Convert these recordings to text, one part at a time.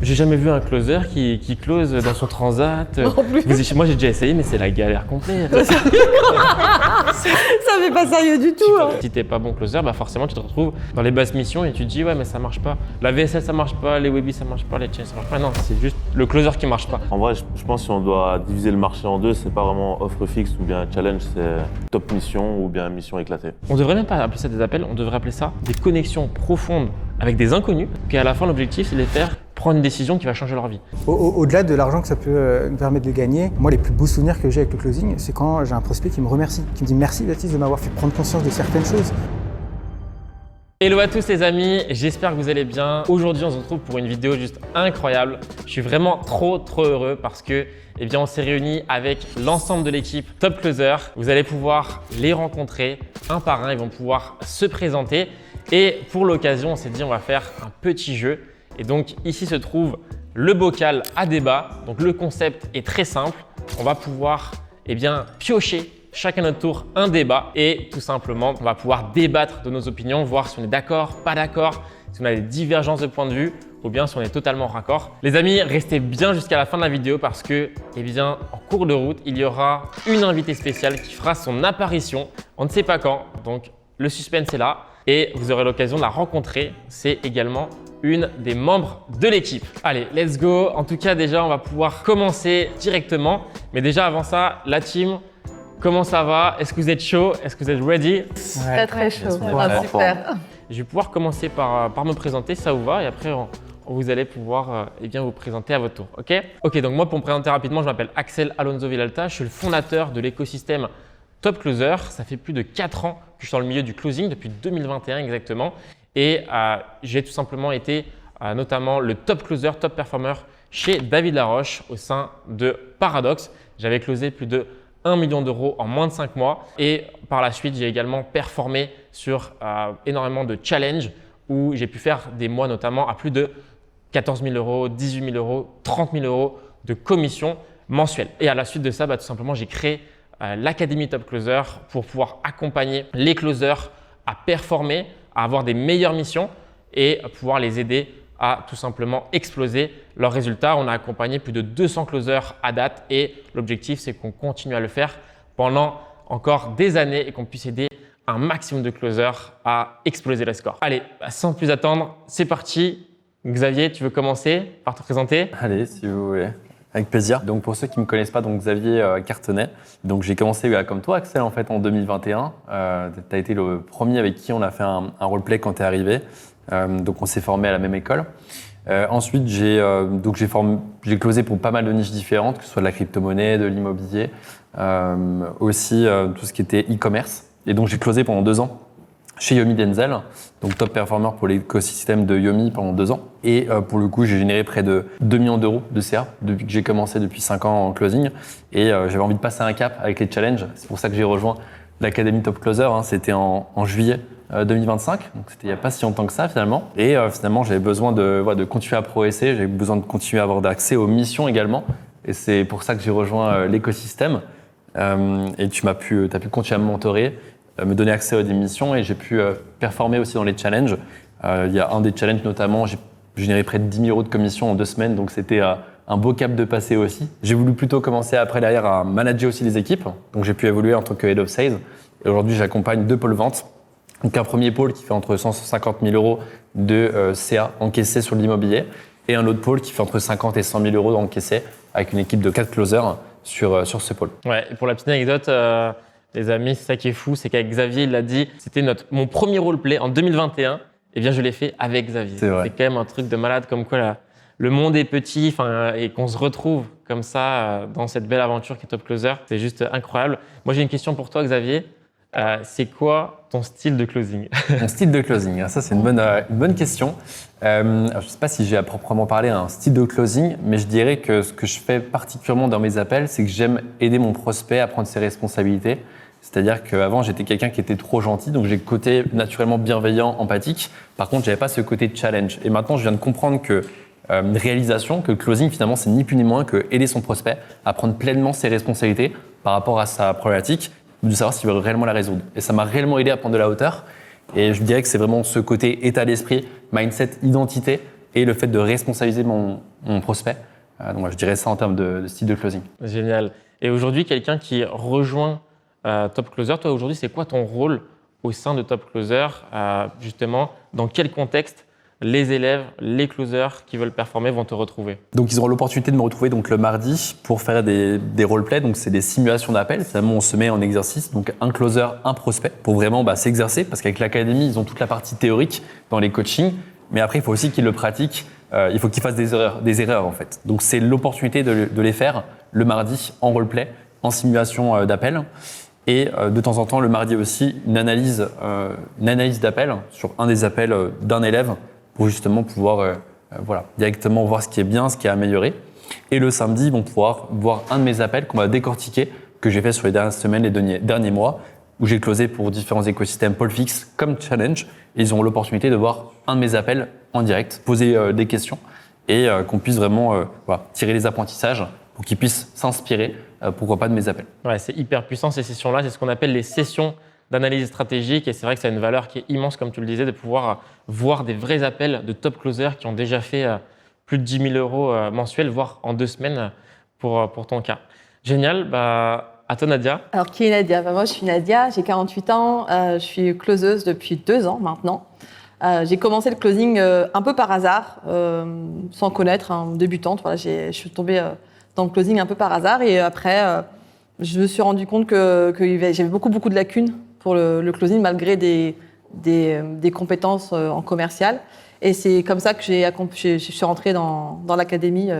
J'ai jamais vu un closer qui close dans son transat. Moi j'ai déjà essayé, mais c'est la galère complète. Ça fait pas sérieux du tout. Hein. Si t'es pas bon closer, bah forcément tu te retrouves dans les basses missions et tu te dis ouais mais ça marche pas. La VSL ça marche pas, les Webby ça marche pas, les chains ça marche pas. Non, c'est juste le closer qui marche pas. En vrai, je pense que si on doit diviser le marché en deux, c'est pas vraiment offre fixe ou bien challenge, c'est top mission ou bien mission éclatée. On devrait même pas appeler ça des appels, on devrait appeler ça des connexions profondes avec des inconnus. Puis à la fin l'objectif c'est de les faire prendre une décision qui va changer leur vie. Au-delà de l'argent que ça peut nous permettre de gagner, moi les plus beaux souvenirs que j'ai avec le closing, c'est quand j'ai un prospect qui me remercie, qui me dit merci Baptiste de m'avoir fait prendre conscience de certaines choses. Hello à tous les amis, j'espère que vous allez bien. Aujourd'hui on se retrouve pour une vidéo juste incroyable. Je suis vraiment trop heureux parce que on s'est réunis avec l'ensemble de l'équipe Top Closer. Vous allez pouvoir les rencontrer un par un, ils vont pouvoir se présenter. Et pour l'occasion, on s'est dit on va faire un petit jeu. Et donc ici se trouve le bocal à débat. Donc le concept est très simple. On va pouvoir piocher chacun notre tour un débat et tout simplement on va pouvoir débattre de nos opinions, voir si on est d'accord, pas d'accord, si on a des divergences de point de vue ou bien si on est totalement raccord. Les amis, restez bien jusqu'à la fin de la vidéo parce que en cours de route, il y aura une invitée spéciale qui fera son apparition. On ne sait pas quand, donc le suspense est là et vous aurez l'occasion de la rencontrer. C'est également une des membres de l'équipe. Allez, let's go. En tout cas, déjà, on va pouvoir commencer directement. Mais déjà, avant ça, la team, comment ça va? Est-ce que vous êtes chaud? Est-ce que vous êtes ready? Très très chaud. Ouais. Super. Je vais pouvoir commencer par me présenter, ça vous va? Et après, vous allez pouvoir vous présenter à votre tour. Ok, donc moi, pour me présenter rapidement, je m'appelle Axel Alonso Villalta. Je suis le fondateur de l'écosystème Top Closer. Ça fait plus de 4 ans que je suis dans le milieu du closing, depuis 2021 exactement. Et j'ai tout simplement été notamment le top closer, top performer chez David Laroche au sein de Paradox. J'avais closé plus de 1 million d'euros en moins de 5 mois. Et par la suite, j'ai également performé sur énormément de challenges où j'ai pu faire des mois notamment à plus de 14 000 euros, 18 000 euros, 30 000 euros de commission mensuelle. Et à la suite de ça, tout simplement, j'ai créé l'Académie Top Closer pour pouvoir accompagner les closers à performer, à avoir des meilleures missions et pouvoir les aider à tout simplement exploser leurs résultats. On a accompagné plus de 200 closers à date et l'objectif, c'est qu'on continue à le faire pendant encore des années et qu'on puisse aider un maximum de closers à exploser les scores. Allez, sans plus attendre, c'est parti. Xavier, tu veux commencer par te présenter? Allez, si vous voulez. Avec plaisir. Donc pour ceux qui ne me connaissent pas, donc Xavier Cartonnet. Donc j'ai commencé comme toi Axel en fait en 2021. Tu as été le premier avec qui on a fait un roleplay quand tu es arrivé. Donc on s'est formé à la même école. Ensuite j'ai closé pour pas mal de niches différentes, que ce soit de la crypto-monnaie, de l'immobilier, aussi tout ce qui était e-commerce. Et donc j'ai closé pendant 2 ans chez Yomi Denzel, donc top performer pour l'écosystème de Yomi pendant 2 ans. Et pour le coup, j'ai généré près de 2 millions d'euros de CA depuis que j'ai commencé depuis 5 ans en closing. Et j'avais envie de passer un cap avec les challenges. C'est pour ça que j'ai rejoint l'Académie Top Closer. C'était en juillet 2025, donc c'était il n'y a pas si longtemps que ça finalement. Et finalement, j'avais besoin de continuer à progresser, j'avais besoin de continuer à avoir accès aux missions également. Et c'est pour ça que j'ai rejoint l'écosystème. Et tu as pu continuer à me mentorer, me donner accès à des missions et j'ai pu performer aussi dans les challenges. Il y a un des challenges notamment, j'ai généré près de 10 000 euros de commission en 2 semaines, donc c'était un beau cap de passer aussi. J'ai voulu plutôt commencer après derrière à manager aussi les équipes, donc j'ai pu évoluer en tant que Head of Sales. Et aujourd'hui, j'accompagne 2 pôles ventes. Donc un premier pôle qui fait entre 100 et 150 000 euros de CA encaissé sur l'immobilier et un autre pôle qui fait entre 50 et 100 000 euros encaissés avec une équipe de 4 closers sur ce pôle. Ouais, et pour la petite anecdote, les amis, c'est ça qui est fou, c'est qu'avec Xavier, il l'a dit, c'était mon premier roleplay en 2021. Je l'ai fait avec Xavier. C'est vrai. C'est quand même un truc de malade comme quoi le monde est petit et qu'on se retrouve comme ça dans cette belle aventure qui est Top Closer. C'est juste incroyable. Moi, j'ai une question pour toi, Xavier. C'est quoi ton style de closing? Mon style de closing, ça c'est une bonne question. Je ne sais pas si j'ai à proprement parler un style de closing, mais je dirais que ce que je fais particulièrement dans mes appels, c'est que j'aime aider mon prospect à prendre ses responsabilités. C'est-à-dire qu'avant, j'étais quelqu'un qui était trop gentil, donc j'ai le côté naturellement bienveillant, empathique. Par contre, je n'avais pas ce côté challenge. Et maintenant, je viens de comprendre que réalisation, que le closing, finalement, c'est ni plus ni moins que aider son prospect à prendre pleinement ses responsabilités par rapport à sa problématique, de savoir s'il veut réellement la résoudre. Et ça m'a réellement aidé à prendre de la hauteur. Et je dirais que c'est vraiment ce côté état d'esprit, mindset, identité et le fait de responsabiliser mon prospect. Donc je dirais ça en termes de style de closing. Génial. Et aujourd'hui, quelqu'un qui rejoint Top Closer, toi aujourd'hui, c'est quoi ton rôle au sein de Top Closer? Justement, dans quel contexte les élèves, les closers qui veulent performer vont te retrouver? Donc ils auront l'opportunité de me retrouver donc le mardi pour faire des roleplays, donc c'est des simulations d'appels. Finalement, on se met en exercice, donc un closer, un prospect, pour vraiment s'exercer, parce qu'avec l'académie, ils ont toute la partie théorique dans les coachings, mais après, il faut aussi qu'ils le pratiquent. Il faut qu'ils fassent des erreurs en fait. Donc c'est l'opportunité de les faire le mardi en roleplay, en simulation d'appel. Et de temps en temps, le mardi aussi, une analyse d'appel sur un des appels d'un élève pour justement pouvoir directement voir ce qui est bien, ce qui est amélioré. Et le samedi, ils vont pouvoir voir un de mes appels qu'on va décortiquer, que j'ai fait sur les dernières semaines, les derniers mois, où j'ai closé pour différents écosystèmes PaulFix comme Challenge. Et ils auront l'opportunité de voir un de mes appels en direct, poser des questions et qu'on puisse vraiment tirer les apprentissages pour qu'ils puissent s'inspirer, pourquoi pas, de mes appels. Ouais, c'est hyper puissant ces sessions-là, c'est ce qu'on appelle les sessions d'analyse stratégique et c'est vrai que ça a une valeur qui est immense, comme tu le disais, de pouvoir voir des vrais appels de top closers qui ont déjà fait plus de 10 000 euros mensuels, voire en 2 semaines pour ton cas. Génial, à toi Nadia. Alors, qui est Nadia? Moi, je suis Nadia, j'ai 48 ans, je suis closeuse depuis 2 ans maintenant. J'ai commencé le closing un peu par hasard, sans connaître, débutante. Voilà, je suis tombée dans le closing un peu par hasard et après, je me suis rendu compte que j'avais beaucoup de lacunes pour le closing malgré des compétences en commercial. Et c'est comme ça que je suis rentrée dans l'académie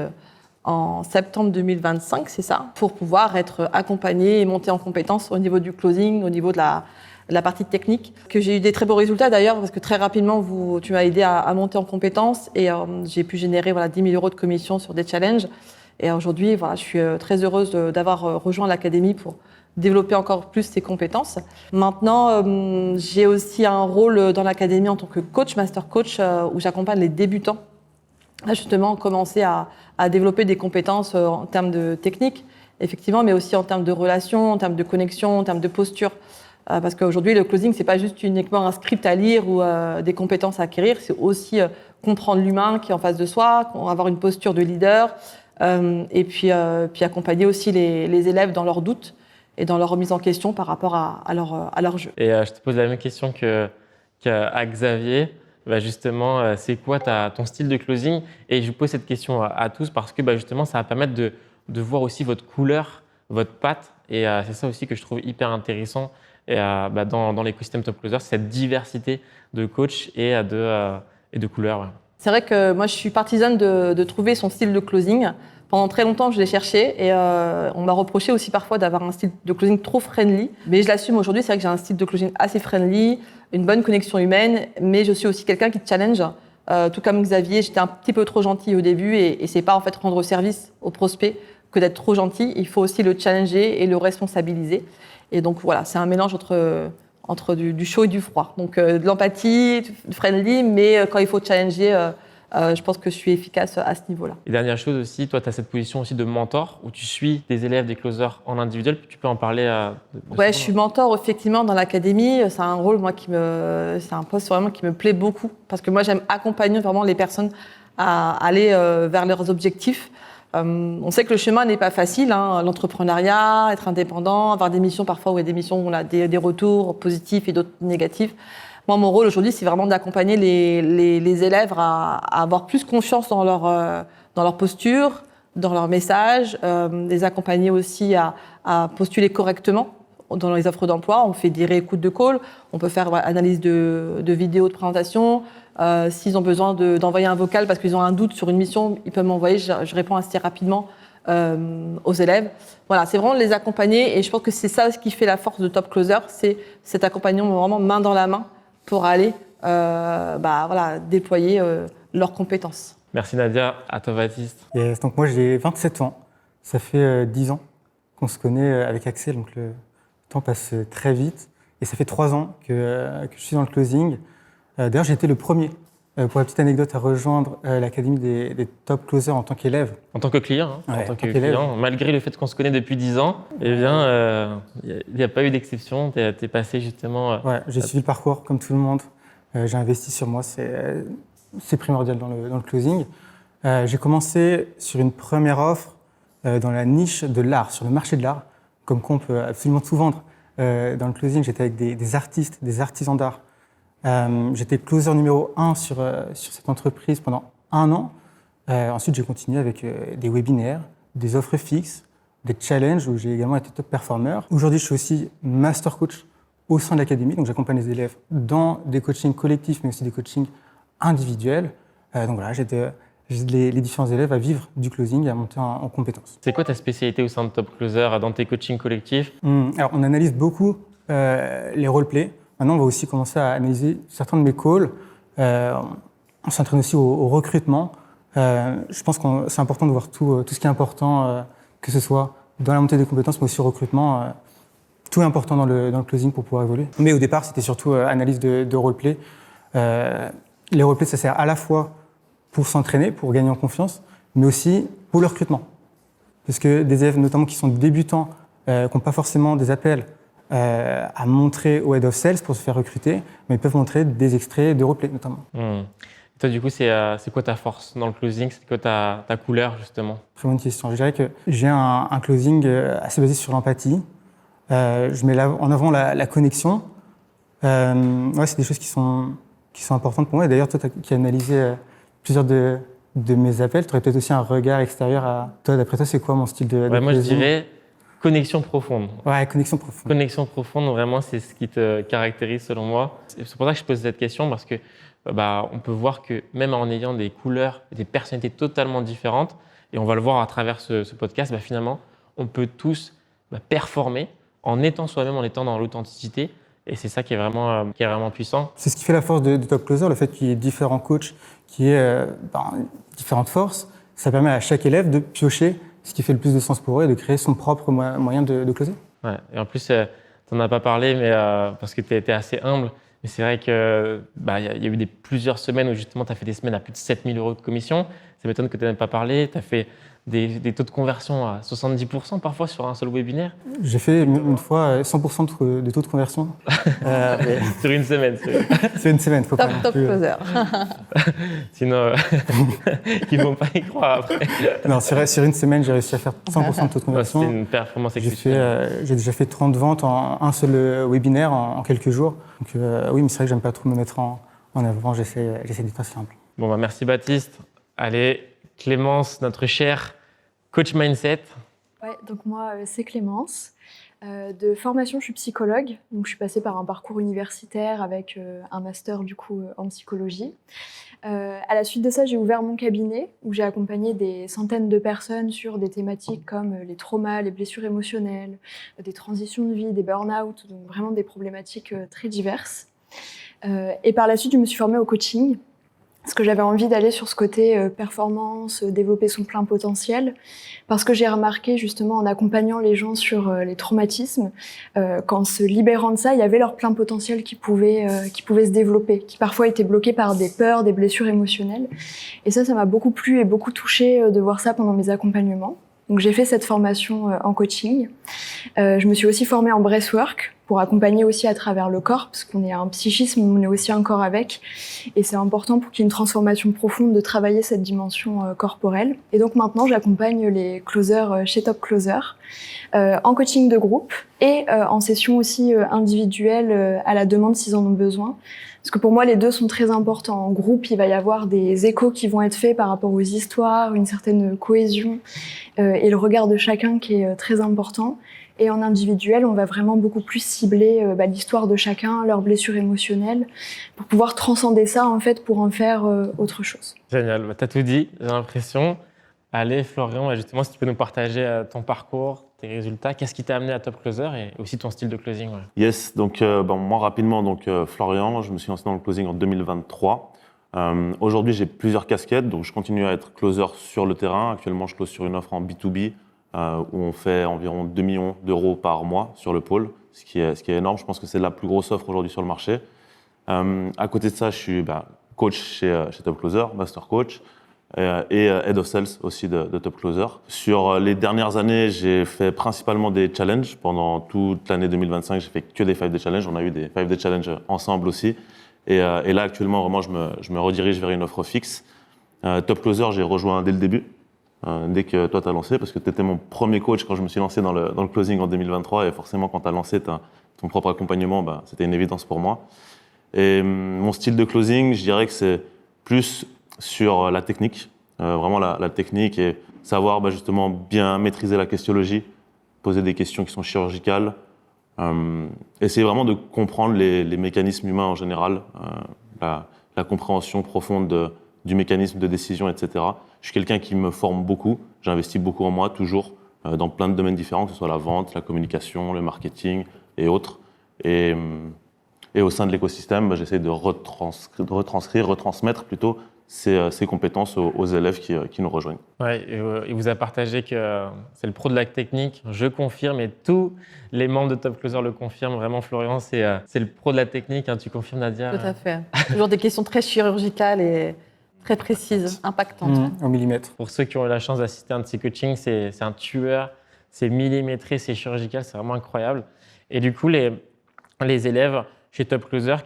en septembre 2025, c'est ça, pour pouvoir être accompagnée et monter en compétences au niveau du closing, au niveau de la partie technique. Que j'ai eu des très beaux résultats d'ailleurs, parce que très rapidement, tu m'as aidé à monter en compétences et j'ai pu générer 10 000 euros de commission sur des challenges. Et aujourd'hui, je suis très heureuse d'avoir rejoint l'académie pour développer encore plus ces compétences. Maintenant, j'ai aussi un rôle dans l'académie en tant que coach, master coach, où j'accompagne les débutants à justement commencer à développer des compétences en termes de technique, effectivement, mais aussi en termes de relations, en termes de connexion, en termes de posture. Parce qu'aujourd'hui, le closing, c'est pas juste uniquement un script à lire ou des compétences à acquérir, c'est aussi comprendre l'humain qui est en face de soi, avoir une posture de leader, et puis accompagner aussi les élèves dans leurs doutes et dans leur remise en question par rapport à leur jeu. Et je te pose la même question qu'à Xavier. Justement, c'est quoi ton style de closing? Et je vous pose cette question à tous parce que justement, ça va permettre de voir aussi votre couleur, votre patte. Et c'est ça aussi que je trouve hyper intéressant et, dans l'écosystème Top Closer, cette diversité de coachs et de couleurs. Ouais. C'est vrai que moi, je suis partisane de trouver son style de closing. Pendant très longtemps, je l'ai cherché et on m'a reproché aussi parfois d'avoir un style de closing trop friendly. Mais je l'assume aujourd'hui, c'est vrai que j'ai un style de closing assez friendly, une bonne connexion humaine, mais je suis aussi quelqu'un qui challenge. Tout comme Xavier, j'étais un petit peu trop gentil au début et c'est pas en fait rendre service au prospect que d'être trop gentil. Il faut aussi le challenger et le responsabiliser. Et donc voilà, c'est un mélange entre du chaud et du froid. Donc de l'empathie, friendly, mais quand il faut challenger, je pense que je suis efficace à ce niveau-là. Et dernière chose aussi, toi, tu as cette position aussi de mentor où tu suis des élèves, des closers en individuel. Tu peux en parler Ouais, je suis mentor effectivement dans l'académie. C'est un rôle c'est un poste vraiment qui me plaît beaucoup parce que moi j'aime accompagner vraiment les personnes à aller vers leurs objectifs. On sait que le chemin n'est pas facile, l'entrepreneuriat, être indépendant, avoir des missions parfois où il y a des missions où on a des retours positifs et d'autres négatifs. Moi, mon rôle aujourd'hui, c'est vraiment d'accompagner les élèves à avoir plus confiance dans leur posture, dans leur message, les accompagner aussi à postuler correctement dans les offres d'emploi. On fait des réécoutes de call, on peut faire analyse de vidéos de présentation. S'ils ont besoin d'envoyer un vocal parce qu'ils ont un doute sur une mission, ils peuvent m'envoyer, je réponds assez rapidement aux élèves. Voilà, c'est vraiment de les accompagner et je pense que c'est ça ce qui fait la force de Top Closer, c'est cet accompagnement vraiment main dans la main pour aller déployer leurs compétences. Merci Nadia, à toi Baptiste. Yes, donc moi j'ai 27 ans, ça fait 10 ans qu'on se connaît avec Axel, donc le temps passe très vite et ça fait 3 ans que je suis dans le closing. D'ailleurs j'ai été le premier, pour la petite anecdote, à rejoindre l'académie des top closers en tant qu'élève. En tant que client, Ouais, en tant que client, malgré le fait qu'on se connaît depuis 10 ans, il n'y a pas eu d'exception, tu es passé justement… Ouais, j'ai suivi le parcours comme tout le monde, j'ai investi sur moi, c'est c'est primordial dans le closing. J'ai commencé sur une première offre dans la niche de l'art, sur le marché de l'art, comme quoi on peut absolument tout vendre. Dans le closing, j'étais avec des artistes, des artisans d'art. J'étais closer numéro 1 sur cette entreprise pendant 1 an. Ensuite, j'ai continué avec des webinaires, des offres fixes, des challenges où j'ai également été top performer. Aujourd'hui, je suis aussi master coach au sein de l'académie, donc j'accompagne les élèves dans des coachings collectifs, mais aussi des coachings individuels. Donc voilà, j'aide les différents élèves à vivre du closing et à monter en compétences. C'est quoi ta spécialité au sein de Top Closer dans tes coachings collectifs? Alors, on analyse beaucoup les roleplays. Maintenant, on va aussi commencer à analyser certains de mes calls. On s'entraîne aussi au recrutement. Je pense que c'est important de voir tout ce qui est important, que ce soit dans la montée des compétences, mais aussi au recrutement. Tout est important dans le closing pour pouvoir évoluer. Mais au départ, c'était surtout analyse de roleplay. Les roleplays, ça sert à la fois pour s'entraîner, pour gagner en confiance, mais aussi pour le recrutement. Parce que des élèves, notamment qui sont débutants, qui n'ont pas forcément des appels à montrer au head of sales pour se faire recruter, mais ils peuvent montrer des extraits de roleplay notamment. Toi, du coup, c'est quoi ta force dans le closing? C'est quoi ta couleur, justement? Très bonne question. Je dirais que j'ai un closing assez basé sur l'empathie. Je mets en avant la connexion. Ouais, c'est des choses qui sont importantes pour moi. Et d'ailleurs, toi, qui as analysé plusieurs de mes appels, tu aurais peut-être aussi un regard extérieur à toi. D'après toi, c'est quoi mon style de Moi, je closing? dirais connexion profonde. Ouais, connexion profonde. Connexion profonde, vraiment, c'est ce qui te caractérise selon moi. C'est pour ça que je pose cette question, parce que on peut voir que même en ayant des couleurs et des personnalités totalement différentes, et on va le voir à travers ce podcast, finalement, on peut tous performer en étant soi-même, en étant dans l'authenticité. Et c'est ça qui est vraiment puissant. C'est ce qui fait la force de Top Closer, le fait qu'il y ait différents coachs, qu'il y ait différentes forces. Ça permet à chaque élève de piocher ce qui fait le plus de sens pour eux et de créer son propre moyen de closer. Ouais. Et en plus, tu n'en as pas parlé, mais parce que tu étais assez humble. Mais c'est vrai qu'il y a eu plusieurs semaines où justement tu as fait des semaines à plus de 7 000 € de commission. Ça m'étonne que tu n'aies pas parlé. Tu as fait des taux de conversion à 70% parfois sur un seul webinaire. J'ai fait une fois 100% de taux de conversion. Sur une semaine. C'est une semaine, faut pas non Top plus. closer. Sinon, ils ne vont pas y croire après. Non, sur une semaine, j'ai réussi à faire 100% de taux de conversion. C'était une performance exceptionnelle. J'ai déjà fait 30 ventes en un seul webinaire en quelques jours. Donc oui, mais c'est vrai que j'aime pas trop me mettre en avant. J'essaie d'être simple. Bon, merci Baptiste. Allez, Clémence, notre chère coach mindset. Ouais, donc moi, c'est Clémence. De formation, je suis psychologue. Donc, je suis passée par un parcours universitaire avec un master du coup en psychologie. À la suite de ça, j'ai ouvert mon cabinet où j'ai accompagné des centaines de personnes sur des thématiques comme les traumas, les blessures émotionnelles, des transitions de vie, des burn-out, donc vraiment des problématiques très diverses. Et par la suite, je me suis formée au coaching. Parce que j'avais envie d'aller sur ce côté performance, développer son plein potentiel, parce que j'ai remarqué justement en accompagnant les gens sur les traumatismes, qu'en se libérant de ça, il y avait leur plein potentiel qui pouvait se développer, qui parfois était bloqué par des peurs, des blessures émotionnelles. Et ça m'a beaucoup plu et beaucoup touchée de voir ça pendant mes accompagnements. Donc j'ai fait cette formation en coaching. Je me suis aussi formée en breathwork pour accompagner aussi à travers le corps, parce qu'on est un psychisme, on est aussi un corps avec. Et c'est important pour qu'il y ait une transformation profonde de travailler cette dimension corporelle. Et donc maintenant, j'accompagne les closers chez Top Closer en coaching de groupe et en session aussi individuelle à la demande s'ils en ont besoin. Parce que pour moi, les deux sont très importants. En groupe, il va y avoir des échos qui vont être faits par rapport aux histoires, une certaine cohésion et le regard de chacun qui est très important. Et en individuel, on va vraiment beaucoup plus cibler l'histoire de chacun, leurs blessures émotionnelles, pour pouvoir transcender ça, en fait, pour en faire autre chose. Génial, tu as tout dit, j'ai l'impression. Allez, Florian, justement, si tu peux nous partager ton parcours, tes résultats, qu'est-ce qui t'a amené à Top Closer et aussi ton style de closing? Yes, donc moi rapidement, Florian, je me suis lancé dans le closing en 2023. Aujourd'hui, j'ai plusieurs casquettes, donc je continue à être closer sur le terrain. Actuellement, je close sur une offre en B2B où on fait environ 2 millions d'euros par mois sur le pôle, ce qui est énorme. Je pense que c'est la plus grosse offre aujourd'hui sur le marché. À côté de ça, je suis coach chez Top Closer, master coach. Et Head of Sales aussi de Top Closer. Sur les dernières années, j'ai fait principalement des challenges. Pendant toute l'année 2025, j'ai fait que des 5 Day Challenge. On a eu des 5 Day Challenge ensemble aussi. Et là, actuellement, vraiment, je me redirige vers une offre fixe. Top Closer, j'ai rejoint dès le début, dès que toi, tu as lancé, parce que tu étais mon premier coach quand je me suis lancé dans le closing en 2023. Et forcément, quand tu as lancé ton propre accompagnement, c'était une évidence pour moi. Et mon style de closing, je dirais que c'est plus sur la technique, vraiment la technique et savoir justement bien maîtriser la questiologie, poser des questions qui sont chirurgicales, essayer vraiment de comprendre les mécanismes humains en général, la compréhension profonde du mécanisme de décision, etc. Je suis quelqu'un qui me forme beaucoup, j'investis beaucoup en moi, toujours, dans plein de domaines différents, que ce soit la vente, la communication, le marketing et autres. Et au sein de l'écosystème, j'essaie de retransmettre plutôt ces compétences aux élèves qui nous rejoignent. Ouais, il vous a partagé que c'est le pro de la technique, je confirme, et tous les membres de Top Closer le confirment. Vraiment, Florian, c'est le pro de la technique, hein, tu confirmes, Nadia? Tout à fait. Toujours des questions très chirurgicales et très précises, impactantes. Au millimètre. Pour ceux qui ont eu la chance d'assister à un de ces coachings, c'est un tueur, c'est millimétré, c'est chirurgical, c'est vraiment incroyable. Et du coup, les élèves chez Top Closer,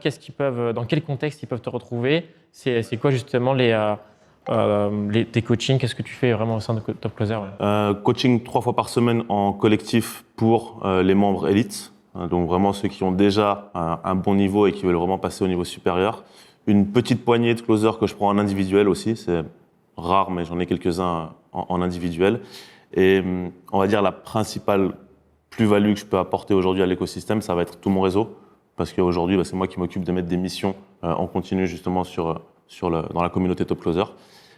dans quel contexte ils peuvent te retrouver? C'est quoi justement tes coachings? Qu'est-ce que tu fais vraiment au sein de Top Closer? Coaching 3 fois par semaine en collectif pour les membres élites, donc vraiment ceux qui ont déjà un bon niveau et qui veulent vraiment passer au niveau supérieur. Une petite poignée de closers que je prends en individuel aussi, c'est rare mais j'en ai quelques-uns en individuel. Et on va dire la principale plus-value que je peux apporter aujourd'hui à l'écosystème, ça va être tout mon réseau. Parce qu'aujourd'hui, c'est moi qui m'occupe de mettre des missions en continu justement dans la communauté Top Closer.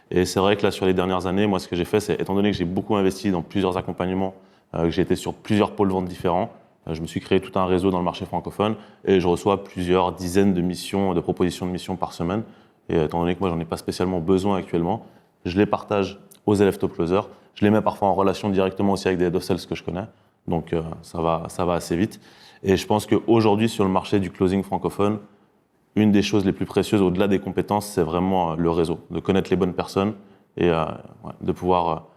Et c'est vrai que là, sur les dernières années, moi, ce que j'ai fait, c'est, étant donné que j'ai beaucoup investi dans plusieurs accompagnements, que j'ai été sur plusieurs pôles vente différents, je me suis créé tout un réseau dans le marché francophone et je reçois plusieurs dizaines de missions, de propositions de missions par semaine. Et étant donné que moi, j'en ai pas spécialement besoin actuellement, je les partage aux élèves Top Closer. Je les mets parfois en relation directement aussi avec des head of sales que je connais. Donc, ça va assez vite. Et je pense qu'aujourd'hui, sur le marché du closing francophone, une des choses les plus précieuses, au-delà des compétences, c'est vraiment le réseau, de connaître les bonnes personnes et de pouvoir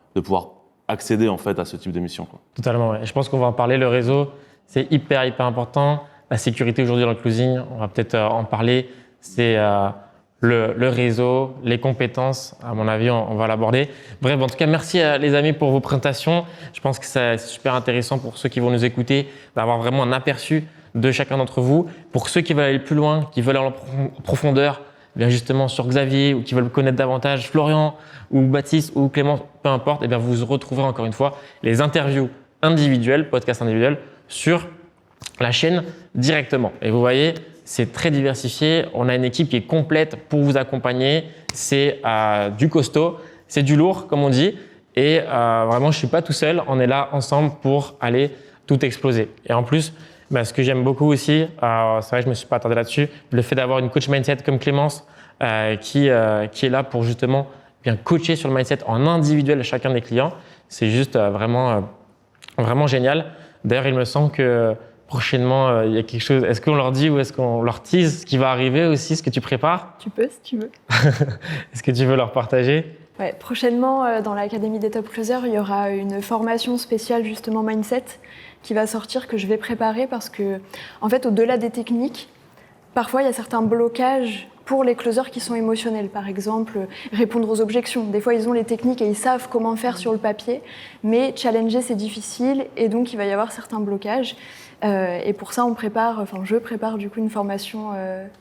accéder en fait à ce type de mission, quoi. Totalement, ouais. Je pense qu'on va en parler. Le réseau, c'est hyper important. La sécurité aujourd'hui dans le closing, on va peut-être en parler. C'est le réseau, les compétences, à mon avis, on va l'aborder. Bref, en tout cas, merci les amis pour vos présentations. Je pense que c'est super intéressant pour ceux qui vont nous écouter d'avoir vraiment un aperçu de chacun d'entre vous. Pour ceux qui veulent aller plus loin, qui veulent aller en profondeur, bien justement sur Xavier ou qui veulent connaître davantage Florian ou Baptiste ou Clément, peu importe, et bien vous retrouverez encore une fois les interviews individuelles, podcasts individuels sur la chaîne directement. Et vous voyez, c'est très diversifié. On a une équipe qui est complète pour vous accompagner. C'est du costaud, c'est du lourd, comme on dit. Et vraiment, je ne suis pas tout seul. On est là ensemble pour aller tout exploser. Et en plus, ce que j'aime beaucoup aussi, c'est vrai que je ne me suis pas attardé là-dessus, le fait d'avoir une coach mindset comme Clémence qui est là pour justement bien coacher sur le mindset en individuel chacun des clients. C'est juste vraiment génial. D'ailleurs, il me semble que prochainement, il y a quelque chose. Est-ce qu'on leur dit ou est-ce qu'on leur tease ce qui va arriver aussi, ce que tu prépares? Tu peux, si tu veux. Est-ce que tu veux leur partager? Ouais, prochainement, dans l'Académie des Top Closers, il y aura une formation spéciale justement mindset qui va sortir, que je vais préparer parce que, en fait, au-delà des techniques, parfois il y a certains blocages pour les closers qui sont émotionnels. Par exemple, répondre aux objections. Des fois, ils ont les techniques et ils savent comment faire sur le papier, mais challenger, c'est difficile et donc il va y avoir certains blocages. Et pour ça, je prépare du coup une formation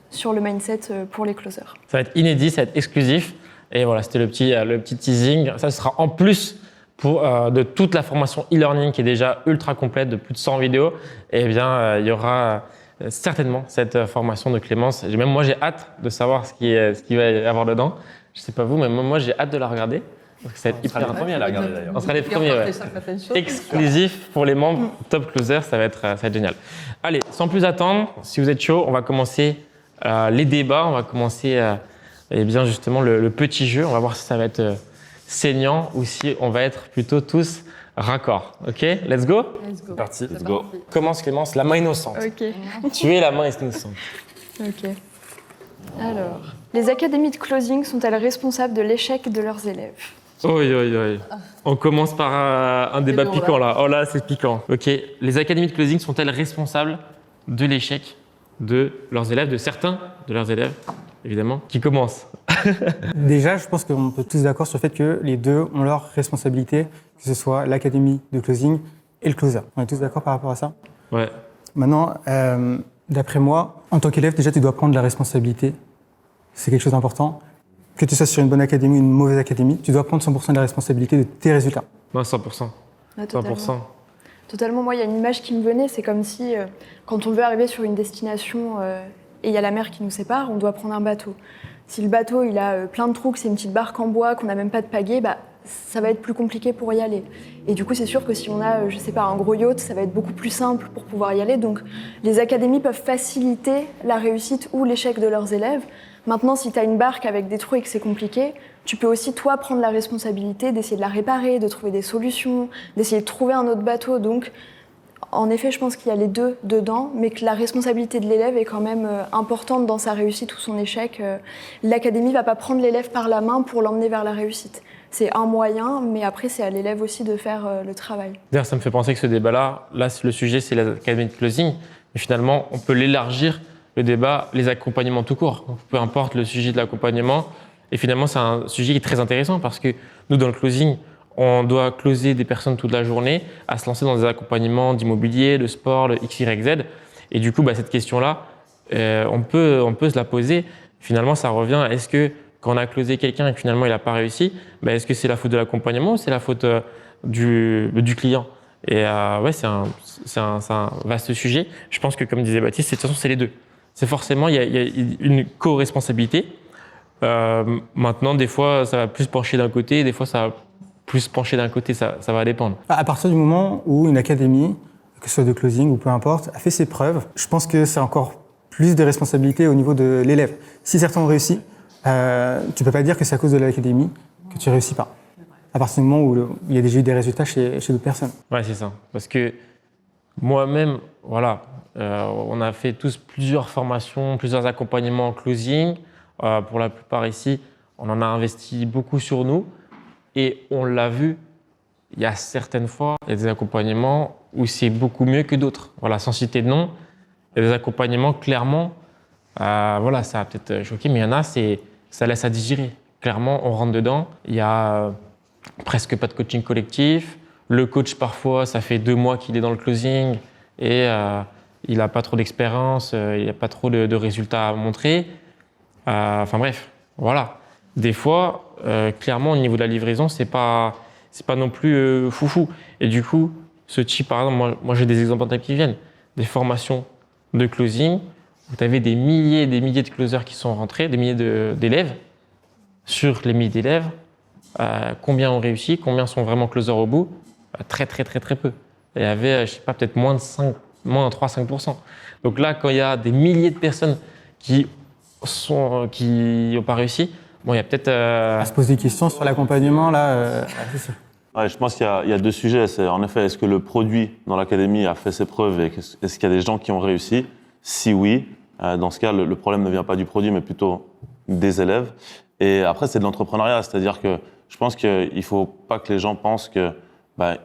sur le mindset pour les closers. Ça va être inédit, ça va être exclusif. Et voilà, c'était le petit teasing. Ça sera en plus de toute la formation e-learning qui est déjà ultra complète de plus de 100 vidéos. Et bien, il y aura certainement cette formation de Clémence. Même moi, j'ai hâte de savoir ce qu'il va y avoir dedans. Je ne sais pas vous, mais moi, j'ai hâte de la regarder. Parce que ça va être hyper les premiers à la regarder d'ailleurs. On sera les premiers, ouais. Exclusif pour les membres Top Closer, ça va être génial. Allez, sans plus attendre, si vous êtes chaud, on va commencer les débats. On va commencer justement le petit jeu. On va voir si ça va être saignant ou si on va être plutôt tous raccords. Ok, let's go. C'est parti. Let's go. Commence Clémence, la main innocente. Ok. Tu es la main innocente. Ok. Alors, les académies de closing sont-elles responsables de l'échec de leurs élèves? Oi. On commence par un débat piquant là. Oh là, c'est piquant. Ok, les académies de closing sont-elles responsables de l'échec de leurs élèves, de certains de leurs élèves, évidemment, qui commencent. Déjà, je pense qu'on peut tous d'accord sur le fait que les deux ont leurs responsabilités, que ce soit l'académie de closing et le closer. On est tous d'accord par rapport à ça? Ouais. Maintenant, d'après moi, en tant qu'élève, déjà, tu dois prendre la responsabilité. C'est quelque chose d'important. Que tu sois sur une bonne académie ou une mauvaise académie, tu dois prendre 100% de la responsabilité de tes résultats. Non, 100%. Ouais, totalement. 100%. Totalement, moi, il y a une image qui me venait, c'est comme si, quand on veut arriver sur une destination et il y a la mer qui nous sépare, on doit prendre un bateau. Si le bateau, il a plein de trous, que c'est une petite barque en bois, qu'on n'a même pas de pagaie, bah, ça va être plus compliqué pour y aller. Et du coup, c'est sûr que si on a, je sais pas, un gros yacht, ça va être beaucoup plus simple pour pouvoir y aller. Donc, les académies peuvent faciliter la réussite ou l'échec de leurs élèves. Maintenant, si tu as une barque avec des trous et que c'est compliqué, tu peux aussi, toi, prendre la responsabilité d'essayer de la réparer, de trouver des solutions, d'essayer de trouver un autre bateau. Donc, en effet, je pense qu'il y a les deux dedans, mais que la responsabilité de l'élève est quand même importante dans sa réussite ou son échec. L'académie ne va pas prendre l'élève par la main pour l'emmener vers la réussite. C'est un moyen, mais après, c'est à l'élève aussi de faire le travail. D'ailleurs, ça me fait penser que ce débat-là, le sujet, c'est l'académie de closing, mais finalement, on peut l'élargir, le débat, les accompagnements tout court. Donc, peu importe le sujet de l'accompagnement. Et finalement, c'est un sujet qui est très intéressant parce que nous, dans le closing, on doit closer des personnes toute la journée, à se lancer dans des accompagnements d'immobilier, de sport, le X, Y, Z. Et du coup, cette question-là, on peut se la poser. Finalement, ça revient, est-ce que quand on a closé quelqu'un et que finalement il n'a pas réussi, est-ce que c'est la faute de l'accompagnement ou c'est la faute du client? Et ouais, c'est un vaste sujet. Je pense que, comme disait Baptiste, de toute façon, c'est les deux. C'est forcément, il y a une co-responsabilité. Maintenant, des fois, ça va plus pencher d'un côté, des fois, ça va plus pencher d'un côté, ça va dépendre. À partir du moment où une académie, que ce soit de closing ou peu importe, a fait ses preuves, je pense que c'est encore plus de responsabilité au niveau de l'élève. Si certains ont réussi, tu ne peux pas dire que c'est à cause de l'académie que tu ne réussis pas. À partir du moment où il y a déjà eu des résultats chez d'autres personnes. Ouais, c'est ça. Parce que moi-même, voilà, on a fait tous plusieurs formations, plusieurs accompagnements en closing. Pour la plupart ici, on en a investi beaucoup sur nous. Et on l'a vu, il y a certaines fois, il y a des accompagnements où c'est beaucoup mieux que d'autres. Voilà, sans citer de nom, il y a des accompagnements, clairement, voilà, ça va peut-être choquer, mais il y en a, ça laisse à digérer. Clairement, on rentre dedans, il y a presque pas de coaching collectif. Le coach, parfois, ça fait 2 mois qu'il est dans le closing et il n'a pas trop d'expérience, il n'y a pas trop de résultats à montrer. Enfin bref, voilà. Des fois, clairement, au niveau de la livraison, c'est pas non plus foufou. Et du coup, ce type, par exemple, moi j'ai des exemples en tête qui viennent. Des formations de closing, où tu avais des milliers et des milliers de closers qui sont rentrés, des milliers d'élèves. Sur les milliers d'élèves, combien ont réussi, combien sont vraiment closers au bout? Très peu. Il y avait, je sais pas, peut-être moins de 3-5%. Donc là, quand il y a des milliers de personnes qui n'ont pas réussi, bon, il y a peut-être… À se poser des questions sur l'accompagnement, là, c'est sûr. Ouais, je pense qu'il y a 2 sujets. C'est en effet, est-ce que le produit dans l'académie a fait ses preuves et est-ce qu'il y a des gens qui ont réussi? Si oui, dans ce cas, le problème ne vient pas du produit, mais plutôt des élèves. Et après, c'est de l'entrepreneuriat, c'est-à-dire que je pense qu'il ne faut pas que les gens pensent que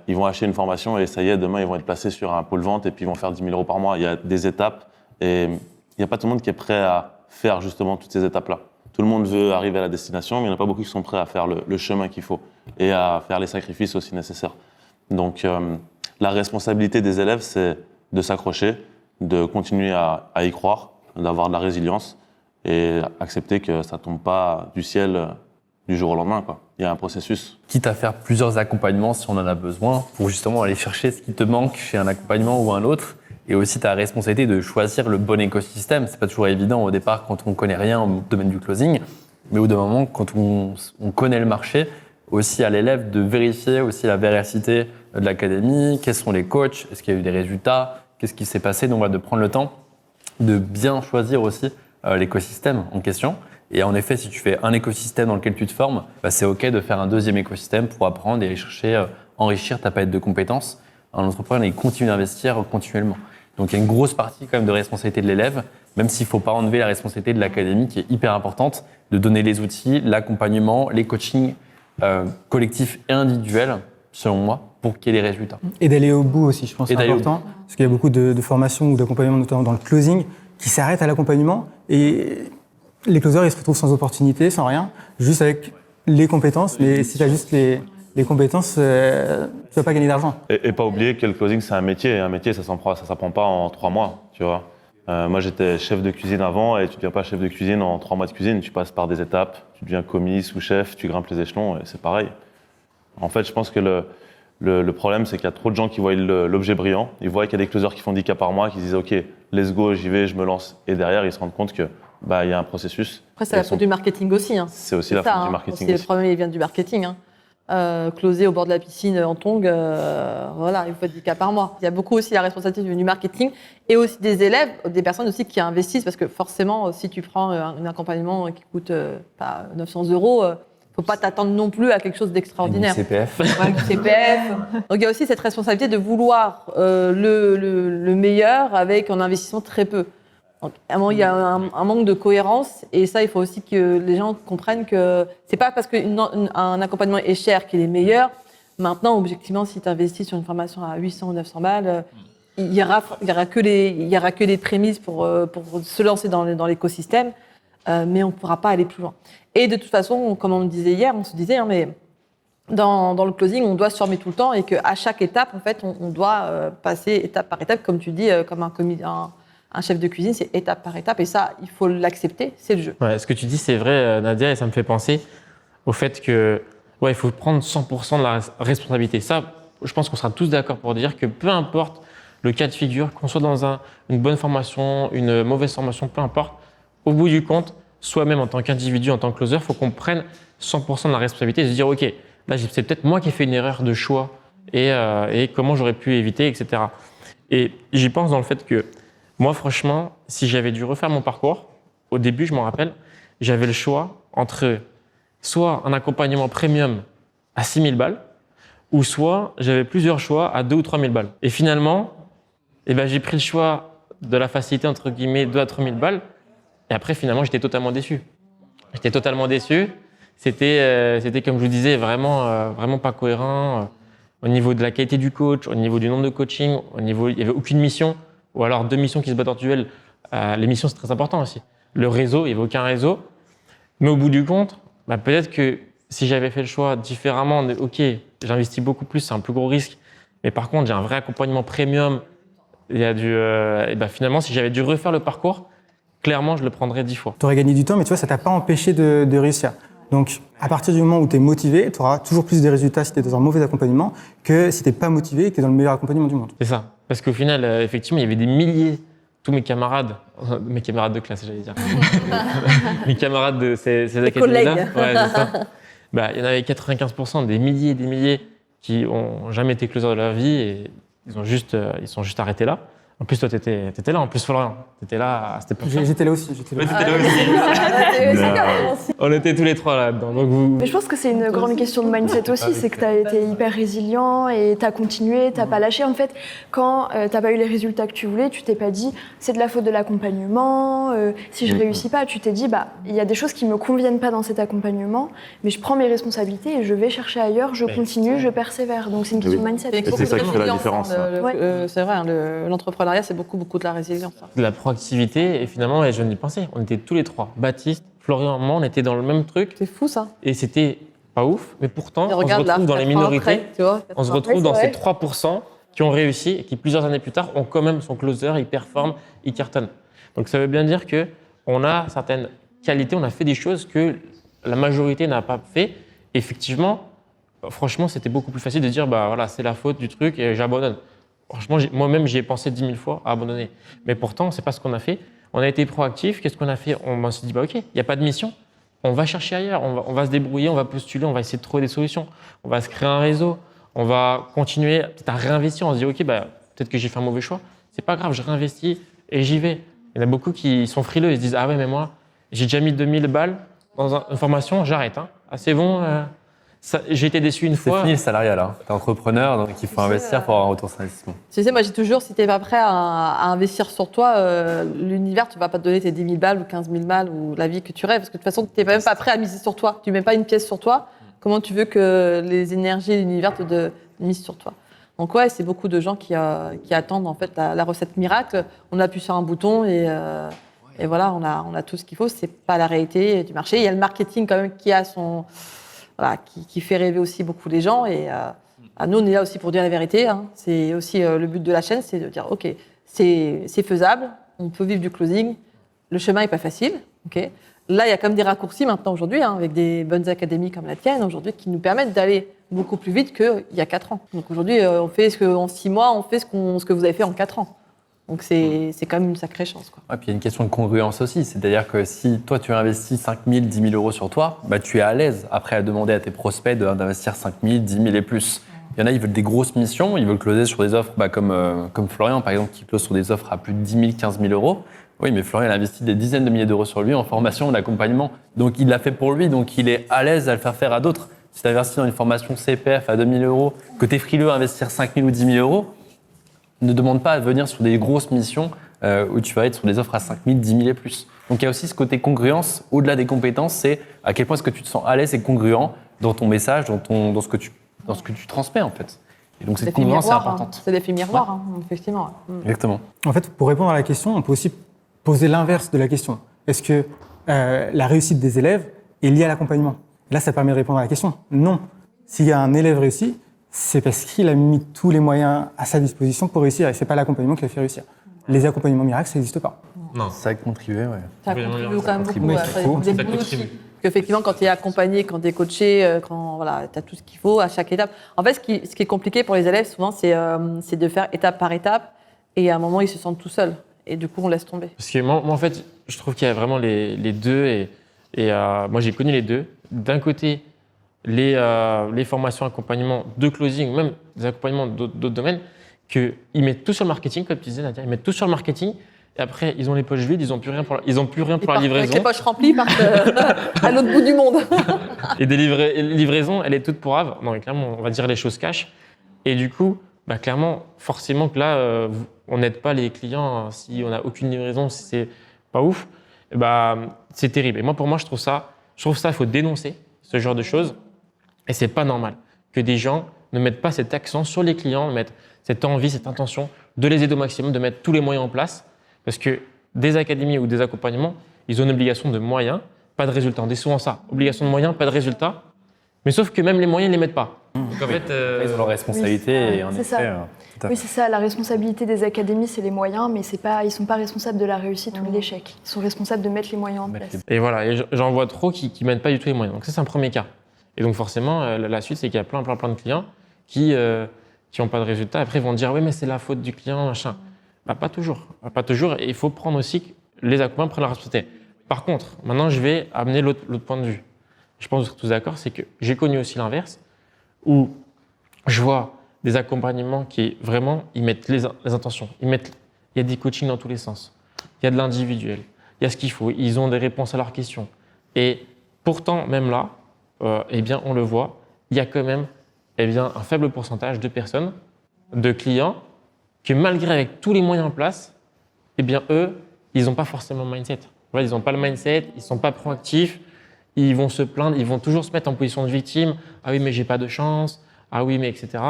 ils vont acheter une formation et ça y est, demain, ils vont être placés sur un pôle vente et puis ils vont faire 10 000 € par mois. Il y a des étapes et il n'y a pas tout le monde qui est prêt à faire justement toutes ces étapes-là. Tout le monde veut arriver à la destination, mais il n'y en a pas beaucoup qui sont prêts à faire le chemin qu'il faut et à faire les sacrifices aussi nécessaires. Donc, la responsabilité des élèves, c'est de s'accrocher, de continuer à y croire, d'avoir de la résilience et accepter que ça ne tombe pas du ciel du jour au lendemain, quoi. Il y a un processus. Quitte à faire plusieurs accompagnements si on en a besoin, pour justement aller chercher ce qui te manque chez un accompagnement ou un autre. Et aussi ta responsabilité de choisir le bon écosystème. C'est pas toujours évident au départ quand on connaît rien au domaine du closing, mais au bout d'un moment, quand on connaît le marché, aussi à l'élève de vérifier aussi la véracité de l'académie, quels sont les coachs, est-ce qu'il y a eu des résultats, qu'est-ce qui s'est passé. Donc de prendre le temps de bien choisir aussi l'écosystème en question. Et en effet, si tu fais un écosystème dans lequel tu te formes, c'est OK de faire un deuxième écosystème pour apprendre et aller chercher, enrichir ta palette de compétences. Un entrepreneur, il continue d'investir continuellement. Donc il y a une grosse partie quand même de responsabilité de l'élève, même s'il ne faut pas enlever la responsabilité de l'académie qui est hyper importante, de donner les outils, l'accompagnement, les coachings collectifs et individuels, selon moi, pour qu'il y ait des résultats. Et d'aller au bout aussi, je pense que c'est important. Parce qu'il y a beaucoup de formations ou d'accompagnements, notamment dans le closing, qui s'arrêtent à l'accompagnement et les closers, ils se retrouvent sans opportunité, sans rien, juste avec les compétences. Mais si tu as juste les compétences, tu ne vas pas gagner d'argent. Et pas oublier que le closing, c'est un métier. Et un métier, ça s'apprend pas en 3 mois, tu vois. Moi, j'étais chef de cuisine avant et tu ne deviens pas chef de cuisine en 3 mois de cuisine. Tu passes par des étapes. Tu deviens commis, sous-chef, tu grimpes les échelons et c'est pareil. En fait, je pense que le problème, c'est qu'il y a trop de gens qui voient l'objet brillant. Ils voient qu'il y a des closers qui font 10 cas par mois, qui se disent « Ok, let's go, j'y vais, je me lance ». Et derrière, ils se rendent compte qu'il y a un processus. Après, c'est la faute du marketing aussi. Hein. C'est aussi la faute du marketing. Le problème, il vient du marketing. Hein. Closer au bord de la piscine en tongs, voilà, il faut 10 cas par mois. Il y a beaucoup aussi la responsabilité du marketing et aussi des élèves, des personnes aussi qui investissent parce que forcément, si tu prends un accompagnement qui coûte 900 €, faut pas t'attendre non plus à quelque chose d'extraordinaire. Du CPF. Ouais, du CPF. Donc il y a aussi cette responsabilité de vouloir le meilleur avec un investissement très peu. Donc, à un moment, il y a un manque de cohérence et ça, il faut aussi que les gens comprennent que c'est pas parce qu'un accompagnement est cher qu'il est meilleur. Maintenant, objectivement, si tu investis sur une formation à 800 ou 900 balles, il y aura que les prémices pour se lancer dans l'écosystème, mais on ne pourra pas aller plus loin. Et de toute façon, comme on le disait hier, on se disait, hein, mais dans le closing, on doit se former tout le temps et qu'à chaque étape, en fait, on doit passer étape par étape, comme tu dis, comme un chef de cuisine, c'est étape par étape. Et ça, il faut l'accepter, c'est le jeu. Ouais, ce que tu dis, c'est vrai, Nadia, et ça me fait penser au fait que il faut prendre 100% de la responsabilité. Ça, je pense qu'on sera tous d'accord pour dire que peu importe le cas de figure, qu'on soit dans une bonne formation, une mauvaise formation, peu importe, au bout du compte, soi-même en tant qu'individu, en tant que closer, il faut qu'on prenne 100% de la responsabilité et se dire, OK, là, c'est peut-être moi qui ai fait une erreur de choix et comment j'aurais pu éviter, etc. Et j'y pense dans le fait que moi, franchement, si j'avais dû refaire mon parcours, au début, je m'en rappelle, j'avais le choix entre soit un accompagnement premium à 6 000 balles, ou soit j'avais plusieurs choix à 2 ou 3 000 balles. Et finalement, j'ai pris le choix de la facilité, entre guillemets, 2 à 3 000 balles. Et après, finalement, j'étais totalement déçu. C'était comme je vous disais, vraiment pas cohérent au niveau de la qualité du coach, au niveau du nombre de coaching, il n'y avait aucune mission. Ou alors 2 missions qui se battent en duel. Les missions, c'est très important aussi. Le réseau, il n'y avait aucun réseau. Mais au bout du compte, peut-être que si j'avais fait le choix différemment, OK, j'investis beaucoup plus, c'est un plus gros risque. Mais par contre, j'ai un vrai accompagnement premium. Finalement, si j'avais dû refaire le parcours, clairement, je le prendrais 10 fois. Tu aurais gagné du temps, mais tu vois, ça ne t'a pas empêché de réussir. Donc, à partir du moment où tu es motivé, tu auras toujours plus de résultats si tu es dans un mauvais accompagnement que si tu n'es pas motivé et que tu es dans le meilleur accompagnement du monde. C'est ça. Parce qu'au final, effectivement, il y avait des milliers, tous mes camarades de classe, j'allais dire, mes camarades de ces académies-là, c'est ça. Il y en avait 95%, des milliers et des milliers qui n'ont jamais été closers de leur vie et ils sont juste arrêtés là. En plus, toi, t'étais là. En plus, Florian, t'étais là à cette époque. J'étais là aussi. On était tous les trois là-dedans. Mais je pense que c'est une grande question de mindset aussi. C'est que tu as été hyper résilient et tu as continué, tu n'as pas lâché. En fait, quand tu n'as pas eu les résultats que tu voulais, tu t'es pas dit c'est de la faute de l'accompagnement. Si je réussis pas, tu t'es dit il y a des choses qui me conviennent pas dans cet accompagnement, mais je prends mes responsabilités et je vais chercher ailleurs, je continue, je persévère. Donc c'est une question de mindset. Et c'est ça qui fait la différence. C'est vrai, l'entrepreneuriat, c'est beaucoup de la résilience. De la proactivité, et finalement, je n'y pensais. On était tous les trois, Baptiste, Florian, moi, on était dans le même truc. C'est fou ça. Et c'était pas ouf, mais pourtant, on se retrouve dans les minorités. On se retrouve dans ces 3% qui ont réussi et qui, plusieurs années plus tard, ont quand même son closer, ils performent, ils cartonnent. Donc ça veut bien dire qu'on a certaines qualités, on a fait des choses que la majorité n'a pas fait. Et effectivement, franchement, c'était beaucoup plus facile de dire c'est la faute du truc et j'abandonne. Franchement, moi-même, j'y ai pensé 10 000 fois à abandonner. Mais pourtant, c'est pas ce qu'on a fait. On a été proactif. Qu'est-ce qu'on a fait? On s'est dit, OK, il n'y a pas de mission. On va chercher ailleurs. On va se débrouiller, on va postuler, on va essayer de trouver des solutions. On va se créer un réseau. On va continuer peut-être à réinvestir. On se dit, OK, peut-être que j'ai fait un mauvais choix. C'est pas grave, je réinvestis et j'y vais. Il y en a beaucoup qui sont frileux. Ils se disent, ah ouais, mais moi, j'ai déjà mis 2000 balles dans une formation, j'arrête. C'est bon. J'ai été déçu une fois. C'est fini le salariat là. T'es entrepreneur, donc il faut investir pour avoir un retour sur investissement. Tu sais, moi j'ai toujours, si t'es pas prêt à investir sur toi, l'univers, tu vas pas te donner tes 10 000 balles ou 15 000 balles ou la vie que tu rêves. Parce que de toute façon, t'es même pas prêt à miser sur toi. Tu mets pas une pièce sur toi. Comment tu veux que les énergies de l'univers te misent sur toi? Donc ouais, c'est beaucoup de gens qui attendent en fait la recette miracle. On appuie sur un bouton et voilà, on a tout ce qu'il faut. C'est pas la réalité du marché. Il y a le marketing quand même qui fait rêver aussi beaucoup les gens. Et nous, on est là aussi pour dire la vérité. Hein. C'est aussi le but de la chaîne, c'est de dire ok, c'est faisable, on peut vivre du closing. Le chemin est pas facile, ok. Là, il y a quand même des raccourcis maintenant aujourd'hui, hein, avec des bonnes académies comme la tienne aujourd'hui, qui nous permettent d'aller beaucoup plus vite qu'il y a 4 ans. Donc aujourd'hui, on fait en 6 mois, on fait ce que vous avez fait en 4 ans. Donc c'est quand même une sacrée chance, quoi. Et puis il y a une question de congruence aussi, c'est-à-dire que si toi tu investis 5 000, 10 000 euros sur toi, bah, tu es à l'aise après à demander à tes prospects d'investir 5 000, 10 000 et plus. Il y en a, ils veulent des grosses missions, ils veulent closer sur des offres comme Florian par exemple, qui close sur des offres à plus de 10 000, 15 000 euros. Oui, mais Florian a investi des dizaines de milliers d'euros sur lui en formation, en accompagnement. Donc il l'a fait pour lui, donc il est à l'aise à le faire faire à d'autres. Si tu investis dans une formation CPF à 2 000 euros, que tu es frileux à investir 5 000 ou 10 000 euros, ne demande pas à venir sur des grosses missions où tu vas être sur des offres à 5 000, 10 000 et plus. Donc il y a aussi ce côté congruence, au-delà des compétences, c'est à quel point est-ce que tu te sens à l'aise et congruent dans ton message, dans ce que tu transmets en fait. Et donc cette congruence, c'est importante. C'est l'effet miroir, hein, effectivement. Exactement. En fait, pour répondre à la question, on peut aussi poser l'inverse de la question. Est-ce que la réussite des élèves est liée à l'accompagnement? Là, ça permet de répondre à la question. Non. S'il y a un élève réussi, c'est parce qu'il a mis tous les moyens à sa disposition pour réussir. Et c'est pas l'accompagnement qui l'a fait réussir. Les accompagnements miracles, ça n'existe pas. Non. Ça a contribué, ouais. Ça contribue quand même beaucoup. Oui, Après, faut. des Ça boulots contribue. aussi. Qu'effectivement, quand tu es accompagné, quand tu es coaché, quand voilà, tu as tout ce qu'il faut à chaque étape. En fait, ce qui est compliqué pour les élèves, souvent, c'est de faire étape par étape. Et à un moment, ils se sentent tout seuls. Et du coup, on laisse tomber. Parce que moi, en fait, je trouve qu'il y a vraiment les deux. Et moi, j'ai connu les deux. D'un côté, les formations accompagnement de closing, même des accompagnements d'autres domaines, qu'ils mettent tout sur le marketing, comme tu disais, Nadia. Ils mettent tout sur le marketing. Et après, ils ont les poches vides, ils n'ont plus rien pour la livraison. Avec les poches remplies, ils partent à l'autre bout du monde. Et des livraisons, elle est toute pour Havre. Non, mais clairement, on va dire les choses cash. Et du coup, bah, clairement, forcément que là, on n'aide pas les clients si on n'a aucune livraison, si c'est pas ouf. Et bah, c'est terrible. Et moi, pour moi, je trouve ça, il faut dénoncer ce genre de choses. Et c'est pas normal que des gens ne mettent pas cet accent sur les clients, ne mettent cette envie, cette intention de les aider au maximum, de mettre tous les moyens en place. Parce que des académies ou des accompagnements, ils ont une obligation de moyens, pas de résultats. On dit souvent ça, obligation de moyens, pas de résultats. Mais sauf que même les moyens, ils ne les mettent pas. Donc en fait, Ils ont leur responsabilité Oui, et en c'est effet. ça. Tout à Oui, fait. c'est ça. La responsabilité des académies, c'est les moyens, mais ils ne sont pas responsables de la réussite ou de l'échec. Ils sont responsables de mettre les moyens en Mettre place. et voilà, et j'en vois trop qui ne mettent pas du tout les moyens. Donc ça, c'est un premier cas. Et donc forcément, la suite, c'est qu'il y a plein de clients qui n'ont pas de résultats. Après, ils vont dire, oui, mais c'est la faute du client, machin. Bah, pas toujours. Pas toujours. Et il faut prendre aussi que les accompagnants prennent leur responsabilité. Par contre, maintenant, je vais amener l'autre point de vue. Je pense que vous êtes tous d'accord, c'est que j'ai connu aussi l'inverse, où je vois des accompagnements qui vraiment, ils mettent les intentions. Il y a des coachings dans tous les sens. Il y a de l'individuel. Il y a ce qu'il faut. Ils ont des réponses à leurs questions. Et pourtant, même là, eh bien, on le voit, il y a quand même un faible pourcentage de personnes, de clients, que malgré avec tous les moyens en place, eh bien, eux, ils n'ont pas forcément le mindset. Voilà, ils n'ont pas le mindset, ils ne sont pas proactifs, ils vont se plaindre, ils vont toujours se mettre en position de victime. Ah oui, mais j'ai pas de chance. Ah oui, mais etc.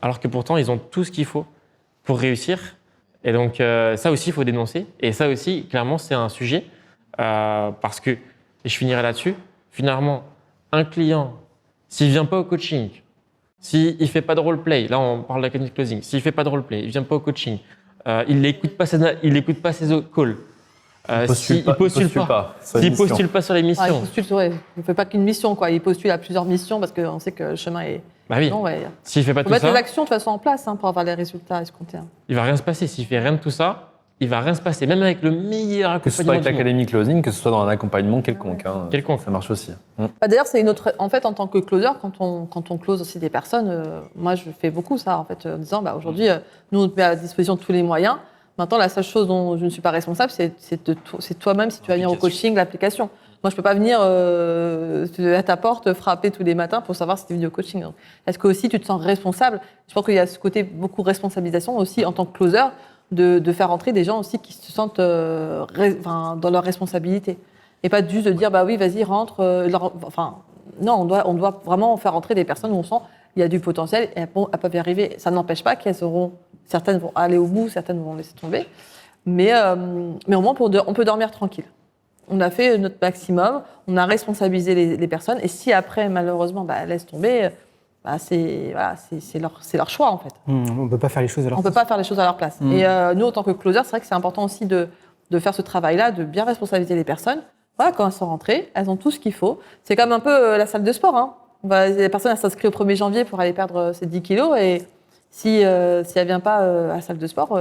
Alors que pourtant, ils ont tout ce qu'il faut pour réussir. Et donc, ça aussi, il faut dénoncer. Et ça aussi, clairement, c'est un sujet. Parce que, et je finirai là-dessus, finalement, un client, s'il ne vient pas au coaching, s'il ne fait pas de roleplay, là on parle d'académie de closing, s'il ne fait pas de roleplay, il ne vient pas au coaching, il n'écoute pas ses calls, s'il ne postule pas sur les missions. Il ne fait pas qu'une mission, quoi. Il postule à plusieurs missions parce qu'on sait que le chemin est Bah oui, long. Ouais. s'il ne fait pas Il faut tout mettre ça, l'action de toute façon en place pour avoir les résultats escomptés. il ne va rien se passer. S'il ne fait rien de tout ça, il ne va rien se passer. Même avec le meilleur Que ce soit accompagnement avec du monde. l'académie closing, que ce soit dans un accompagnement quelconque. Hein. Quelconque. Ça marche aussi. D'ailleurs, c'est une autre. En fait, en tant que closer, quand on close aussi des personnes, moi, je fais beaucoup ça, en fait, en disant, aujourd'hui, nous, on te met à disposition tous les moyens. Maintenant, la seule chose dont je ne suis pas responsable, c'est toi-même si tu vas venir au coaching, l'application. Moi, je ne peux pas venir à ta porte frapper tous les matins pour savoir si tu es venu au coaching. Est-ce que aussi tu te sens responsable? Je pense qu'il y a ce côté beaucoup responsabilisation aussi en tant que closer de faire entrer des gens aussi qui se sentent dans leur responsabilité. Et pas juste de dire, bah oui, vas-y, rentre. Non, on doit vraiment faire entrer des personnes où on sent il y a du potentiel et elles peuvent y arriver. Ça n'empêche pas certaines vont aller au bout, certaines vont laisser tomber. Mais au moins, on peut dormir tranquille. On a fait notre maximum, on a responsabilisé les personnes. Et si après, malheureusement, elles laissent tomber, c'est leur choix, en fait. On ne peut pas faire les choses à leur On ne peut pas faire les choses à leur place. Et nous, en tant que closer, c'est vrai que c'est important aussi de faire ce travail-là, de bien responsabiliser les personnes. Voilà, quand elles sont rentrées, elles ont tout ce qu'il faut. C'est comme un peu la salle de sport. Hein. Les personnes s'inscrivent au 1er janvier pour aller perdre ces 10 kilos. Et si elle ne vient pas à la salle de sport,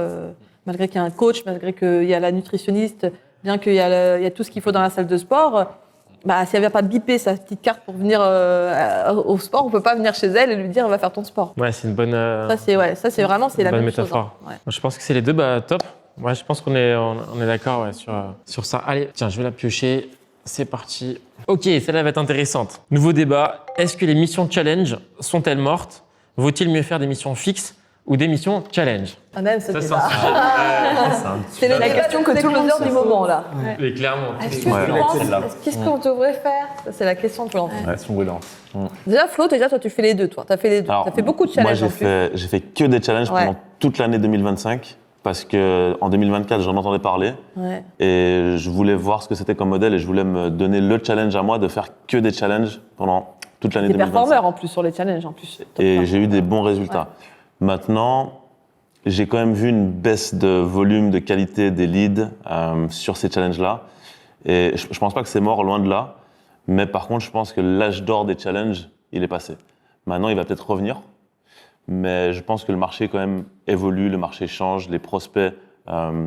malgré qu'il y a un coach, malgré qu'il y a la nutritionniste, bien qu'il y a tout ce qu'il faut dans la salle de sport, si elle ne vient pas biper sa petite carte pour venir au sport, on ne peut pas venir chez elle et lui dire « va faire ton sport ». Ouais, c'est une bonne. Ça, c'est vraiment la bonne même métaphore. chose. Hein. Ouais. Je pense que c'est les deux, top. Ouais, je pense qu'on est d'accord sur ça. Allez, tiens, je vais la piocher. C'est parti. Ok, celle-là va être intéressante. Nouveau débat. Est-ce que les missions challenge sont-elles mortes? Vaut-il mieux faire des missions fixes ou des missions challenge? Même ce débat. C'est la question que tout le monde du moment, là. Mais clairement. Est-ce que tu penses, qu'est-ce qu'on devrait faire? Ça, c'est la question de l'enfant. Ouais, sont brûlantes. Déjà, Flo, toi, tu fais les deux, toi. Tu as fait les deux. Tu as fait beaucoup de challenges. Moi, j'ai fait que des challenges pendant toute l'année 2025. Parce qu'en 2024, j'en entendais parler et je voulais voir ce que c'était comme modèle et je voulais me donner le challenge à moi de faire que des challenges pendant toute l'année 2025. Des performeurs en plus sur les challenges en plus. Et j'ai eu des bons résultats. Maintenant, j'ai quand même vu une baisse de volume, de qualité des leads sur ces challenges-là. Et je pense pas que c'est mort, loin de là. Mais par contre, je pense que l'âge d'or des challenges, il est passé. Maintenant, il va peut-être revenir. Mais je pense que le marché quand même évolue, le marché change, les prospects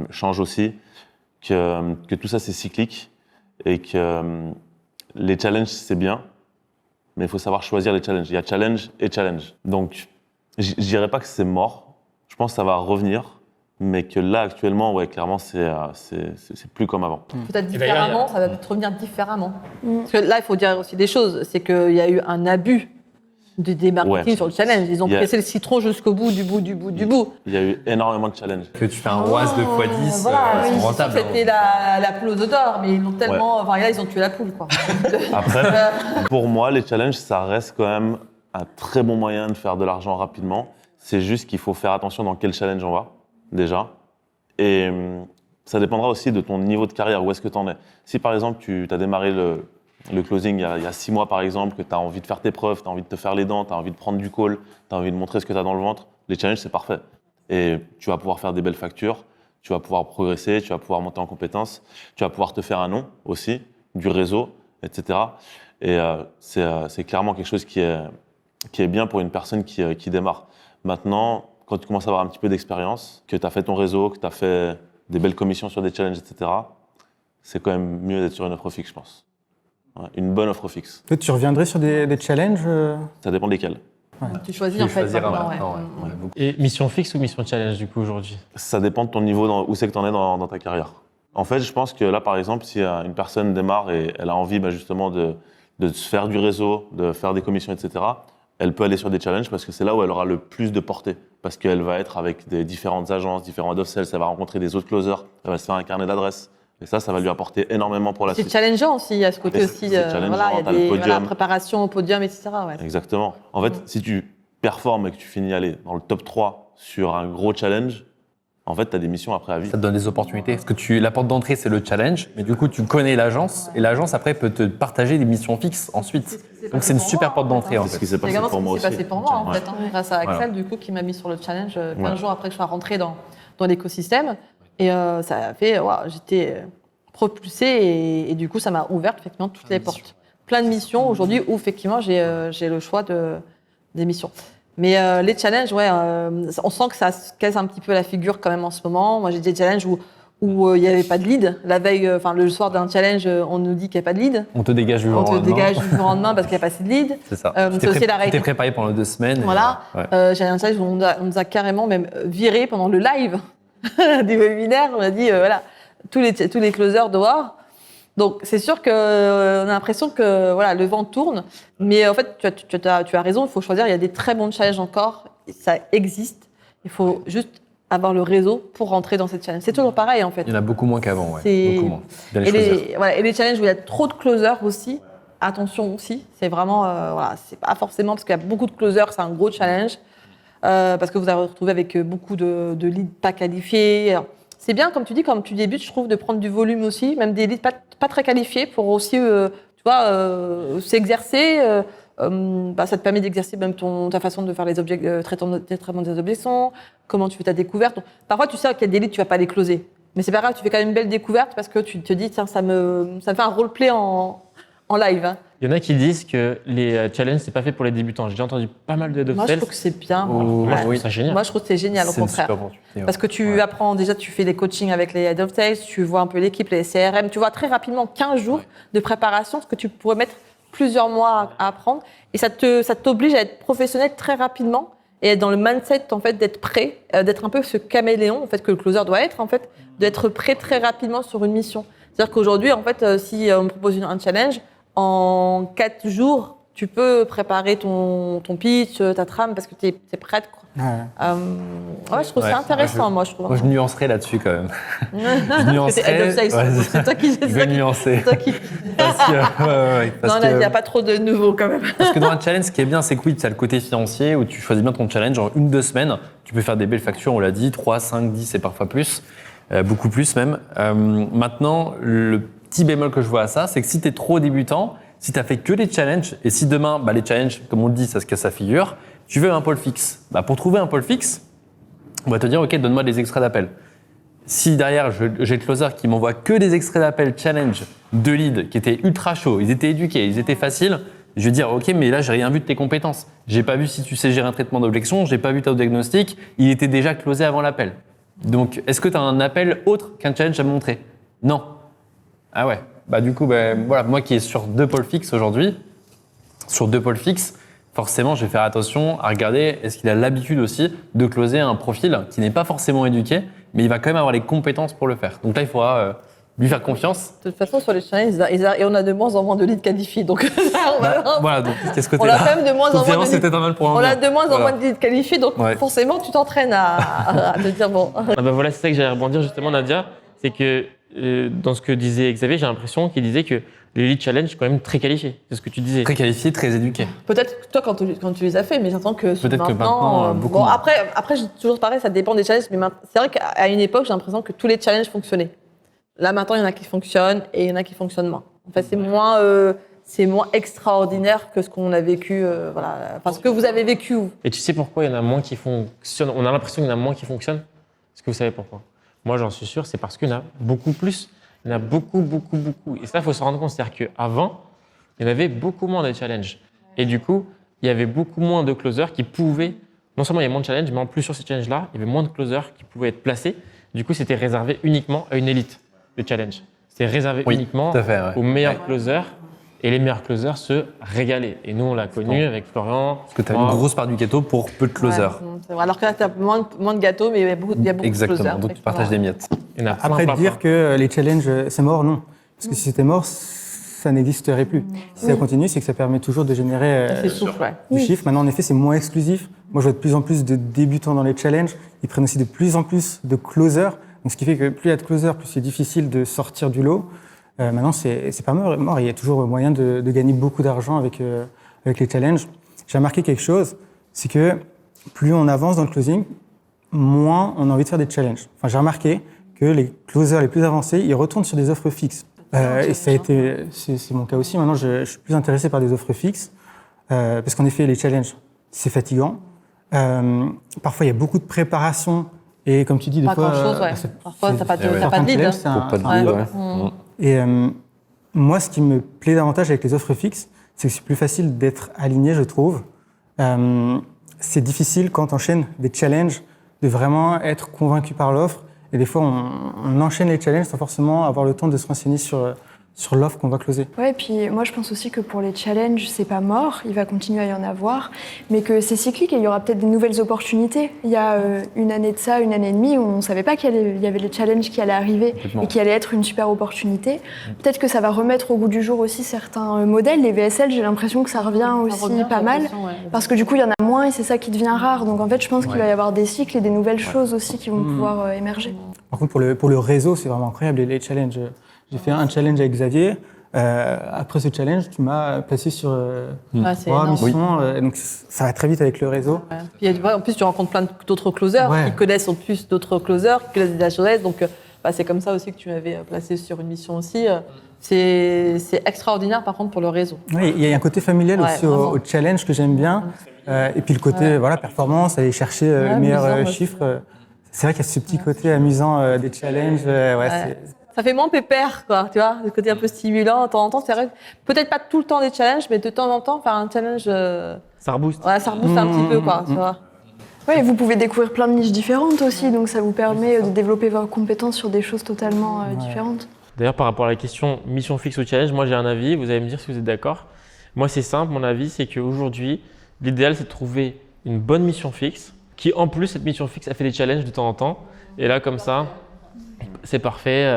changent aussi, que tout ça c'est cyclique et que les challenges c'est bien, mais il faut savoir choisir les challenges. Il y a challenge et challenge. Donc je dirais pas que c'est mort, je pense que ça va revenir, mais que là actuellement, clairement c'est plus comme avant. Peut-être différemment, ça va peut-être revenir différemment. Parce que là il faut dire aussi des choses, c'est qu'il y a eu un abus des marketing sur le challenge. Ils ont pressé le citron jusqu'au bout, du bout. Il y a eu énormément de challenges. Que tu fais un ROAS de x10, c'est rentable. C'était la poule d'or, mais ils l'ont tellement... Enfin, là, ils ont tué la poule, quoi. Après, pour moi, les challenges, ça reste quand même un très bon moyen de faire de l'argent rapidement. C'est juste qu'il faut faire attention dans quel challenge on va, déjà. Et ça dépendra aussi de ton niveau de carrière, où est-ce que tu en es. Si, par exemple, tu as démarré le closing il y a 6 mois par exemple, que tu as envie de faire tes preuves, tu as envie de te faire les dents, tu as envie de prendre du call, tu as envie de montrer ce que tu as dans le ventre, les challenges c'est parfait. Et tu vas pouvoir faire des belles factures, tu vas pouvoir progresser, tu vas pouvoir monter en compétences, tu vas pouvoir te faire un nom aussi, du réseau, etc. Et c'est clairement quelque chose qui est bien pour une personne qui démarre. Maintenant, quand tu commences à avoir un petit peu d'expérience, que tu as fait ton réseau, que tu as fait des belles commissions sur des challenges, etc., c'est quand même mieux d'être sur une offre fixe, je pense. Ouais, une bonne offre fixe. Toi, tu reviendrais sur des challenges Ça dépend desquels. Tu choisis en fait. Et mission fixe ou mission challenge du coup aujourd'hui? Ça dépend de ton niveau, où c'est que tu en es dans ta carrière. En fait, je pense que là, par exemple, si une personne démarre et elle a envie justement de se faire du réseau, de faire des commissions, etc., elle peut aller sur des challenges parce que c'est là où elle aura le plus de portée. Parce qu'elle va être avec des différentes agences, différents head of sales, elle va rencontrer des autres closers, elle va se faire un carnet d'adresses. Et ça va lui apporter énormément pour la suite. C'est challengeant aussi, il y a ce côté aussi, il y a des préparation au podium, etc. Ouais. Exactement. En fait, si tu performes et que tu finis dans le top 3 sur un gros challenge, en fait, tu as des missions après à vie. Ça te donne des opportunités. Parce que la porte d'entrée, c'est le challenge, mais du coup, tu connais l'agence, et l'agence, après, peut te partager des missions fixes ensuite. Donc, c'est une super porte d'entrée, en fait. C'est ce qui s'est passé pour moi aussi. C'est ce qui s'est passé pour moi, en fait, grâce à Axel, du coup, qui m'a mis sur le challenge 15 jours après que je sois rentrée dans l'écosystème. Et ça a fait, j'étais propulsée et du coup, ça m'a ouvert effectivement toutes les portes. Plein de missions aujourd'hui où effectivement j'ai le choix des missions. Mais les challenges, on sent que ça se casse un petit peu la figure quand même en ce moment. Moi, j'ai des challenges où il n'y avait pas de lead. La veille, le soir d'un challenge, on nous dit qu'il n'y a pas de lead. On te dégage du jour au lendemain. On te dégage du jour au lendemain parce qu'il n'y a pas assez de lead. C'est ça. C'est aussi la réalité. Tu t'es préparé pendant 2 semaines. Voilà. J'ai un challenge où on nous a carrément même viré pendant le live des webinaires. On a dit, tous les closers dehors. Donc, c'est sûr qu'on a l'impression que le vent tourne. Mais en fait, tu as raison, il faut choisir. Il y a des très bons challenges encore. Ça existe. Il faut juste avoir le réseau pour rentrer dans cette challenge. C'est toujours pareil, en fait. Il y en a beaucoup moins qu'avant, beaucoup moins. Et les challenges où il y a trop de closers aussi, attention aussi. C'est vraiment, voilà, c'est pas forcément parce qu'il y a beaucoup de closers, c'est un gros challenge. Parce que vous allez vous retrouver avec beaucoup de leads pas qualifiés. Alors, c'est bien, comme tu dis, quand tu débutes, je trouve, de prendre du volume aussi, même des leads pas très qualifiés pour aussi, tu vois, s'exercer. Ça te permet d'exercer même ta façon de faire les traitements des objections, comment tu fais ta découverte. Donc, parfois, tu sais qu'il y a des leads, tu vas pas les closer. Mais c'est pas grave, tu fais quand même une belle découverte parce que tu te dis, tiens, ça me fait un roleplay en live. Hein. Il y en a qui disent que les challenges, c'est pas fait pour les débutants. J'ai déjà entendu pas mal de head of Moi, je sales. trouve que c'est bien. Moi, je trouve ça génial. Moi, je trouve que c'est génial, au C'est une contraire. super opportunité, ouais. Parce que tu apprends, déjà, tu fais des coachings avec les head of sales, tu vois un peu l'équipe, les CRM, tu vois très rapidement 15 jours de préparation, ce que tu pourrais mettre plusieurs mois à apprendre. Et ça t'oblige à être professionnel très rapidement et être dans le mindset, en fait, d'être prêt, d'être un peu ce caméléon, en fait, que le closer doit être, en fait, d'être prêt très rapidement sur une mission. C'est-à-dire qu'aujourd'hui, en fait, si on me propose un challenge, en 4 jours, tu peux préparer ton pitch, ta trame, parce que tu es prête. Quoi. Ouais, je trouve ça intéressant, moi, je trouve. Moi, je nuancerais là-dessus quand même. Je nuancerais. Head of sales, c'est toi qui... Je vais nuancer. C'est toi qui... Parce que, non, il n'y a pas trop de nouveau quand même. Parce que dans un challenge, ce qui est bien, c'est que oui, tu as le côté financier où tu choisis bien ton challenge. En 1-2 semaines, tu peux faire des belles factures, on l'a dit, 3, 5, 10 et parfois plus. Beaucoup plus même. Maintenant, le petit bémol que je vois à ça, c'est que si tu es trop débutant, si tu n'as fait que les challenges, et si demain, les challenges, comme on le dit, ça se casse la figure, tu veux un pôle fixe. Pour trouver un pôle fixe, on va te dire, OK, donne-moi des extraits d'appel. Si derrière, j'ai le closer qui m'envoie que des extraits d'appel challenge de lead qui étaient ultra chauds, ils étaient éduqués, ils étaient faciles, je vais dire, OK, mais là, j'ai rien vu de tes compétences. J'ai pas vu si tu sais gérer un traitement d'objection, j'ai pas vu ta diagnostic, il était déjà closé avant l'appel. Donc, est-ce que tu as un appel autre qu'un challenge à me montrer? Non. Ah ouais. Du coup, voilà, moi qui est sur 2 pôles fixes aujourd'hui, forcément, je vais faire attention à regarder est-ce qu'il a l'habitude aussi de closer un profil qui n'est pas forcément éduqué, mais il va quand même avoir les compétences pour le faire. Donc là, il faudra lui faire confiance. De toute façon, sur les challenges, et on a de moins en moins de leads qualifiés. Donc, voilà, donc qu'est-ce que on a quand même de moins en moins de c'était un mal pour on a de moins en moins de leads qualifiés, donc forcément, tu t'entraînes à te dire bon. Voilà, c'est ça que j'allais rebondir justement, Nadia. C'est que dans ce que disait Xavier, j'ai l'impression qu'il disait que les lead challenge sont quand même très qualifiés. C'est ce que tu disais. Très qualifié, très éduqué. Peut-être que toi, quand tu les as fait, mais j'entends que maintenant, beaucoup moins. Après, toujours pareil, ça dépend des challenges. Mais c'est vrai qu'à une époque, j'ai l'impression que tous les challenges fonctionnaient. Là, maintenant, il y en a qui fonctionnent et il y en a qui fonctionnent moins. En fait, c'est moins extraordinaire que ce qu'on a vécu, ce que vous avez vécu. Et tu sais pourquoi il y en a moins qui fonctionnent? On a l'impression qu'il y en a moins qui fonctionnent. Est-ce que vous savez pourquoi? Moi, j'en suis sûr, c'est parce qu'il y en a beaucoup plus. Il y en a beaucoup, beaucoup, beaucoup. Et ça, il faut se rendre compte. C'est-à-dire qu'avant, il y en avait beaucoup moins de challenges. Et du coup, il y avait beaucoup moins de closers qui pouvaient, non seulement il y avait moins de challenges, mais en plus sur ces challenges-là, il y avait moins de closers qui pouvaient être placés. Du coup, c'était réservé uniquement à une élite de challenge. C'était réservé uniquement aux meilleurs closers. Et les meilleurs closers se régalaient. Et nous, on l'a connu avec Florian. Parce que tu as une grosse part du gâteau pour peu de closers. Ouais, alors que là, tu as moins de gâteaux, mais il y a beaucoup de closers. Exactement, donc tu partages des miettes. Après, dire que les challenges, c'est mort, non. Parce que si c'était mort, ça n'existerait plus. Si ça continue, c'est que ça permet toujours de générer du chiffre. Maintenant, en effet, c'est moins exclusif. Moi, je vois de plus en plus de débutants dans les challenges. Ils prennent aussi de plus en plus de closers. Donc, ce qui fait que plus il y a de closers, plus c'est difficile de sortir du lot. Maintenant, c'est pas mort. Il y a toujours moyen de gagner beaucoup d'argent avec les challenges. J'ai remarqué quelque chose, c'est que plus on avance dans le closing, moins on a envie de faire des challenges. Enfin, j'ai remarqué que les closers les plus avancés, ils retournent sur des offres fixes. Et c'est mon cas aussi. Maintenant, je suis plus intéressé par des offres fixes parce qu'en effet, les challenges, c'est fatigant. Parfois, il y a beaucoup de préparation. Et comme tu dis, des fois, parfois, t'as pas de lead. Et moi, ce qui me plaît davantage avec les offres fixes, c'est que c'est plus facile d'être aligné, je trouve. C'est difficile quand on enchaîne des challenges de vraiment être convaincu par l'offre. Et des fois, on enchaîne les challenges sans forcément avoir le temps de se renseigner sur l'offre qu'on va closer. Ouais, et puis moi je pense aussi que pour les challenges, c'est pas mort, il va continuer à y en avoir, mais que c'est cyclique et il y aura peut-être des nouvelles opportunités. Il y a une année de ça, une année et demie, où on savait pas qu'il y avait les challenges qui allaient arriver et qui allaient être une super opportunité. Peut-être que ça va remettre au goût du jour aussi certains modèles. Les VSL, j'ai l'impression que ça revient aussi pas mal, parce que du coup il y en a moins et c'est ça qui devient rare. Donc en fait, je pense qu'il va y avoir des cycles et des nouvelles choses aussi qui vont pouvoir émerger. Par contre, pour le réseau, c'est vraiment incroyable les challenges. J'ai fait un challenge avec Xavier. Après ce challenge, tu m'as placé sur C'est 3 énorme. missions. Donc ça va très vite avec le réseau. Ouais. Puis, en plus, tu rencontres plein d'autres closers Ouais. qui connaissent en plus d'autres closers, qui connaissent des HOS. Donc, c'est comme ça aussi que tu m'avais placé sur une mission aussi. C'est extraordinaire, par contre, pour le réseau. Oui, il y a un côté familial Ouais, aussi vraiment. au challenge que j'aime bien. Et puis le côté performance, aller chercher les meilleurs amusant, chiffres. C'est vrai qu'il y a ce petit côté amusant des challenges. Ça fait moins pépère, quoi, tu vois, le côté un peu stimulant. De temps en temps, c'est vrai, peut-être pas tout le temps des challenges, mais de temps en temps, faire un challenge, Ça rebooste. ça rebooste un petit peu, quoi, tu vois. Oui, vous pouvez découvrir plein de niches différentes aussi, donc ça vous permet de développer vos compétences sur des choses totalement différentes. D'ailleurs, par rapport à la question mission fixe ou challenge, moi j'ai un avis, vous allez me dire si vous êtes d'accord. Moi c'est simple, mon avis c'est qu'aujourd'hui, l'idéal c'est de trouver une bonne mission fixe, qui en plus, cette mission fixe, elle fait des challenges de temps en temps. Et là comme ça, c'est parfait,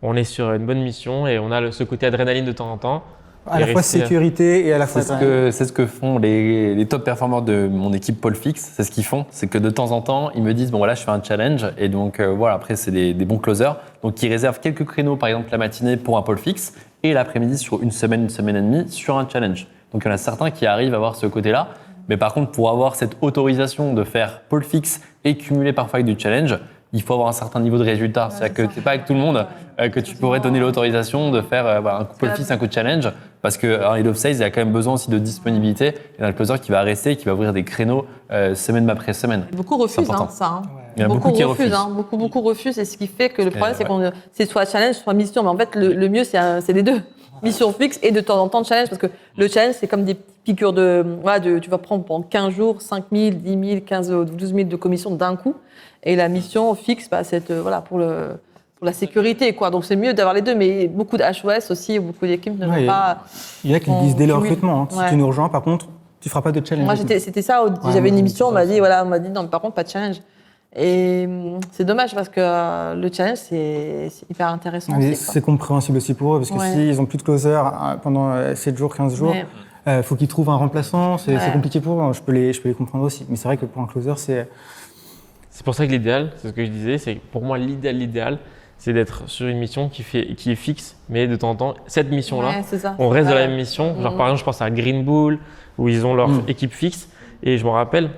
on est sur une bonne mission et on a ce côté adrénaline de temps en temps. À la fois sécurité et à la fois... C'est ce que font les top performers de mon équipe Pôle Fixe. C'est ce qu'ils font. C'est que de temps en temps, ils me disent bon voilà, je fais un challenge et donc voilà, après c'est des bons closers. Donc ils réservent quelques créneaux, par exemple la matinée pour un Pôle Fixe et l'après-midi sur une semaine et demie sur un challenge. Donc il y en a certains qui arrivent à avoir ce côté-là. Mais par contre, pour avoir cette autorisation de faire Pôle Fixe et cumuler parfois avec du challenge, il faut avoir un certain niveau de résultat. C'est-à-dire que c'est pas avec tout le monde que tu pourrais donner l'autorisation de faire un coup Pôle Fixe, un coup de challenge, parce que Head of Sales, il y a quand même besoin aussi de disponibilité. Il y a un closer qui va rester, qui va ouvrir des créneaux semaine après semaine. Beaucoup refusent important. ça. Hein. Il y en a beaucoup qui refusent. Beaucoup refusent, et ce qui fait que le problème, c'est qu'on c'est soit challenge, soit mission. Mais en fait, le mieux, c'est les deux. Mission fixe et de temps en temps de challenge, parce que le challenge, c'est comme des piqûres tu vas prendre pendant 15 jours 5 000, 10 000, 15 000, 12 000 de commissions d'un coup. Et la mission fixe, c'est pour la sécurité, quoi. Donc c'est mieux d'avoir les deux, mais beaucoup de HOS aussi, beaucoup d'équipes ne vont pas. Il y en a qui le disent dès le recrutement. Hein. Si Ouais. tu nous rejoins, par contre, tu feras pas de challenge. Moi, c'était ça. J'avais une émission, on m'a dit non, mais par contre, pas de challenge. Et c'est dommage parce que le challenge, c'est hyper intéressant Mais aussi, quoi. c'est compréhensible aussi pour eux, parce que s'ils n'ont plus de closer pendant 7 jours, 15 jours, faut qu'ils trouvent un remplaçant. C'est compliqué pour eux. Je peux les comprendre aussi. Mais c'est vrai que pour un closer, c'est... C'est pour ça que l'idéal, c'est ce que je disais, c'est pour moi l'idéal, c'est d'être sur une mission qui est fixe, mais de temps en temps, cette mission-là, C'est ça. on reste dans la même mission. Genre par exemple, je pense à Green Bull, où ils ont leur équipe fixe, et je me rappelle,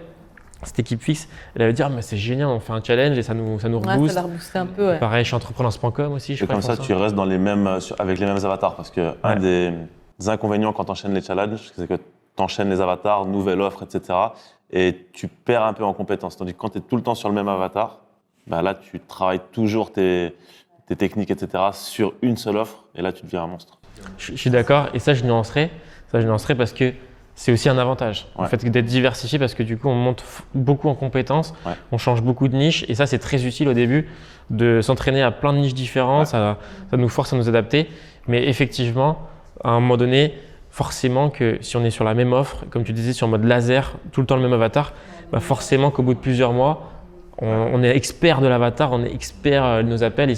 cette équipe fixe, elle avait dit mais c'est génial, on fait un challenge et ça nous rebooste. Ça l'a reboosté un peu, ouais. Pareil, je suis entrepreneur.com aussi, je Et crois. comme ça, tu restes dans les mêmes, avec les mêmes avatars. Parce que un des inconvénients quand tu enchaînes les challenges, c'est que tu enchaînes les avatars, nouvelle offre, etc. Et tu perds un peu en compétences. Tandis que quand tu es tout le temps sur le même avatar, là, tu travailles toujours tes techniques, etc. sur une seule offre. Et là, tu deviens un monstre. Je suis d'accord, et ça je nuancerai parce que c'est aussi un avantage, en fait, d'être diversifié, parce que du coup, on monte beaucoup en compétences, on change beaucoup de niches, et ça, c'est très utile au début de s'entraîner à plein de niches différentes, ça nous force à nous adapter. Mais effectivement, à un moment donné, forcément que si on est sur la même offre, comme tu disais, sur mode laser, tout le temps le même avatar, forcément qu'au bout de plusieurs mois, on est expert de l'avatar, on est expert de nos appels.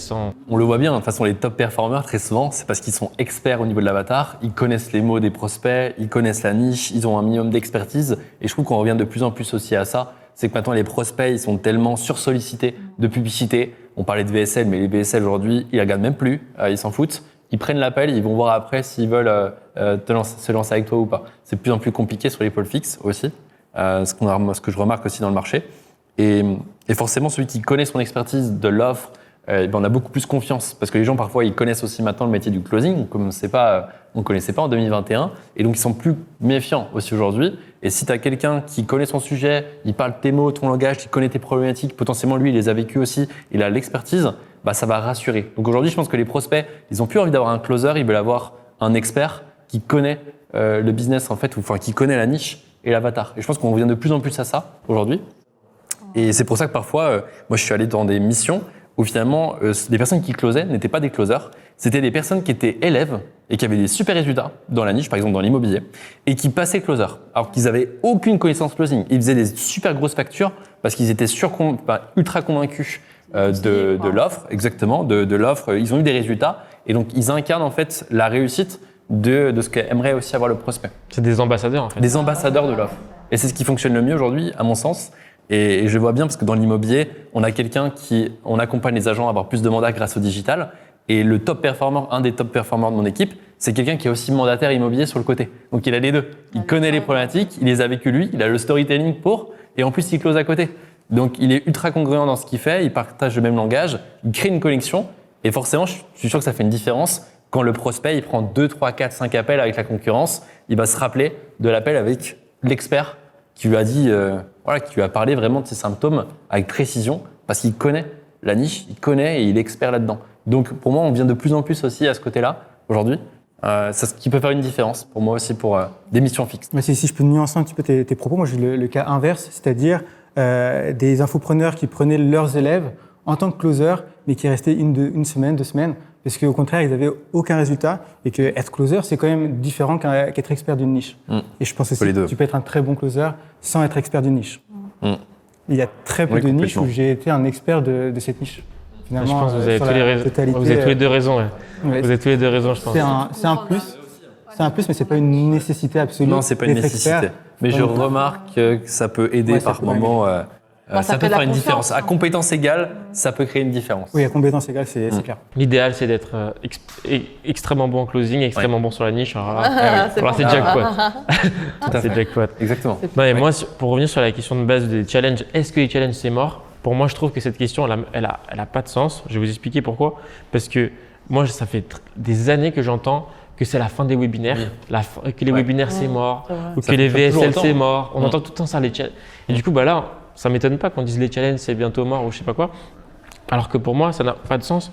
On le voit bien, de toute façon, les top performers, très souvent, c'est parce qu'ils sont experts au niveau de l'avatar, ils connaissent les mots des prospects, ils connaissent la niche, ils ont un minimum d'expertise. Et je trouve qu'on revient de plus en plus aussi à ça. C'est que maintenant, les prospects, ils sont tellement sursollicités de publicité. On parlait de VSL, mais les VSL aujourd'hui, ils ne regardent même plus, ils s'en foutent. Ils prennent l'appel, ils vont voir après s'ils veulent se lancer avec toi ou pas. C'est de plus en plus compliqué sur les pôles fixes aussi, ce que je remarque aussi dans le marché. Et forcément, celui qui connaît son expertise de l'offre, on a beaucoup plus confiance. Parce que les gens, parfois, ils connaissent aussi maintenant le métier du closing. On ne connaissait pas en 2021. Et donc, ils sont plus méfiants aussi aujourd'hui. Et si tu as quelqu'un qui connaît son sujet, il parle tes mots, ton langage, qui connaît tes problématiques, potentiellement, lui, il les a vécues aussi, il a l'expertise, ça va rassurer. Donc aujourd'hui, je pense que les prospects, ils n'ont plus envie d'avoir un closer, ils veulent avoir un expert qui connaît le business, en fait, ou qui connaît la niche et l'avatar. Et je pense qu'on revient de plus en plus à ça aujourd'hui. Et c'est pour ça que parfois, moi je suis allé dans des missions où finalement, les personnes qui closaient n'étaient pas des closers, c'était des personnes qui étaient élèves et qui avaient des super résultats dans la niche, par exemple dans l'immobilier, et qui passaient closer, alors qu'ils n'avaient aucune connaissance closing. Ils faisaient des super grosses factures parce qu'ils étaient ultra convaincus de l'offre, exactement, de l'offre. Ils ont eu des résultats et donc ils incarnent en fait la réussite de ce qu'aimerait aussi avoir le prospect. C'est des ambassadeurs en fait. Des ambassadeurs de l'offre. Et c'est ce qui fonctionne le mieux aujourd'hui, à mon sens. Et je vois bien parce que dans l'immobilier, on a on accompagne les agents à avoir plus de mandats grâce au digital. Et le top performer, un des top performers de mon équipe, c'est quelqu'un qui est aussi mandataire immobilier sur le côté. Donc il a les deux. Il connaît les problématiques, il les a vécues lui, il a le storytelling pour, et en plus il close à côté. Donc il est ultra congruent dans ce qu'il fait, il partage le même langage, il crée une connexion, et forcément, je suis sûr que ça fait une différence quand le prospect il prend 2, 3, 4, 5 appels avec la concurrence, il va se rappeler de l'appel avec l'expert qui lui a dit, qui lui a parlé vraiment de ses symptômes avec précision, parce qu'il connaît la niche, il connaît et il est expert là-dedans. Donc pour moi, on vient de plus en plus aussi à ce côté-là aujourd'hui. C'est ce qui peut faire une différence pour moi aussi pour des missions fixes. Mais si je peux nuancer un petit peu tes propos, moi j'ai le cas inverse, c'est-à-dire des infopreneurs qui prenaient leurs élèves en tant que closer, mais qui restaient une semaine, 2 semaines, parce qu'au contraire, ils n'avaient aucun résultat, et que être closer, c'est quand même différent qu'être expert d'une niche. Et je pense aussi que tu peux être un très bon closer sans être expert d'une niche. Il y a très peu de niches où j'ai été un expert de cette niche. Finalement, je pense que vous avez tous les deux raison. Ouais. Vous avez tous les deux raison, je pense. C'est un plus. C'est un plus, mais c'est pas une nécessité absolue. Non, c'est pas une nécessité. Mais je remarque que ça peut aider par moment. Ça peut faire une différence. À compétence égale, ça peut créer une différence. Oui, à compétence égale, c'est clair. L'idéal, c'est d'être extrêmement bon en closing, extrêmement bon sur la niche. Alors là, c'est jackpot. C'est jackpot. Exactement. Non, et moi, pour revenir sur la question de base des challenges, est-ce que les challenges, c'est mort? Pour moi, je trouve que cette question, elle a pas de sens. Je vais vous expliquer pourquoi. Parce que moi, ça fait des années que j'entends que c'est la fin des webinaires, que les webinaires, c'est mort, ou que les VSL, c'est mort. On entend tout le temps ça, les challenges. Et du coup, là, ça ne m'étonne pas qu'on dise les challenges, c'est bientôt mort ou je sais pas quoi. Alors que pour moi, ça n'a pas de sens.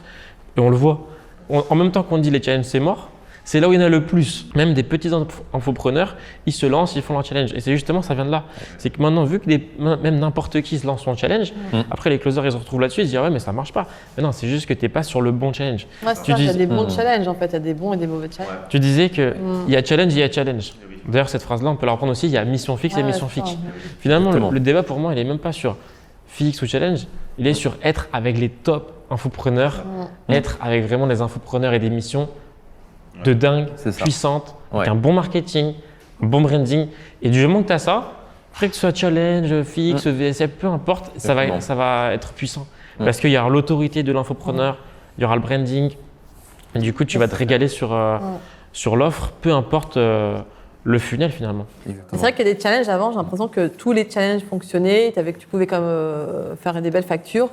Et on le voit. En même temps qu'on dit les challenges, c'est mort, c'est là où il y en a le plus. Même des petits infopreneurs, ils se lancent, ils font leur challenge. Et c'est justement, ça vient de là. C'est que maintenant, vu que même n'importe qui se lance son challenge, après les closers, ils se retrouvent là-dessus, ils se disent ouais, mais ça marche pas. Mais non, c'est juste que tu n'es pas sur le bon challenge. Ouais, il y a des bons challenges en fait, il y a des bons et des mauvais challenges. Tu disais qu'il y a challenge, il y a challenge. D'ailleurs, cette phrase-là, on peut la reprendre aussi, il y a mission fixe et mission fixe. Finalement, le débat pour moi, il n'est même pas sur fixe ou challenge, il est sur être avec les top infopreneurs, être avec vraiment des infopreneurs et des missions de dingue, puissantes, avec un bon marketing, un bon branding. Et du moment que tu as ça, après que ce soit challenge, fixe, VSL, peu importe, ça va être puissant. Parce qu'il y aura l'autorité de l'infopreneur, il y aura le branding. Et du coup, tu vas te régaler sur l'offre, peu importe le funnel finalement. C'est vrai qu'il y a des challenges avant, j'ai l'impression que tous les challenges fonctionnaient, tu pouvais comme faire des belles factures.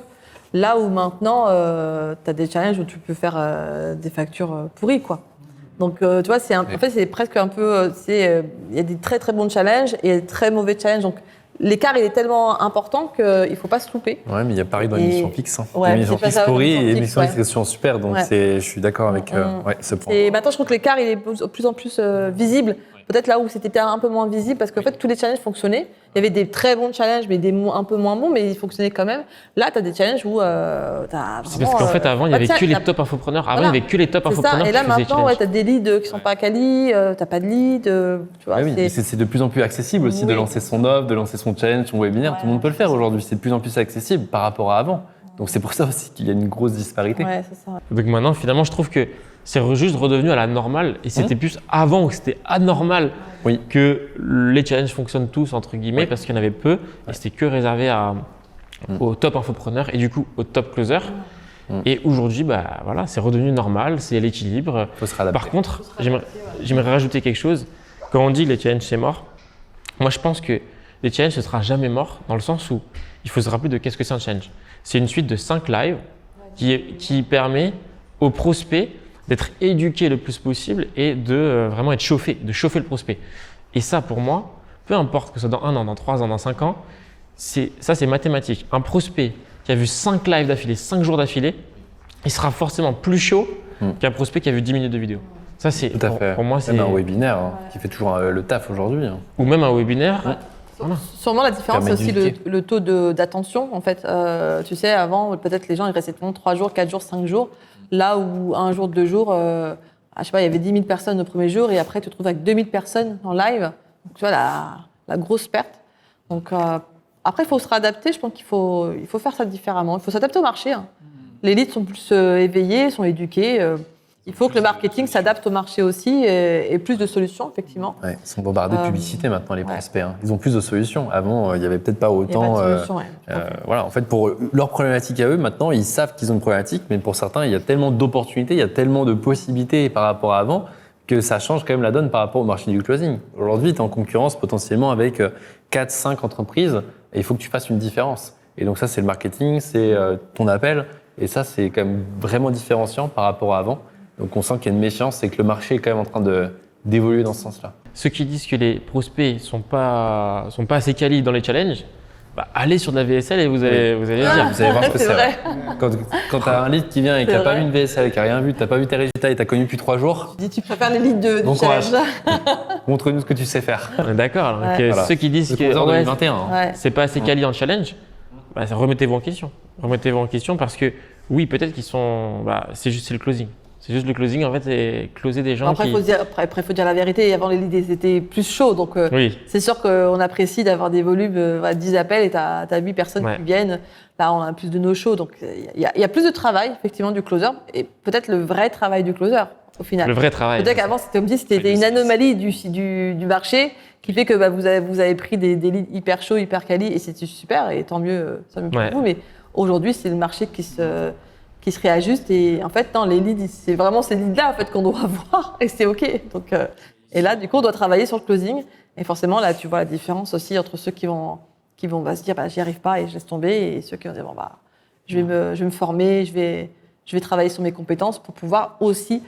Là où maintenant, tu as des challenges où tu peux faire des factures pourries, quoi. Donc, tu vois, en fait, c'est presque un peu. Il y a des très très bons challenges et des très mauvais challenges. Donc, l'écart il est tellement important qu'il ne faut pas se louper. Ouais, mais il y a pareil dans les missions fixes. Les missions fixes pourries et les missions fixes sont super. Donc, je suis d'accord avec ce point. Et maintenant, je trouve que l'écart il est de plus en plus visible. Peut-être là où c'était un peu moins visible parce qu'en fait, tous les challenges fonctionnaient. Il y avait des très bons challenges, mais des un peu moins bons, mais ils fonctionnaient quand même. Là, tu as des challenges où tu as. C'est parce qu'en fait, avant, il n'y avait que les top infopreneurs. Avant, il n'y avait que les top infopreneurs qui faisaient des challenges. Et là, maintenant, tu as des leads qui ne sont pas quali, tu n'as pas de leads. Tu vois, c'est de plus en plus accessible aussi de lancer son offre, de lancer son challenge, son webinaire. Tout le monde peut le faire aujourd'hui. C'est de plus en plus accessible par rapport à avant. Donc, c'est pour ça aussi qu'il y a une grosse disparité. Ouais, c'est ça. Donc maintenant, finalement, je trouve que c'est juste redevenu à la normale. Et c'était plus avant où c'était anormal que les challenges fonctionnent tous, entre guillemets, parce qu'il y en avait peu. Et c'était que réservé aux top infopreneurs et du coup aux top closers. Et aujourd'hui, voilà, c'est redevenu normal, c'est l'équilibre. Faut se réadapter. Par contre, j'aimerais rajouter quelque chose. Quand on dit les challenges, c'est mort, moi je pense que les challenges, ce ne sera jamais mort dans le sens où il faut se rappeler de qu'est-ce que c'est un challenge. C'est une suite de 5 lives qui permet aux prospects d'être éduqué le plus possible et de vraiment être chauffé, de chauffer le prospect. Et ça, pour moi, peu importe que ce soit dans 1 an, dans 3 ans, dans 5 ans, c'est mathématique. Un prospect qui a vu 5 lives d'affilée, 5 jours d'affilée, il sera forcément plus chaud qu'un prospect qui a vu 10 minutes de vidéo. Ça, c'est tout à fait. Pour moi, c'est même un webinaire qui fait toujours le taf aujourd'hui. Ou même un webinaire. Voilà. Sûrement la différence, c'est aussi le taux d'attention. En fait, tu sais, avant, peut-être les gens ils restaient 3 jours, 4 jours, 5 jours. Là où 1 jour, 2 jours, je sais pas, il y avait 10 000 personnes le premier jour et après tu te retrouves avec 2000 personnes en live. Donc, tu vois la grosse perte. Donc après, il faut se réadapter. Je pense qu'il faut faire ça différemment. Il faut s'adapter au marché. Les leads sont plus éveillés, sont éduqués. Il faut que le marketing s'adapte au marché aussi et plus de solutions, effectivement. Ouais, ils sont bombardés de publicité maintenant, les prospects. Ils ont plus de solutions. Avant, il n'y avait peut-être pas autant. Voilà, en fait, pour leur problématique à eux, maintenant, ils savent qu'ils ont une problématique, mais pour certains, il y a tellement d'opportunités, il y a tellement de possibilités par rapport à avant que ça change quand même la donne par rapport au marché du closing. Aujourd'hui, tu es en concurrence potentiellement avec 4-5 entreprises et il faut que tu fasses une différence. Et donc ça, c'est le marketing, c'est ton appel. Et ça, c'est quand même vraiment différenciant par rapport à avant. Donc on sent qu'il y a une méfiance et que le marché est quand même en train d'évoluer dans ce sens-là. Ceux qui disent que les prospects sont pas assez quali dans les challenges, bah, allez sur de la VSL et vous allez Vous dire. allez voir ce que C'est c'est. vrai. Quand tu as un lead qui vient et qui C'est n'a pas vrai. vu une VSL, qui n'a rien vu, tu n'as pas vu tes résultats et tu as connu depuis 3 jours, Tu dis, tu préfères les leads du Bon courage. challenge. montre-nous ce que tu sais faire. On est d'accord. Alors Ouais. que Voilà. ceux qui disent Le que closer ouais, 2021. hein. Ouais. c'est pas assez quali en challenge, bah, remettez-vous en question. Remettez-vous en question parce que oui, peut-être qu'ils sont. Bah, c'est le closing. C'est juste le closing en fait, c'est closer des gens Après, qui. il faut dire la vérité. Avant, les leads étaient plus chauds. Donc, Oui. c'est sûr qu'on apprécie d'avoir des volumes, 10 appels et tu as 8 personnes Ouais. qui viennent. Là, on a plus de no-show. Donc, il y a plus de travail, effectivement, du closer. Et peut-être le vrai travail du closer, au final. Le vrai travail. Peut-être qu'avant, c'était comme dit, c'était une anomalie du marché qui fait que bah, vous avez pris des leads hyper chauds, hyper quali. Et c'était super. Et tant mieux, pour Ouais. vous. Mais aujourd'hui, c'est le marché qui se réajuste et en fait non, les leads, c'est vraiment ces leads là en fait qu'on doit avoir et c'est ok. Donc et là du coup on doit travailler sur le closing et forcément là tu vois la différence aussi entre ceux qui vont se dire bah j'y arrive pas et je laisse tomber et ceux qui vont dire bon bah je vais me former, je vais travailler sur mes compétences pour pouvoir aussi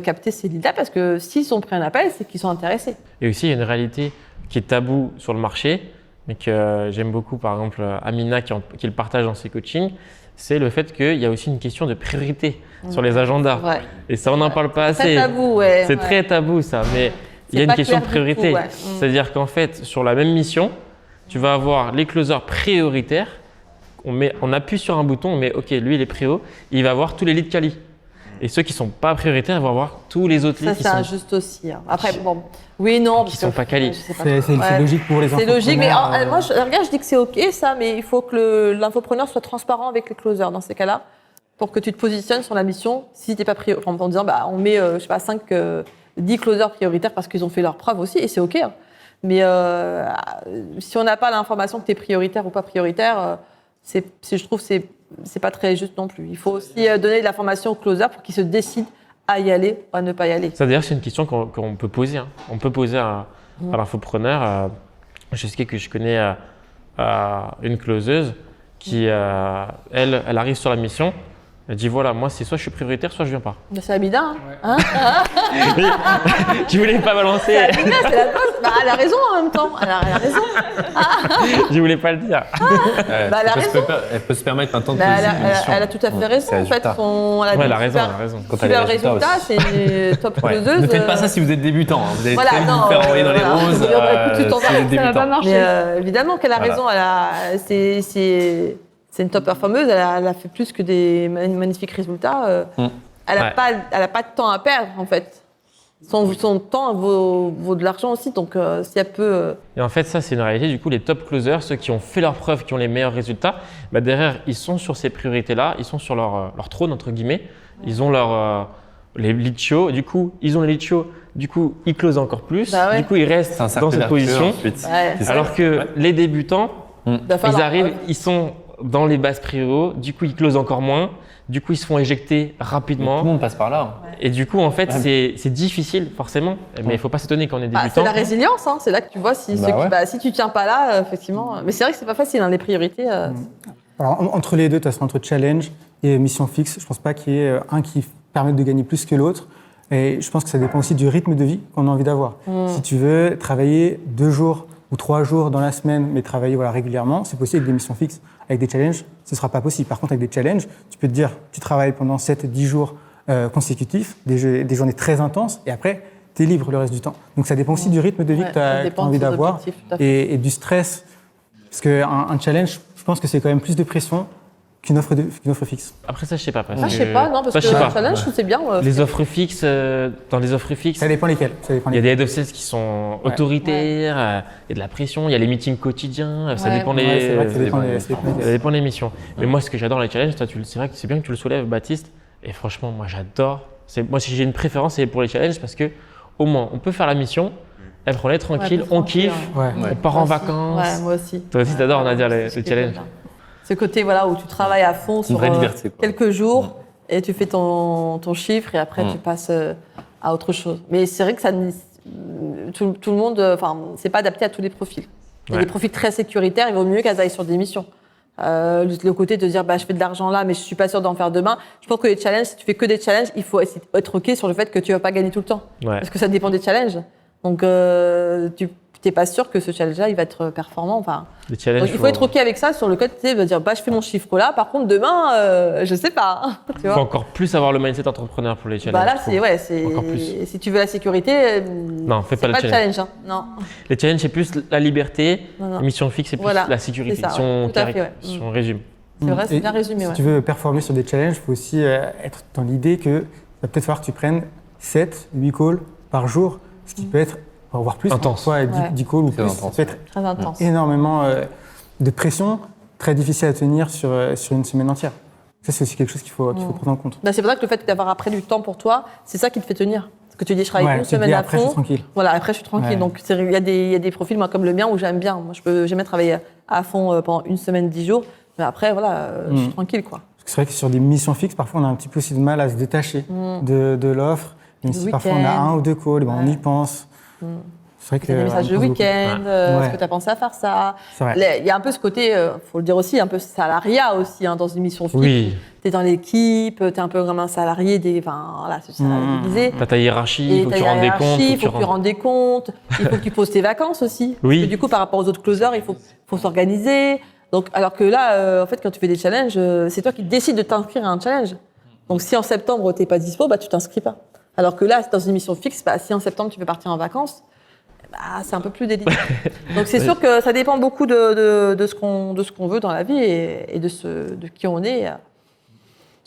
capter ces leads là parce que s'ils sont pris un appel c'est qu'ils sont intéressés. Et aussi, il y a une réalité qui est taboue sur le marché, mais que j'aime beaucoup, par exemple, Amina qui le partage dans ses coachings, c'est le fait qu'il y a aussi une question de priorité sur les agendas. Ouais. Et ça, on n'en parle pas Très assez. tabou, ouais. C'est ouais. très tabou, ça. Mais il y a C'est une pas question de clair du priorité. tout, ouais. C'est-à-dire qu'en fait, sur la même mission, tu vas avoir les closers prioritaires. On appuie sur un bouton, on met OK, lui, il est préo. Il va avoir tous les leads quali. Et ceux qui ne sont pas prioritaires, ils vont avoir tous les autres Ça leads qui c'est sont. injuste aussi. Hein. Après bon, oui non, Qui parce sont que- pas quali. je sais pas C'est trop. Ouais. logique pour les C'est logique, mais entrepreneurs, moi, regarde, je dis que c'est OK ça, mais il faut que l'infopreneur soit transparent avec les closers dans ces cas-là, pour que tu te positionnes sur la mission. Si t'es pas en disant, bah, on met, je sais pas, 10 closers prioritaires parce qu'ils ont fait leurs preuves aussi, et c'est OK. Hein. Mais si on n'a pas l'information que tu es prioritaire ou pas prioritaire, je trouve que c'est pas très juste non plus. Il faut aussi donner de l'information aux closers pour qu'ils se décident à y aller ou à ne pas y aller. Ça, d'ailleurs, c'est une question qu'on peut poser. Hein. On peut poser à l'infopreneur. Je sais que je connais une closeuse qui, elle arrive sur la mission. Elle dit voilà, moi, c'est soit je suis prioritaire, soit je viens pas. C'est Amida, hein, Je voulais pas balancer. Amida, c'est la bosse. Bah, elle a raison en même temps. Elle a raison. Je voulais pas le dire. Ouais, Bah, elle a raison. elle peut se permettre maintenant de Bah, poser des missions. elle a tout à fait raison. C'est En fait, résultat. Elle a raison, elle a raison. Quand elle a les super résultats résultat, aussi. c'est une top Ouais. closeuse. Ne faites pas ça si vous êtes débutant. Hein. Vous allez Voilà, très vite non, vous faire envoyer dans les voilà. roses. Écoute, tu t'en si vas, vous êtes ça va pas débutant. marcher. Mais évidemment qu'elle a Voilà. raison. C'est une top performeuse. Elle a fait plus que des magnifiques résultats. Elle n'a Ouais. pas de temps à perdre en fait. Son temps vaut de l'argent aussi. Donc si elle peut. Et en fait, ça, c'est une réalité. Du coup, les top closers, ceux qui ont fait leurs preuves, qui ont les meilleurs résultats, bah, derrière, ils sont sur ces priorités-là. Ils sont sur leur trône, entre guillemets. Ils ont les lead shows. Du coup, ils ont les lead shows. Du coup, ils closent encore plus. Bah ouais. Du coup, ils restent C'est un cercle dans cette vertueux position. ensuite. Ouais. C'est ça. Alors que Ouais. les débutants, va faire ils leur arrivent, preuve. ils sont dans les bases prios. Du coup, ils closent encore moins. Du coup, ils se font éjecter Tout rapidement. le monde passe par là. Et du coup, en fait, c'est difficile, forcément. Mais il Ouais. ne faut pas s'étonner quand on est Bah, débutant. c'est la résilience, hein. C'est là que tu vois si, si tu tiens pas là, effectivement. Mais c'est vrai que c'est pas facile, hein, les priorités. Alors, entre les deux, de toute façon, entre challenge et mission fixe, je ne pense pas qu'il y ait un qui permette de gagner plus que l'autre. Et je pense que ça dépend aussi du rythme de vie qu'on a envie d'avoir. Si tu veux travailler 2 jours ou 3 jours dans la semaine, mais travailler régulièrement, c'est possible avec des missions fixes. Avec des challenges, ce ne sera pas possible. Par contre, avec des challenges, tu peux te dire, tu travailles pendant 7-10 jours consécutifs, des journées très intenses, et après, tu es libre le reste du temps. Donc ça dépend aussi du rythme de vie Ouais, que tu ça as dépend de envie tes d'avoir objectifs, tout à fait. et du stress. Parce qu'un challenge, je pense que c'est quand même plus de pression qu'une offre fixe. Après ça, je sais pas. Parce Ah, je sais pas, non, parce ça, que je sais pas. le challenge, c'est bien. Les offres fixes, dans les offres fixes, Ça dépend lesquels. il y a des head of sales qui sont autoritaires, il y a de la pression, il y a les meetings quotidiens, ça Ouais. dépend Ouais, c'est vrai que ça des, dépend des- ça dépend des missions. Mais moi, ce que j'adore dans les challenges, toi, c'est vrai que c'est bien que tu le soulèves, Baptiste. Et franchement, moi, j'adore. Moi, si j'ai une préférence, c'est pour les challenges parce que au moins, on peut faire la mission, après on est tranquille, Ouais, on tranquille, kiffe, Ouais. on part en Moi aussi. vacances. Ouais, moi aussi. Toi aussi, t'adores, on a dit, les C'est challenges. bien. Ce côté où tu travailles à fond Une sur vraie liberté, quoi. quelques jours et tu fais ton chiffre et après tu passes à autre chose. Mais c'est vrai que tout le monde, c'est pas adapté à tous les profils. Il y a Ouais. des profils très sécuritaires, il vaut mieux qu'elles aillent sur des missions. Le côté de dire je fais de l'argent là, mais je suis pas sûr d'en faire demain. Je pense que les challenges, si tu fais que des challenges, il faut être ok sur le fait que tu vas pas gagner tout le temps, Ouais. parce que ça dépend des challenges. Donc tu t'es pas sûr que ce challenge-là il va être performant. Enfin, Les challenges, donc, il faut être ok avec ça sur le côté de dire je fais mon chiffre là. Par contre demain, je sais pas. Tu Il faut vois. encore plus avoir le mindset entrepreneur pour les challenges. Bah là je trouve. c'est Encore plus. si tu veux la sécurité, Non, fais c'est pas le de challenge. challenge. Hein. Non. Les challenges, c'est plus la liberté. Non, non. Les missions fixes, c'est plus Voilà, la sécurité. c'est ça, si on, ouais. Tout à fait, ouais. si on résume. C'est vrai, c'est Et bien résumé. Si Ouais. tu veux performer sur des challenges, il faut aussi être dans l'idée que va peut-être falloir que tu prennes 7, 8 calls par jour, ce qui peut être, voire plus, Intense. parfois 10, Ouais. 10 calls ou C'est plus. Ça intense, peut être Très intense. énormément de pression, très difficile à tenir sur une semaine entière. Ça, c'est aussi quelque chose qu'il faut prendre en compte. Bah, c'est pour ça que le fait d'avoir après du temps pour toi, c'est ça qui te fait tenir. Parce que tu dis, je travaille une tu te semaine dis, à après, je fond. suis tranquille. Voilà, après, je suis tranquille. Ouais. Donc, il y a des profils, moi, comme le mien, où j'aime bien. Moi, j'aime travailler à fond pendant une semaine, 10 jours. Mais après, voilà, je suis tranquille, quoi. Parce que c'est vrai que sur des missions fixes, parfois, on a un petit peu aussi de mal à se détacher de l'offre. Même Le si parfois, on a week-end. 1 ou 2 calls, ben, on y Ouais. pense. C'est vrai que. Il y a des messages on de pense beaucoup. week-end, Ouais. est-ce que tu as pensé à faire ça? C'est vrai. Il y a un peu ce côté, faut le dire aussi, un peu salariat aussi, hein, dans une mission fixe. Oui. Tu es dans l'équipe, tu es un peu comme un salarié, voilà, c'est salarié. T'as ta hiérarchie, il Et faut que ta tu rendes des comptes. hiérarchie, il faut que tu rendes des comptes, il faut que tu poses tes vacances aussi. Oui. Parce que du coup, par rapport aux autres closers, il faut s'organiser. Donc, alors que là, en fait, quand tu fais des challenges, c'est toi qui décides de t'inscrire à un challenge. Donc, si en septembre, tu n'es pas dispo, bah, tu t'inscris pas. Alors que là, dans une mission fixe, bah, si en septembre, tu veux partir en vacances, bah, c'est un peu plus délicat. Donc, c'est sûr que ça dépend beaucoup de ce qu'on veut dans la vie et de qui on est.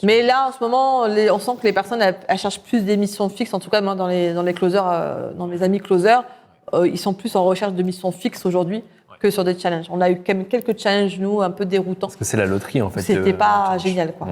Mais là, en ce moment, on sent que les personnes, elles cherchent plus des missions fixes. En tout cas, moi, dans les closers, dans mes amis closers, ils sont plus en recherche de missions fixes aujourd'hui que sur des challenges. On a eu quand même quelques challenges, nous, un peu déroutants. Parce que c'est la loterie en fait. C'était pas génial, quoi.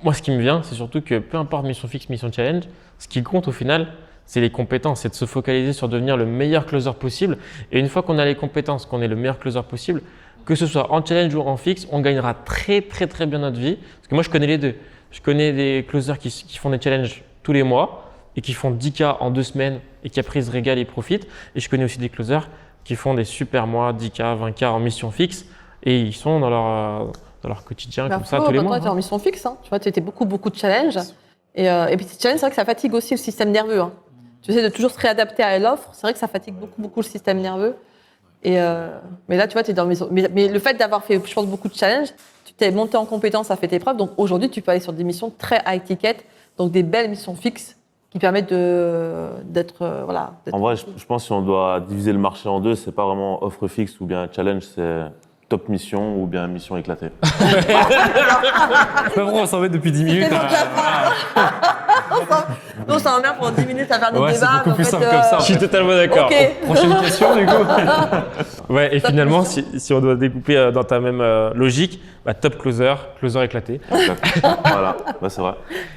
Moi, ce qui me vient, c'est surtout que peu importe mission fixe, mission challenge, ce qui compte au final, c'est les compétences, c'est de se focaliser sur devenir le meilleur closer possible. Et une fois qu'on a les compétences, qu'on est le meilleur closer possible, que ce soit en challenge ou en fixe, on gagnera très bien notre vie. Parce que moi, je connais les deux. Je connais des closers qui font des challenges tous les mois et qui font 10K en 2 semaines et qui après se régalent et profitent. Et je connais aussi des closers qui font des super mois, 10K, 20K en mission fixe et ils sont dans leur quotidien comme ça tous les mois. Toi, tu es en mission fixe. Hein. Tu vois, tu étais beaucoup de challenges. Et puis, ces challenges, c'est vrai que ça fatigue aussi le système nerveux. Hein. Tu essaies de toujours se réadapter à l'offre. C'est vrai que ça fatigue beaucoup le système nerveux. Mais là, tu vois, tu es dans mais le fait d'avoir fait, je pense, beaucoup de challenges, tu t'es monté en compétence, ça fait tes preuves. Donc aujourd'hui, tu peux aller sur des missions très high ticket, donc des belles missions fixes qui permettent d'être. En vrai, je pense que si on doit diviser le marché en deux, c'est pas vraiment offre fixe ou bien challenge, c'est top mission ou bien mission éclatée. Pas vrai, on s'en met depuis 10 minutes. Non, ça emmerde pendant 10 minutes à faire des Ouais, c'est débats. beaucoup mais en plus fait, simple comme ça. Je suis totalement d'accord. Ok. Prochaine question du coup. Ouais, et finalement, si on doit découper dans ta même logique, bah, top closer, closer éclaté. Voilà, bah, c'est vrai.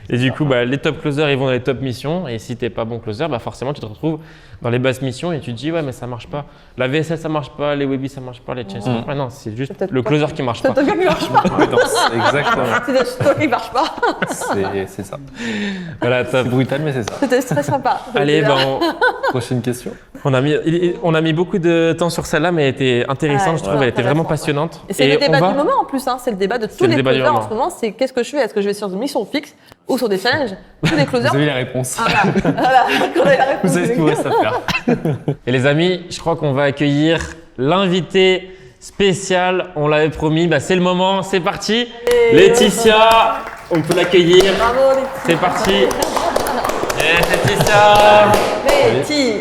Et du coup, bah, les top closers, ils vont dans les top missions. Et si t'es pas bon closer, bah, forcément, tu te retrouves dans les basses missions et tu te dis, ouais, mais ça marche pas. La VSL, ça marche pas. Les Webby, ça marche pas. Les Chess, ça marche pas. Non, c'est juste C'est peut-être le toi closer qui marche C'est pas. toi qui marche pas. Exactement. C'est toi qui marche pas. C'est ça. Voilà, top. C'est brutal, mais c'est ça. C'était très sympa. Allez, bah, Prochaine question. on a mis beaucoup de temps sur celle-là, mais elle était intéressante, Ouais, je trouve. ouais, Elle était vraiment intéressant, passionnante. Et c'est le on débat va- du moment en plus, hein. C'est le débat de tous le les débat du closers en moment. ce moment. C'est qu'est-ce que je fais? Est-ce que je vais sur une mission fixe ou sur des challenges? Tous les closers. Vous avez les réponses. Voilà, qu'on ait la réponse. Vous savez ce qu'il vous reste à faire. Et les amis, je crois qu'on va accueillir l'invité spécial. On l'avait promis, bah, c'est le moment, c'est parti. Laetitia, on peut l'accueillir. Bravo, les C'est parti. Yes, Laetitia. Letty.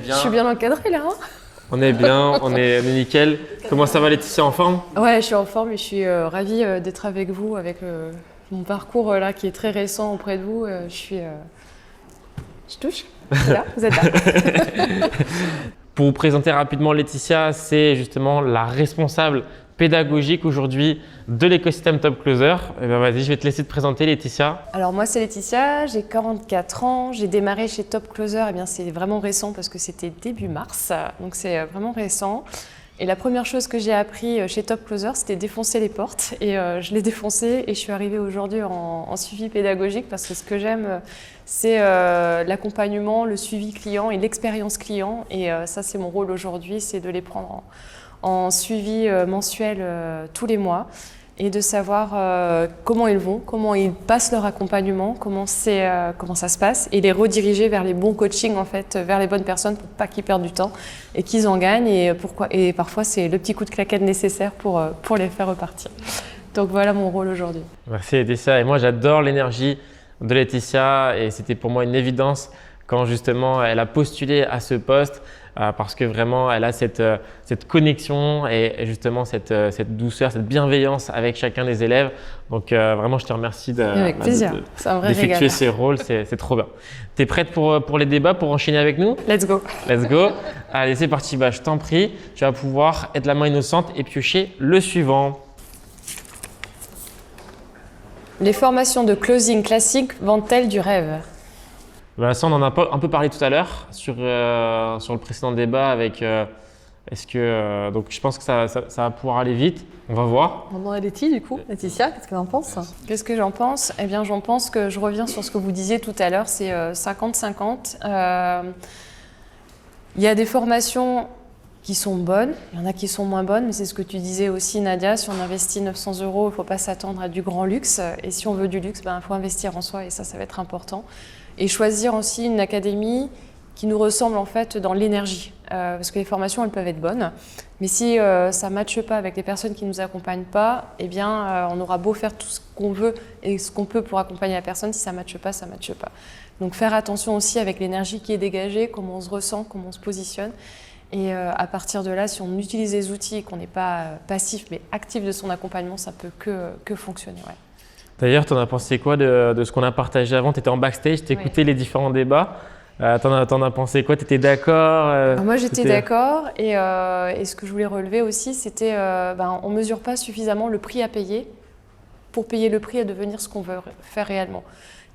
Je suis bien encadrée là. Hein On est bien, on est nickel. Comment ça va Laetitia, en forme? ouais, je suis en forme et je suis ravie d'être avec vous, avec mon parcours là qui est très récent auprès de vous. Je touche. Là, vous êtes là. Pour vous présenter rapidement Laetitia, c'est justement la responsable pédagogique aujourd'hui de l'écosystème Top Closer. Eh ben, vas-y, je vais te laisser te présenter Laetitia. Alors moi c'est Laetitia, j'ai 44 ans, j'ai démarré chez Top Closer, et bien c'est vraiment récent parce que c'était début mars, donc c'est vraiment récent. Et la première chose que j'ai appris chez Top Closer, c'était défoncer les portes. Et je l'ai défoncé et je suis arrivée aujourd'hui en suivi pédagogique parce que ce que j'aime, c'est l'accompagnement, le suivi client et l'expérience client. Et ça, c'est mon rôle aujourd'hui, c'est de les prendre en suivi mensuel tous les mois et de savoir comment ils vont, comment ils passent leur accompagnement, comment ça se passe et les rediriger vers les bons coachings, en fait, vers les bonnes personnes pour pas qu'ils perdent du temps et qu'ils en gagnent. Et parfois, c'est le petit coup de claquette nécessaire pour les faire repartir. Donc voilà mon rôle aujourd'hui. Merci Laetitia. Et moi, j'adore l'énergie de Laetitia et c'était pour moi une évidence quand justement elle a postulé à ce poste parce que vraiment elle a cette connexion et justement cette douceur, cette bienveillance avec chacun des élèves. Donc vraiment, je te remercie Avec plaisir. C'est un vrai d'effectuer régal. ces rôles, c'est trop bien. Tu es prête pour les débats, pour enchaîner avec nous? Let's go. Let's go. Allez, c'est parti. Je t'en prie, tu vas pouvoir être la main innocente et piocher le suivant. Les formations de closing classiques vendent-elles du rêve? Ben, ça, on en a un peu parlé tout à l'heure sur le précédent débat avec donc je pense que ça va pouvoir aller vite. On va voir. On demande à Letty, du coup. Laetitia, qu'est-ce qu'elle en pense? Qu'est-ce que j'en pense? Eh bien, j'en pense que je reviens sur ce que vous disiez tout à l'heure, c'est 50-50. Il y a des formations qui sont bonnes, il y en a qui sont moins bonnes, mais c'est ce que tu disais aussi, Nadia, si on investit 900 €, il ne faut pas s'attendre à du grand luxe. Et si on veut du luxe, il faut investir en soi et ça va être important. Et choisir aussi une académie qui nous ressemble en fait dans l'énergie. Parce que les formations, elles peuvent être bonnes, mais si ça ne matche pas avec les personnes qui ne nous accompagnent pas, eh bien, on aura beau faire tout ce qu'on veut et ce qu'on peut pour accompagner la personne, si ça ne matche pas, ça ne matche pas. Donc faire attention aussi avec l'énergie qui est dégagée, comment on se ressent, comment on se positionne. Et à partir de là, si on utilise les outils et qu'on n'est pas passif mais actif de son accompagnement, ça peut que fonctionner. Ouais. D'ailleurs, tu en as pensé quoi de ce qu'on a partagé avant? Tu étais en backstage, tu écoutais les différents débats. T'en as pensé quoi? Tu étais d'accord? Moi, j'étais d'accord. Et ce que je voulais relever aussi, c'était on ne mesure pas suffisamment le prix à payer pour payer le prix et devenir ce qu'on veut faire réellement.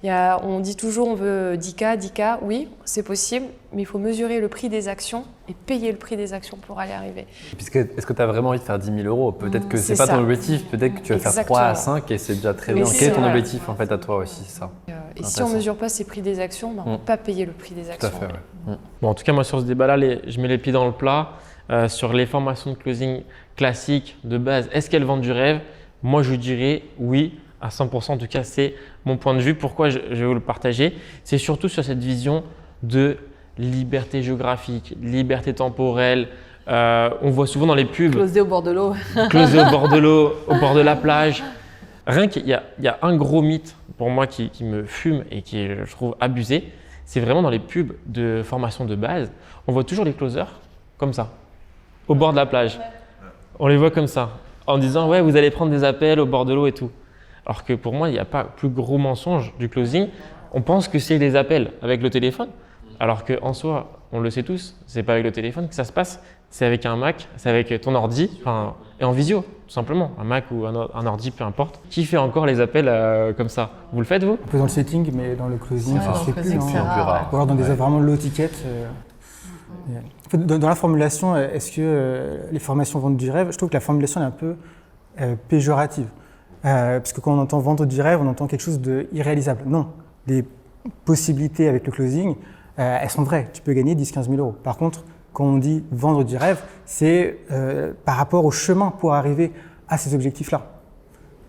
On dit toujours on veut 10K, oui, c'est possible, mais il faut mesurer le prix des actions et payer le prix des actions pour aller arriver. Est-ce que tu as vraiment envie de faire 10 000 €? Peut-être que c'est pas ça. ton objectif, peut-être que tu vas faire 3 à 5 et c'est déjà très Mais bien. c'est Quel est ton ça. objectif en fait à toi aussi, c'est ça? Et si on ne mesure pas ces prix des actions, on ne peut pas payer le prix des Tout actions. à fait, ouais. Bon, en tout cas, moi, sur ce débat-là, je mets les pieds dans le plat. Sur les formations de closing classiques de base, est-ce qu'elles vendent du rêve? Moi, je dirais oui, à 100%. En tout cas, c'est mon point de vue. Pourquoi je vais vous le partager? C'est surtout sur cette vision de liberté géographique, liberté temporelle. On voit souvent dans les pubs Closé au bord de l'eau. closé au bord de l'eau, au bord de la plage. Rien qu'il y a un gros mythe pour moi qui me fume et qui est, je trouve, abusé. C'est vraiment dans les pubs de formation de base, on voit toujours les closers comme ça, au bord de la plage. On les voit comme ça, en disant « ouais, vous allez prendre des appels au bord de l'eau et tout ». Alors que pour moi, il n'y a pas plus gros mensonge du closing. On pense que c'est des appels avec le téléphone, alors qu'en soi, on le sait tous, c'est pas avec le téléphone que ça se passe, c'est avec un Mac, c'est avec ton ordi, et en visio, tout simplement, un Mac ou un ordi, peu importe. Qui fait encore les appels comme ça? Vous le faites, vous? Un peu dans le setting, mais dans le closing, Ouais, ça dans se le fait closing, plus. c'est hein. rare, Ou alors dans des vraiment low ticket. En fait, dans la formulation, est-ce que les formations vendent du rêve? Je trouve que la formulation est un peu péjorative. Parce que quand on entend vendre du rêve, on entend quelque chose d'irréalisable. Non, les possibilités avec le closing, elles sont vraies. Tu peux gagner 10-15 000 €. Par contre, quand on dit vendre du rêve, c'est par rapport au chemin pour arriver à ces objectifs-là.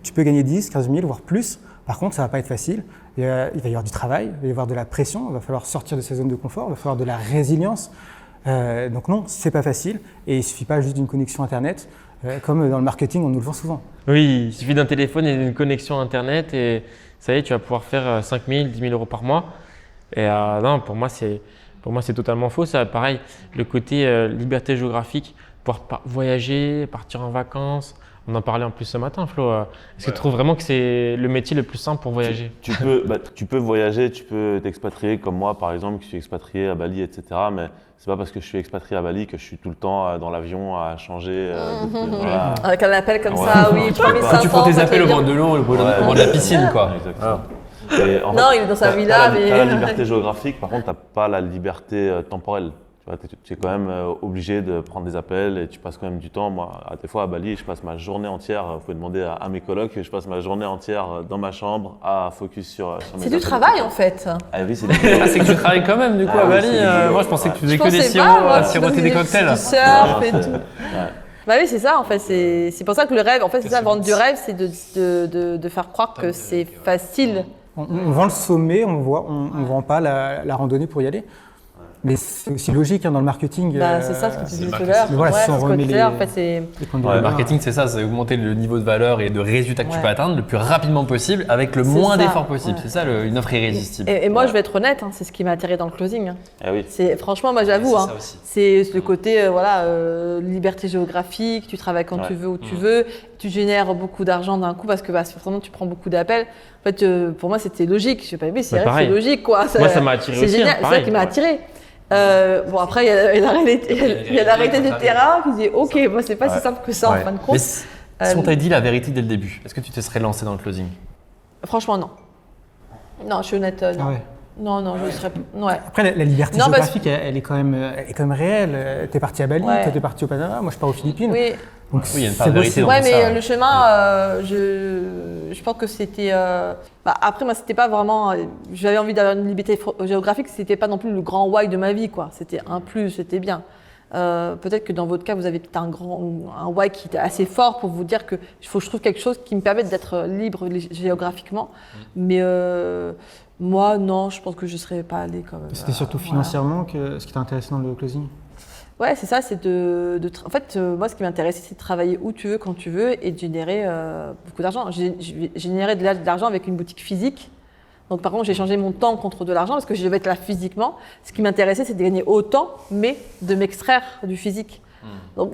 Tu peux gagner 10, 15 000, voire plus. Par contre, ça ne va pas être facile. Il va y avoir du travail, il va y avoir de la pression, il va falloir sortir de sa zone de confort, il va falloir de la résilience. Donc non, c'est pas facile. Et il ne suffit pas juste d'une connexion Internet. Comme dans le marketing, on nous le vend souvent. Oui, il suffit d'un téléphone et d'une connexion Internet et ça y est, tu vas pouvoir faire 5 000, 10 000 € par mois. Et non, pour moi, c'est totalement faux. Ça, pareil, le côté liberté géographique, pouvoir voyager, partir en vacances. On en parlait en plus ce matin, Flo. Est-ce que tu trouves vraiment que c'est le métier le plus simple pour voyager? Tu peux voyager, tu peux t'expatrier comme moi par exemple, qui suis expatrié à Bali, etc. Mais c'est pas parce que je suis expatrié à Bali que je suis tout le temps dans l'avion à changer. Voilà. Avec un appel comme Ouais. ça, oui, Tu 3500. Tu prends tes ça appels fait au bien. bord de l'eau, au bord de la piscine, quoi. Exactement. Et en Non, fait, il est dans sa t'as villa, la- mais- t'as la liberté géographique, par contre, t'as pas la liberté temporelle. Tu es quand même obligé de prendre des appels et tu passes quand même du temps. Moi, des fois à Bali, je passe ma journée entière, vous pouvez demander à mes colocs, je passe ma journée entière dans ma chambre à focus sur mes C'est du appels. travail en fait. Ah oui, c'est du Ah, c'est que tu travailles quand même du coup Ah à oui, Bali. c'est du boulot. Moi je pensais que tu faisais Je que des pensais sirops, pas, moi, à tu siroter faisais des cocktails. Du surf et Ouais. tout. Ouais. Bah oui, c'est ça en fait. C'est pour ça que le rêve, en fait, c'est ça, vendre du rêve, c'est de faire croire que c'est facile. On vend le sommet, on vend pas la randonnée pour y aller. Mais c'est aussi logique dans le marketing. Bah, c'est ça ce que tu c'est disais le tout à l'heure. Mais voilà, Ouais, si on ce remet côté-là, les- en fait, c'est. les points de Ouais, Le départ. marketing, c'est ça, c'est augmenter le niveau de valeur et de résultats que tu Ouais. peux atteindre le plus rapidement possible avec le C'est moins ça, d'efforts possible. ouais. C'est ça une offre irrésistible. Et moi, Ouais. je vais être honnête, c'est ce qui m'a attiré dans le closing. Ah oui. Franchement, moi, j'avoue, c'est ça aussi. c'est le côté liberté géographique. Tu travailles quand Ouais. tu veux, où tu veux. Tu génères beaucoup d'argent d'un coup parce que forcément, tu prends beaucoup d'appels. En fait, pour moi, c'était logique. Je sais pas, mais c'est Ouais, vrai que c'est pareil. logique, quoi. Moi, ça m'a attiré C'est aussi, génial, hein, c'est ça pareil. qui m'a attiré. Bon, après, il y a la réalité du terrain qui dit ok, moi, c'est pas si simple que ça en Ouais. fin de Mais compte. si on t'avait dit la vérité dès le début, est-ce que tu te serais lancé dans le closing? Franchement, non. Non, je suis honnête, non. Ah ouais. Non, je serais. Ouais. Après, la liberté Non, parce- géographique, elle est quand même réelle. T'es parti à Bali, Ouais. toi t'es parti au Panama, moi je pars aux Philippines. Oui, Donc il y a une c'est part de vérité possible. dans ouais, tout mais ça, ouais. le chemin, je pense que c'était. Après, moi, c'était pas vraiment. J'avais envie d'avoir une liberté géographique, c'était pas non plus le grand why de ma vie, quoi. C'était un plus, c'était bien. Peut-être que dans votre cas, vous avez peut-être un why qui était assez fort pour vous dire que il faut que je trouve quelque chose qui me permette d'être libre géographiquement. Mais moi, non, je pense que je serais pas allée quand même. C'était surtout Voilà. financièrement ce qui t'intéresse dans le closing. Ouais, c'est ça, c'est en fait, moi, ce qui m'intéressait, c'est de travailler où tu veux, quand tu veux, et de générer beaucoup d'argent. J'ai généré de l'argent avec une boutique physique. Donc, par contre, j'ai changé mon temps contre de l'argent parce que je devais être là physiquement. Ce qui m'intéressait, c'est de gagner autant, mais de m'extraire du physique. Donc,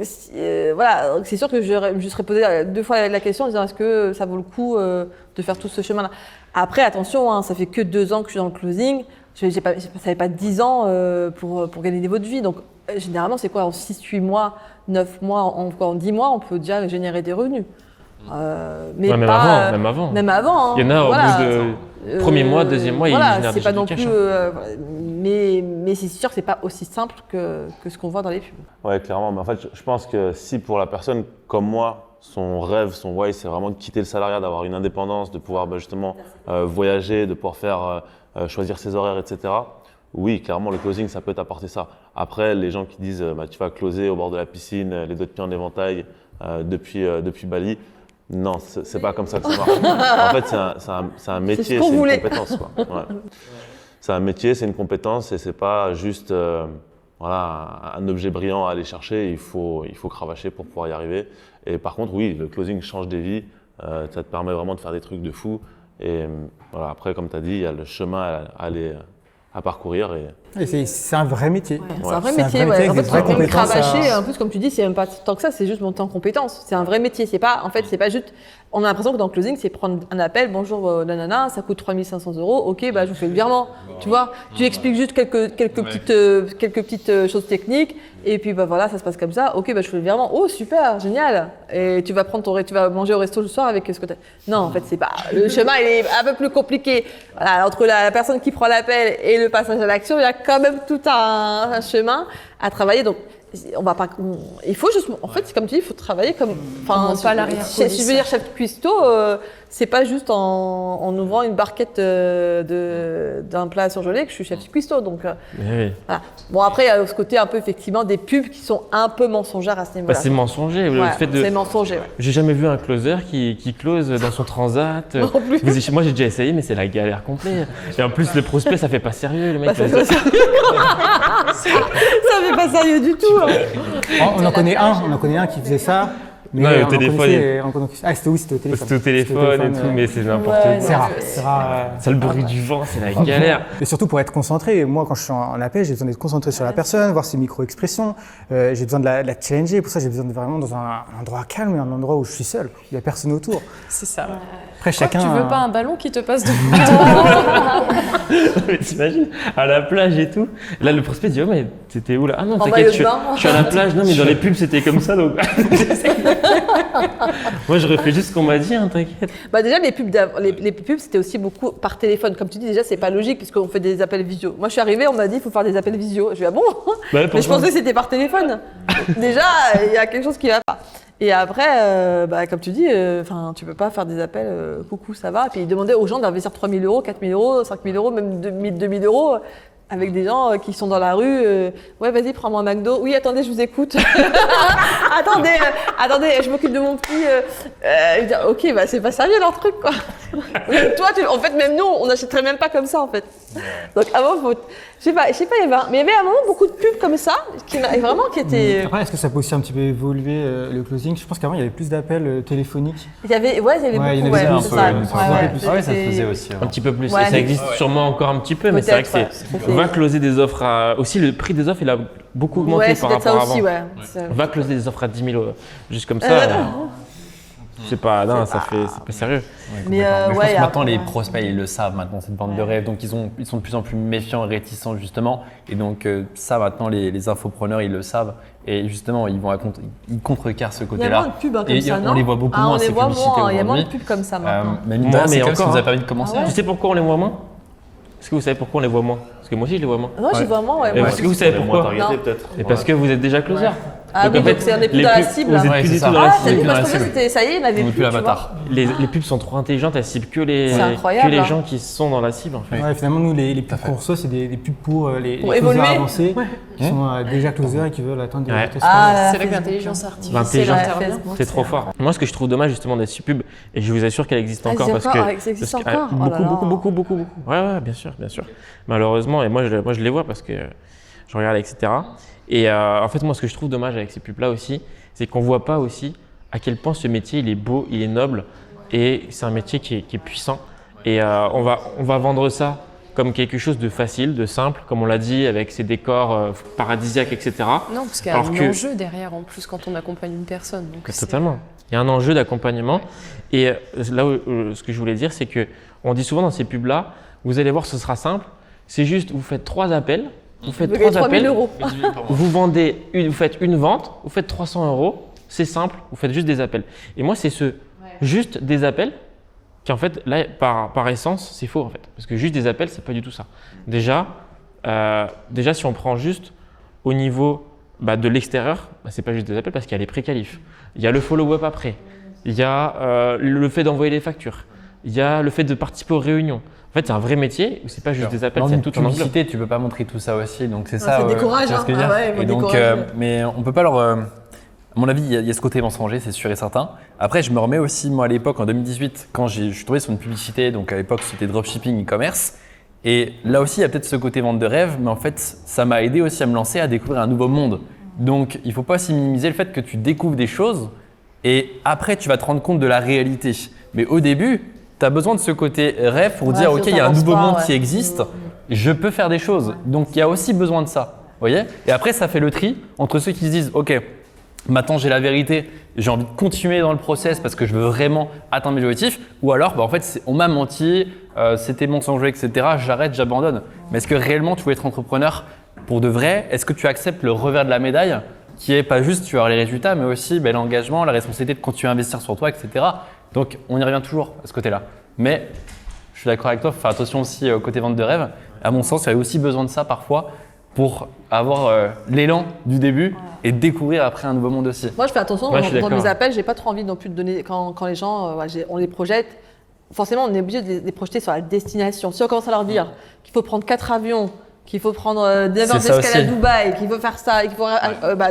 voilà, donc c'est sûr que je me serais posé 2 fois la question en disant est-ce que ça vaut le coup de faire tout ce chemin-là. Après, attention, hein, ça fait que 2 ans que je suis dans le closing. Ça fait pas 10 ans pour gagner des niveaux de vie. Donc, généralement, c'est quoi en 6-8 mois, 9 mois, en 10 mois, on peut déjà générer des revenus. Mais Ouais, même pas, avant, même avant. Même avant. hein. Il y en a au Voilà. bout de premier mois, deuxième mois, ils voilà, génèrent c'est déjà pas du non cash, plus. hein. Voilà. Mais c'est sûr que c'est pas aussi simple que ce qu'on voit dans les pubs. Ouais, clairement. Mais en fait, je pense que si pour la personne comme moi, son rêve, son why, c'est vraiment de quitter le salariat, d'avoir une indépendance, de pouvoir justement voyager, de pouvoir faire choisir ses horaires, etc. Oui, clairement, le closing, ça peut t'apporter ça. Après, les gens qui disent tu vas closer au bord de la piscine, les deux pieds en éventail depuis Bali, non, c'est pas comme ça que ça marche. En fait, c'est un métier, ce qu'on c'est une voulait. compétence. Quoi. Ouais. C'est un métier, c'est une compétence et c'est pas juste voilà, un objet brillant à aller chercher. Il faut cravacher pour pouvoir y arriver. Et par contre, oui, le closing change des vies. Ça te permet vraiment de faire des trucs de fou. Et voilà, après, comme tu as dit, il y a le chemin à parcourir. Et C'est un vrai métier. C'est un vrai C'est un métier, vrai ouais. métier En avec fait, des vraies quand on compétences cravacher, à- en plus, comme tu dis, c'est même pas tant que ça, c'est juste monter en compétence. C'est un vrai métier. C'est pas, en fait, c'est pas juste. On a l'impression que dans le closing, c'est prendre un appel, bonjour, nanana, ça coûte 3 500 €. Ok, bah, je vous fais le virement. Tu vois, tu expliques juste quelques petites choses techniques, et puis bah voilà, ça se passe comme ça. Ok, bah, je fais le virement. Oh, super, génial. Et tu vas tu vas manger au resto le soir avec ce que t'as. Non, en fait, c'est pas. Le chemin, il est un peu plus compliqué. Voilà, entre la personne qui prend l'appel et le passage à l'action, il y a quand même tout un chemin à travailler. Donc, on va pas. Il faut juste. En fait, c'est comme tu dis, il faut travailler comme. On monte pas l'arrière-police. Si je veux dire chef cuistot, c'est pas juste en ouvrant une barquette d'un plat surgelé que je suis chef cuistot. Donc, Mais oui. voilà. Bon, après, il y a ce côté un peu effectivement des pubs qui sont un peu mensongères à ce Bah, niveau-là. c'est mensonger. Le Ouais, fait de... c'est mensonger. Ouais. J'ai jamais vu un closer qui close dans son transat. Non plus. Moi, j'ai déjà essayé, mais c'est la galère complète. Et en plus, le prospect, ça fait pas sérieux. Le mec, Bah, ça fait pas sérieux du tout. hein. On en connaît un qui faisait ça. Mais Non, le on en téléphone, connaissait- on connaissait- Ah, c'était au téléphone. c'était au téléphone et tout, mais c'est n'importe Ouais, quoi. C'est rare. C'est rare. Ça, le bruit du vent, c'est la galère. Et surtout pour être concentré. Moi, quand je suis en appel, j'ai besoin d'être concentré sur la personne, voir ses micro-expressions. J'ai besoin de la challenger. Pour ça, j'ai besoin de vraiment dans un endroit calme et un endroit où je suis seul. Il n'y a personne autour. C'est ça. Après, chacun. Tu veux pas un ballon qui te passe devant toi? Mais t'imagines, à la plage et tout. Là, le prospect dit, oh, mais C'était où là? Ah non, En t'inquiète, maillot je de bain. suis à la plage. Non, mais dans les pubs, c'était comme ça. Donc... Moi, je refais juste ce qu'on m'a dit, hein, t'inquiète. Bah déjà, les pubs, c'était aussi beaucoup par téléphone. Comme tu dis, déjà, c'est pas logique puisqu'on fait des appels visio. Moi, je suis arrivée, on m'a dit, il faut faire des appels visio. Je dis, ah bon? Ouais, Mais je pensais que c'était par téléphone. Déjà, il y a quelque chose qui va pas. Et après, comme tu dis, tu peux pas faire des appels coucou, ça va. Et puis ils demandaient aux gens d'investir 3 000 euros, 4 000 euros, 5 000 euros, même 2 000 euros avec des gens qui sont dans la rue. Ouais, vas-y, prends-moi un McDo. Oui, attendez, je vous écoute. attendez, je m'occupe de mon petit. Ok, bah c'est pas sérieux leur truc, quoi. Toi, en fait, même nous, on n'achèterait même pas comme ça, en fait. Donc avant, je sais pas, mais il y avait à un moment beaucoup de pubs comme ça qui étaient. Après, est-ce que ça peut aussi un petit peu évoluer le closing? Je pense qu'avant, il y avait plus d'appels téléphoniques. Il y avait beaucoup, il y en avait ouais, un c'est peu, ça. ouais, Ah ouais, ça se faisait aussi. Un petit peu plus. Ouais, et ça existe sûrement encore un petit peu, mais c'est vrai que Peut-être, on va closer des offres à. Aussi, le prix des offres, il a beaucoup augmenté Ouais, c'est par peut-être rapport ça à aussi, avant. ouais. On va closer des offres à 10 000 juste comme ça. Je sais pas, non, c'est pas sérieux. Mais Mais je pense ouais, que maintenant, après, les prospects, ils le savent maintenant, cette bande de rêve. Donc, ils sont de plus en plus méfiants et réticents, justement. Et donc, ça, maintenant, les infopreneurs, ils le savent. Et justement, ils contrecarrent ce il y a côté-là. moins de pubs comme Et ça, non? on les voit beaucoup Ah, moins, on les ces voit publicités moins, il y a moins de aujourd'hui. pubs comme ça maintenant. Mais mine de rien, mais c'est comme encore, ça que vous hein. a permis de commencer. Ah ouais. Tu sais pourquoi on les voit moins? Est-ce que vous savez pourquoi on les voit moins? Parce que moi aussi, je les vois moins. Non, j'y vois moins, ouais. Et moi est-ce que aussi. vous savez Moins pourquoi? targeté, Non. peut-être. Et parce que vous êtes déjà closer. Ah oui, en donc fait, c'est on est plus les dans la pubs- cible. vous êtes Ouais, plus c'est du ça. tout dans la Ah, cible. t'as vu, dans moi je la pensais que cible. c'était ça y est, il n'avait On est plus, plus tu l'avatar. vois. Les pubs sont trop intelligentes, elles ciblent que les incroyable, hein. gens qui sont dans la cible en fait. Ouais, finalement, nous, les pubs qu'on reçoit, c'est des pubs pour les Pour closers évoluer. avancés qui sont déjà closers et qui veulent atteindre des Ouais. résultats Ah, C'est là que Facebook. l'intelligence artificielle L'intelligence intervient. Facebook, C'est trop fort. Moi, ce que je trouve dommage justement de ces pubs, et je vous assure qu'elle existe Ah, encore c'est parce encore- que ah, ça existe parce que- encore. Oh là là. beaucoup. Ouais, bien sûr. Malheureusement, et moi je les vois parce que je regarde, etc. Et en fait, moi, ce que je trouve dommage avec ces pubs-là aussi, c'est qu'on voit pas aussi à quel point ce métier il est beau, il est noble, et c'est un métier qui est puissant. Et on va vendre ça comme quelque chose de facile, de simple, comme on l'a dit, avec ses décors paradisiaques, etc. Non, parce qu'il y a Alors un que- enjeu derrière en plus quand on accompagne une personne. Donc c'est- Totalement. Il y a un enjeu d'accompagnement. Et là, ce que je voulais dire, c'est que on dit souvent dans ces pubs-là, vous allez voir, ce sera simple. C'est juste, vous faites 3 appels, vous faites Vous gagnez 3 3 000 appels, euros. vous faites une vente, vous faites 300 euros. C'est simple, vous faites juste des appels. Et moi, c'est juste des appels qui, en fait, là, par essence, c'est faux en fait. Parce que juste des appels, c'est pas du tout ça. Déjà, si on prend juste au niveau de l'extérieur, c'est pas juste des appels parce qu'il y a les pré-qualifs. Il y a le follow-up après. Il y a le fait d'envoyer les factures. Il y a le fait de participer aux réunions. En fait, c'est un vrai métier où c'est pas juste des appels, Dans c'est une tout en anglais. publicité, tu peux pas montrer tout ça aussi, donc c'est Ah, ça. ça décourage, tu vois ce que je veux hein. dire. Ah ouais, ils vont Et donc, décourager. mais on peut pas leur. À mon avis, il y a ce côté mensonger, c'est sûr et certain. Après, je me remets aussi, moi, à l'époque, en 2018, quand je suis tombé sur une publicité, donc à l'époque, c'était dropshipping e-commerce. Et là aussi, il y a peut-être ce côté vente de rêve, mais en fait, ça m'a aidé aussi à me lancer, à découvrir un nouveau monde. Donc, il ne faut pas aussi minimiser le fait que tu découvres des choses et après, tu vas te rendre compte de la réalité. Mais au début, tu as besoin de ce côté rêve pour dire, sinon OK, il y a un t'avances nouveau pas, monde ouais. qui existe, je peux faire des choses. Donc, il y a aussi besoin de ça. Vous voyez? Et après, ça fait le tri entre ceux qui se disent, OK, maintenant j'ai la vérité, j'ai envie de continuer dans le process parce que je veux vraiment atteindre mes objectifs, ou alors en fait on m'a menti, c'était mensonger, etc. J'arrête, j'abandonne. Mais est-ce que réellement tu veux être entrepreneur pour de vrai? Est-ce que tu acceptes le revers de la médaille qui est pas juste tu as les résultats, mais aussi l'engagement, la responsabilité de continuer à investir sur toi, etc. Donc on y revient toujours à ce côté-là. Mais je suis d'accord avec toi, il faut faire attention aussi au côté vente de rêve. À mon sens, il y a aussi besoin de ça parfois pour avoir l'élan du début et découvrir après un nouveau monde aussi. Moi, je fais attention Ouais, je suis dans d'accord. mes appels. J'ai pas trop envie non plus de donner quand les gens, on les projette. Forcément, on est obligé de les projeter sur la destination. Si on commence à leur dire qu'il faut prendre 4 avions, qu'il faut prendre 9 heures C'est ça d'escale à aussi. Dubaï, qu'il faut faire ça, et qu'il faut,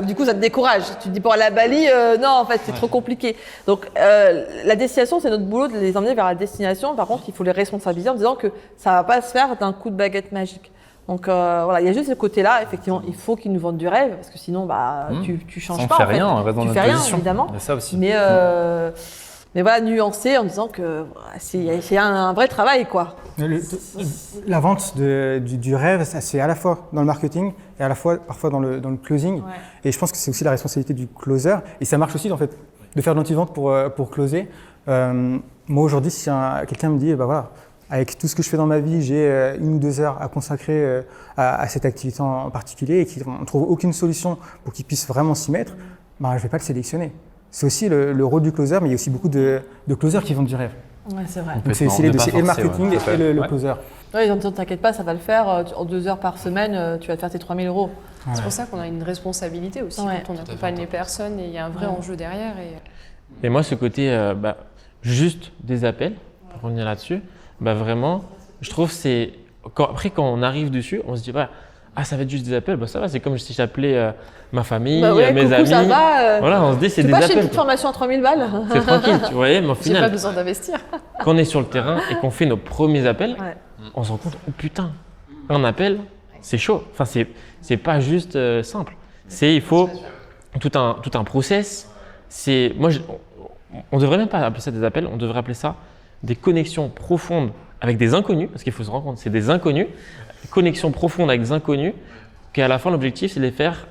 du coup, ça te décourage. Tu te dis pour aller à Bali, non, en fait, c'est trop compliqué. Donc, la destination, c'est notre boulot de les emmener vers la destination. Par contre, il faut les responsabiliser en disant que ça va pas se faire d'un coup de baguette magique. Donc voilà, il y a juste ce côté-là, effectivement, il faut qu'ils nous vendent du rêve, parce que sinon, tu changes On pas. fait en fait. rien, on reste dans Tu notre fais rien, position. évidemment. Il y a ça aussi. Mais voilà, nuancer en disant que c'est un vrai travail, quoi. La vente du rêve, ça, c'est à la fois dans le marketing et à la fois parfois dans le closing. Ouais. Et je pense que c'est aussi la responsabilité du closer. Et ça marche aussi en fait de faire de l'anti-vente pour closer. Moi aujourd'hui, si quelqu'un me dit, voilà, avec tout ce que je fais dans ma vie, j'ai 1 ou 2 heures à consacrer à cette activité en particulier et qu'on ne trouve aucune solution pour qu'il puisse vraiment s'y mettre, je ne vais pas le sélectionner. C'est aussi le rôle du closer, mais il y a aussi beaucoup de closers qui vendent du rêve. Ouais, c'est vrai. Donc c'est les deux, c'est et le marketing et le closer. Ouais, ne t'inquiète pas, ça va le faire. En 2 heures par semaine, tu vas te faire tes 3 000 €. C'est pour ça qu'on a une responsabilité aussi quand on accompagne les personnes et il y a un vrai enjeu derrière. Et moi, ce côté juste des appels, pour revenir là-dessus, vraiment, je trouve c'est après quand on arrive dessus, on se dit ça va être juste des appels, ça va, c'est comme si j'appelais ma famille, mes amis. Ça va, voilà, on se dit c'est des pas appels. chez une petite formation à 3 000 balles. C'est tranquille, tu vois, mais au J'ai pas final, besoin d'investir. quand on est sur le terrain et qu'on fait nos premiers appels, on se rend compte, oh putain, un appel, c'est chaud. Enfin, c'est pas juste simple. Il faut tout un process. On devrait même pas appeler ça des appels, on devrait appeler ça des connexions profondes avec des inconnus, parce qu'il faut se rendre compte, c'est des inconnus, connexions profondes avec des inconnus, qu'à la fin, l'objectif, c'est de les faire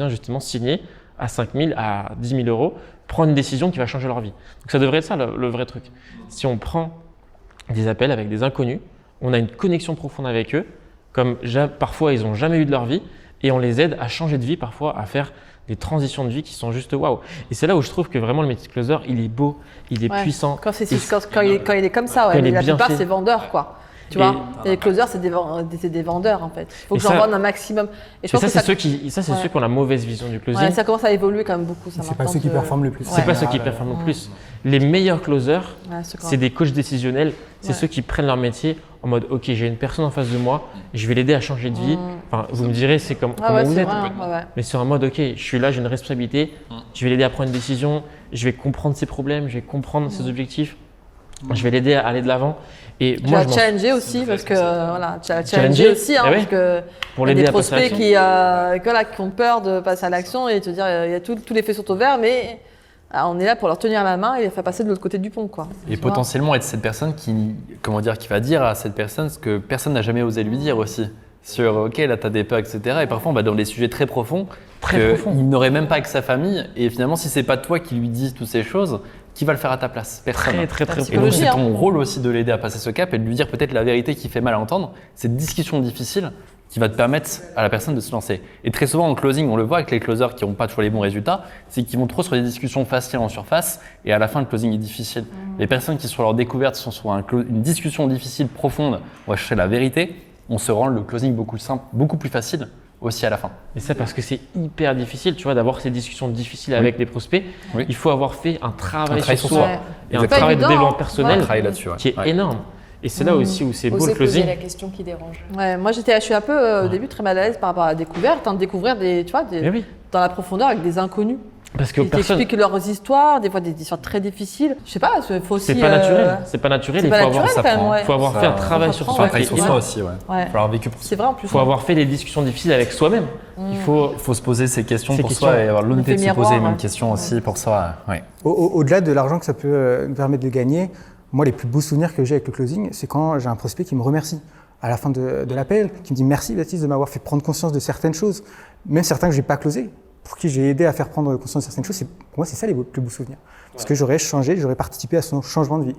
justement signer à 5 000, à 10 000 €, prendre une décision qui va changer leur vie. Donc ça devrait être ça le vrai truc. Si on prend des appels avec des inconnus, on a une connexion profonde avec eux, comme parfois ils n'ont jamais eu de leur vie, et on les aide à changer de vie, parfois à faire des transitions de vie qui sont juste waouh. Et c'est là où je trouve que vraiment le métier de closer, il est beau, il est puissant. Quand il est comme ça, il est la bien plupart fait. c'est vendeur quoi. Tu vois, et les closers c'est des vendeurs en fait. Il faut que j'en vende un maximum. Et je pense ça, que c'est ceux qui ont la mauvaise vision du closing. ça commence à évoluer quand même beaucoup. C'est pas ceux qui performent le plus. C'est pas ceux qui performent le plus. Les meilleurs closers, ceux c'est des coachs décisionnels. C'est ceux qui prennent leur métier en mode ok, j'ai une personne en face de moi, je vais l'aider à changer de vie. Enfin, vous me direz c'est comment vous êtes. Mais c'est en mode ok, je suis là, j'ai une responsabilité, je vais l'aider à prendre une décision, je vais comprendre ses problèmes, je vais comprendre ses objectifs, je vais l'aider à aller de l'avant. Et tu vas challenger aussi parce que challenger aussi parce que pour il y a l'aider des à passer à prospects qui ont peur de passer à l'action et te dire il y a tous les faits sont au vert, mais on est là pour leur tenir la main et les faire passer de l'autre côté du pont quoi. Et potentiellement être cette personne qui va dire à cette personne ce que personne n'a jamais osé lui dire aussi. Sur ok, là tu as des peurs, etc. Et parfois on va dans des sujets très profonds qu'il n'aurait même pas avec sa famille. Et finalement, si c'est pas toi qui lui dis toutes ces choses, qui va le faire à ta place? Personne. Très Et donc c'est ton rôle aussi de l'aider à passer ce cap et de lui dire peut-être la vérité qui fait mal à entendre. Cette discussion difficile qui va te permettre à la personne de se lancer. Et très souvent en closing, on le voit avec les closers qui n'ont pas toujours les bons résultats, c'est qu'ils vont trop sur des discussions faciles en surface et à la fin le closing est difficile. Les personnes qui sur leur découverte sont sur une discussion difficile, profonde, on va chercher la vérité, on se rend le closing beaucoup simple, beaucoup plus facile aussi à la fin. Et ça parce que c'est hyper difficile, tu vois, d'avoir ces discussions difficiles avec les prospects. Oui. Il faut avoir fait un travail sur soi et un C'est pas travail de évident, développement hein. personnel Travail là-dessus, qui est énorme. Et c'est là aussi où c'est beau le Oser poser closing. la question qui dérange. Ouais, moi je suis un peu au début très mal à l'aise par rapport à la découverte, de découvrir dans la profondeur avec des inconnus. Parce que Ils t'expliquent leurs histoires, des fois des histoires très difficiles. Je sais pas, il faut aussi. c'est pas naturel. C'est pas naturel. c'est Il pas faut avoir, naturel, quand même, ouais. faut avoir fait un travail sur soi. Travail sur soi aussi, ouais. Ouais. Faut avoir vécu pour ça. C'est vrai en plus. Il faut avoir fait des discussions difficiles avec soi-même. Il faut. Il faut se poser ces questions Ces pour questions. soi et avoir l'honnêteté de se L'effet poser les miroir, mêmes questions aussi pour soi. Ouais. Au-delà de l'argent que ça peut nous permettre de gagner, moi, les plus beaux souvenirs que j'ai avec le closing, c'est quand j'ai un prospect qui me remercie à la fin de l'appel, qui me dit merci Baptiste de m'avoir fait prendre conscience de certaines choses, même certains que je n'ai pas closés, pour qui j'ai aidé à faire prendre conscience de certaines choses. Pour moi, c'est ça les plus beaux souvenirs. Parce que j'aurais changé, j'aurais participé à son changement de vie.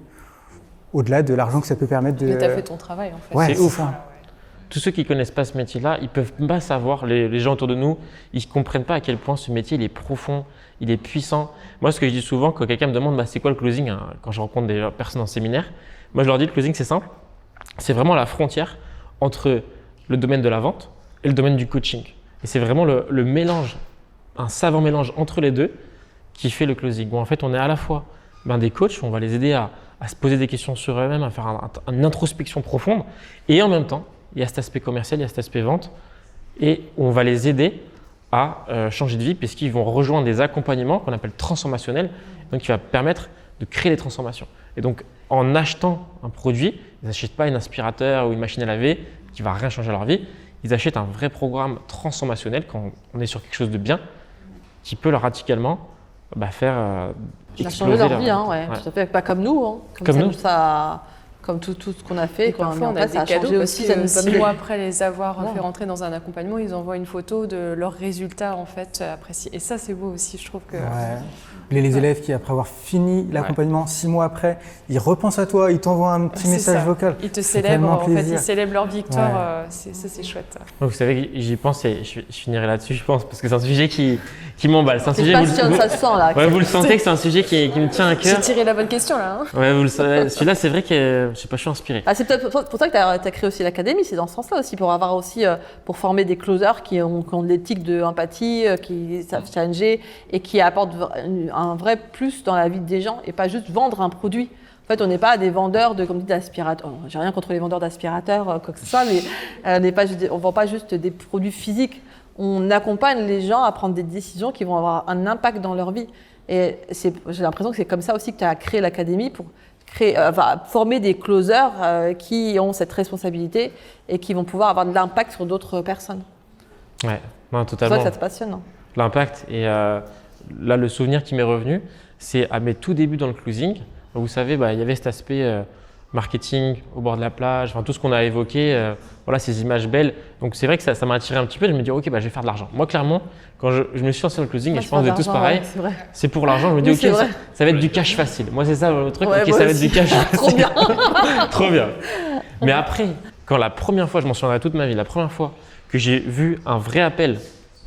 Au-delà de l'argent que ça peut permettre de… Mais tu as fait ton travail en fait. Ouais, C'est ouf. Tous ceux qui connaissent pas ce métier-là, ils peuvent pas savoir. Les gens autour de nous, ils comprennent pas à quel point ce métier il est profond, il est puissant. Moi, ce que je dis souvent, quand quelqu'un me demande c'est quoi le closing, hein, quand je rencontre des personnes en séminaire, moi je leur dis le closing c'est simple, c'est vraiment la frontière entre le domaine de la vente et le domaine du coaching. Et c'est vraiment le mélange, un savant mélange entre les deux qui fait le closing. Où en fait, on est à la fois des coachs, on va les aider à se poser des questions sur eux-mêmes, à faire une introspection profonde, et en même temps, il y a cet aspect commercial, il y a cet aspect vente, et on va les aider à changer de vie puisqu'ils vont rejoindre des accompagnements qu'on appelle transformationnels, donc qui va permettre de créer des transformations. Et donc, en achetant un produit, ils n'achètent pas un aspirateur ou une machine à laver qui ne va rien changer à leur vie, ils achètent un vrai programme transformationnel quand on est sur quelque chose de bien qui peut leur radicalement faire Ça a exploser changé leur vie, hein, Ouais. tout à fait. Pas comme nous, hein. Comme nous. Comme tout ce qu'on a fait. Et parfois, on a des cadeaux parce ça nous que 6 donne- mois après les avoir fait rentrer dans un accompagnement, ils envoient une photo de leurs résultats en fait appréciés. Et ça, c'est beau aussi, je trouve que… Ouais. Les élèves qui, après avoir fini l'accompagnement 6 mois après, ils repensent à toi, ils t'envoient un petit C'est message ça. vocal. Ils te Ça fait célèbrent, tellement en fait, plaisir. ils célèbrent leur victoire. C'est chouette. Donc, vous savez, j'y pense et je finirai là-dessus, je pense, parce que c'est un sujet qui m'emballe. C'est un C'est sujet, passionne, ça se sent là. ouais, vous le sentez que c'est un sujet qui me tient à J'ai cœur. tiré la bonne question là. Hein. Ouais, vous le savez. Celui-là, c'est vrai que je sais pas, je suis inspiré. Ah, c'est peut-être pour ça que tu as créé aussi l'académie, c'est dans ce sens-là aussi, pour avoir aussi, pour former des closers qui ont de l'éthique de empathie, qui savent challenger et qui apportent un vrai plus dans la vie des gens et pas juste vendre un produit. En fait, on n'est pas des vendeurs de, comme dit, d'aspirateurs. Oh, j'ai rien contre les vendeurs d'aspirateurs, quoi que ce soit, mais on ne vend pas juste des produits physiques. On accompagne les gens à prendre des décisions qui vont avoir un impact dans leur vie. Et j'ai l'impression que c'est comme ça aussi que tu as créé l'académie pour former des closers qui ont cette responsabilité et qui vont pouvoir avoir de l'impact sur d'autres personnes. Ouais, non, C'est totalement. vrai que ça te passionne. Hein. L'impact. Et là, le souvenir qui m'est revenu, c'est à mes tout débuts dans le closing. Vous savez, il y avait cet aspect marketing au bord de la plage, enfin, tout ce qu'on a évoqué, voilà, ces images belles. Donc c'est vrai que ça m'a attiré un petit peu. Je me dis, ok, je vais faire de l'argent. Moi, clairement, quand je me suis lancé dans le closing, et je pense que vous êtes tous pareil, Ouais, c'est vrai. c'est pour l'argent. Je me dis, Oui, ok, c'est vrai. ça va être du cash facile. Moi, c'est ça le truc, Ouais, ok, moi ça va être aussi. du cash facile. Trop bien. Trop bien. Mais après, quand la première fois, je m'en souviendrai toute ma vie, la première fois que j'ai vu un vrai appel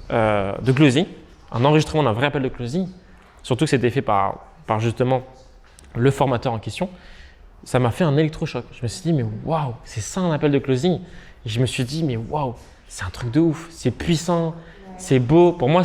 de closing, un enregistrement d'un vrai appel de closing, surtout que c'était fait par justement le formateur en question, ça m'a fait un électrochoc. Je me suis dit, mais waouh, c'est ça un appel de closing. Et je me suis dit, mais waouh, c'est un truc de ouf, c'est puissant, c'est beau. Pour moi,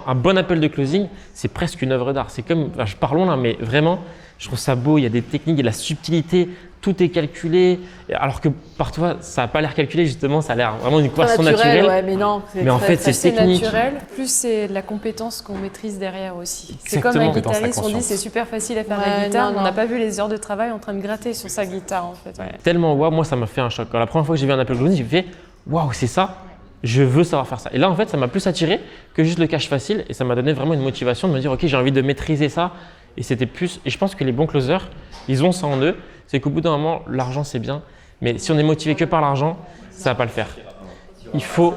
un bon appel de closing, c'est presque une œuvre d'art. C'est comme, je parle là, mais vraiment, je trouve ça beau. Il y a des techniques, il y a de la subtilité, tout est calculé. Alors que parfois, ça n'a pas l'air calculé, justement, ça a l'air vraiment d'une conversation naturelle. Ouais, mais non. Mais en fait, c'est C'est technique. naturel, plus c'est de la compétence qu'on maîtrise derrière aussi. C'est comme Exactement. un Compétence à guitariste, on dit conscience. c'est super facile à faire Ouais, la guitare, non, mais on non. n'a pas vu les heures de travail en train de gratter sur sa guitare en fait. Tellement waouh, moi ça m'a fait un choc. Quand la première fois que j'ai vu un appel closing, j'ai fait waouh, c'est ça, je veux savoir faire ça. Et là en fait, ça m'a plus attiré que juste le cash facile et ça m'a donné vraiment une motivation de me dire ok, j'ai envie de maîtriser ça. Et c'était plus. Et je pense que les bons closers, ils ont ça en eux. C'est qu'au bout d'un moment, l'argent c'est bien, mais si on est motivé que par l'argent, ça va pas le faire. Il faut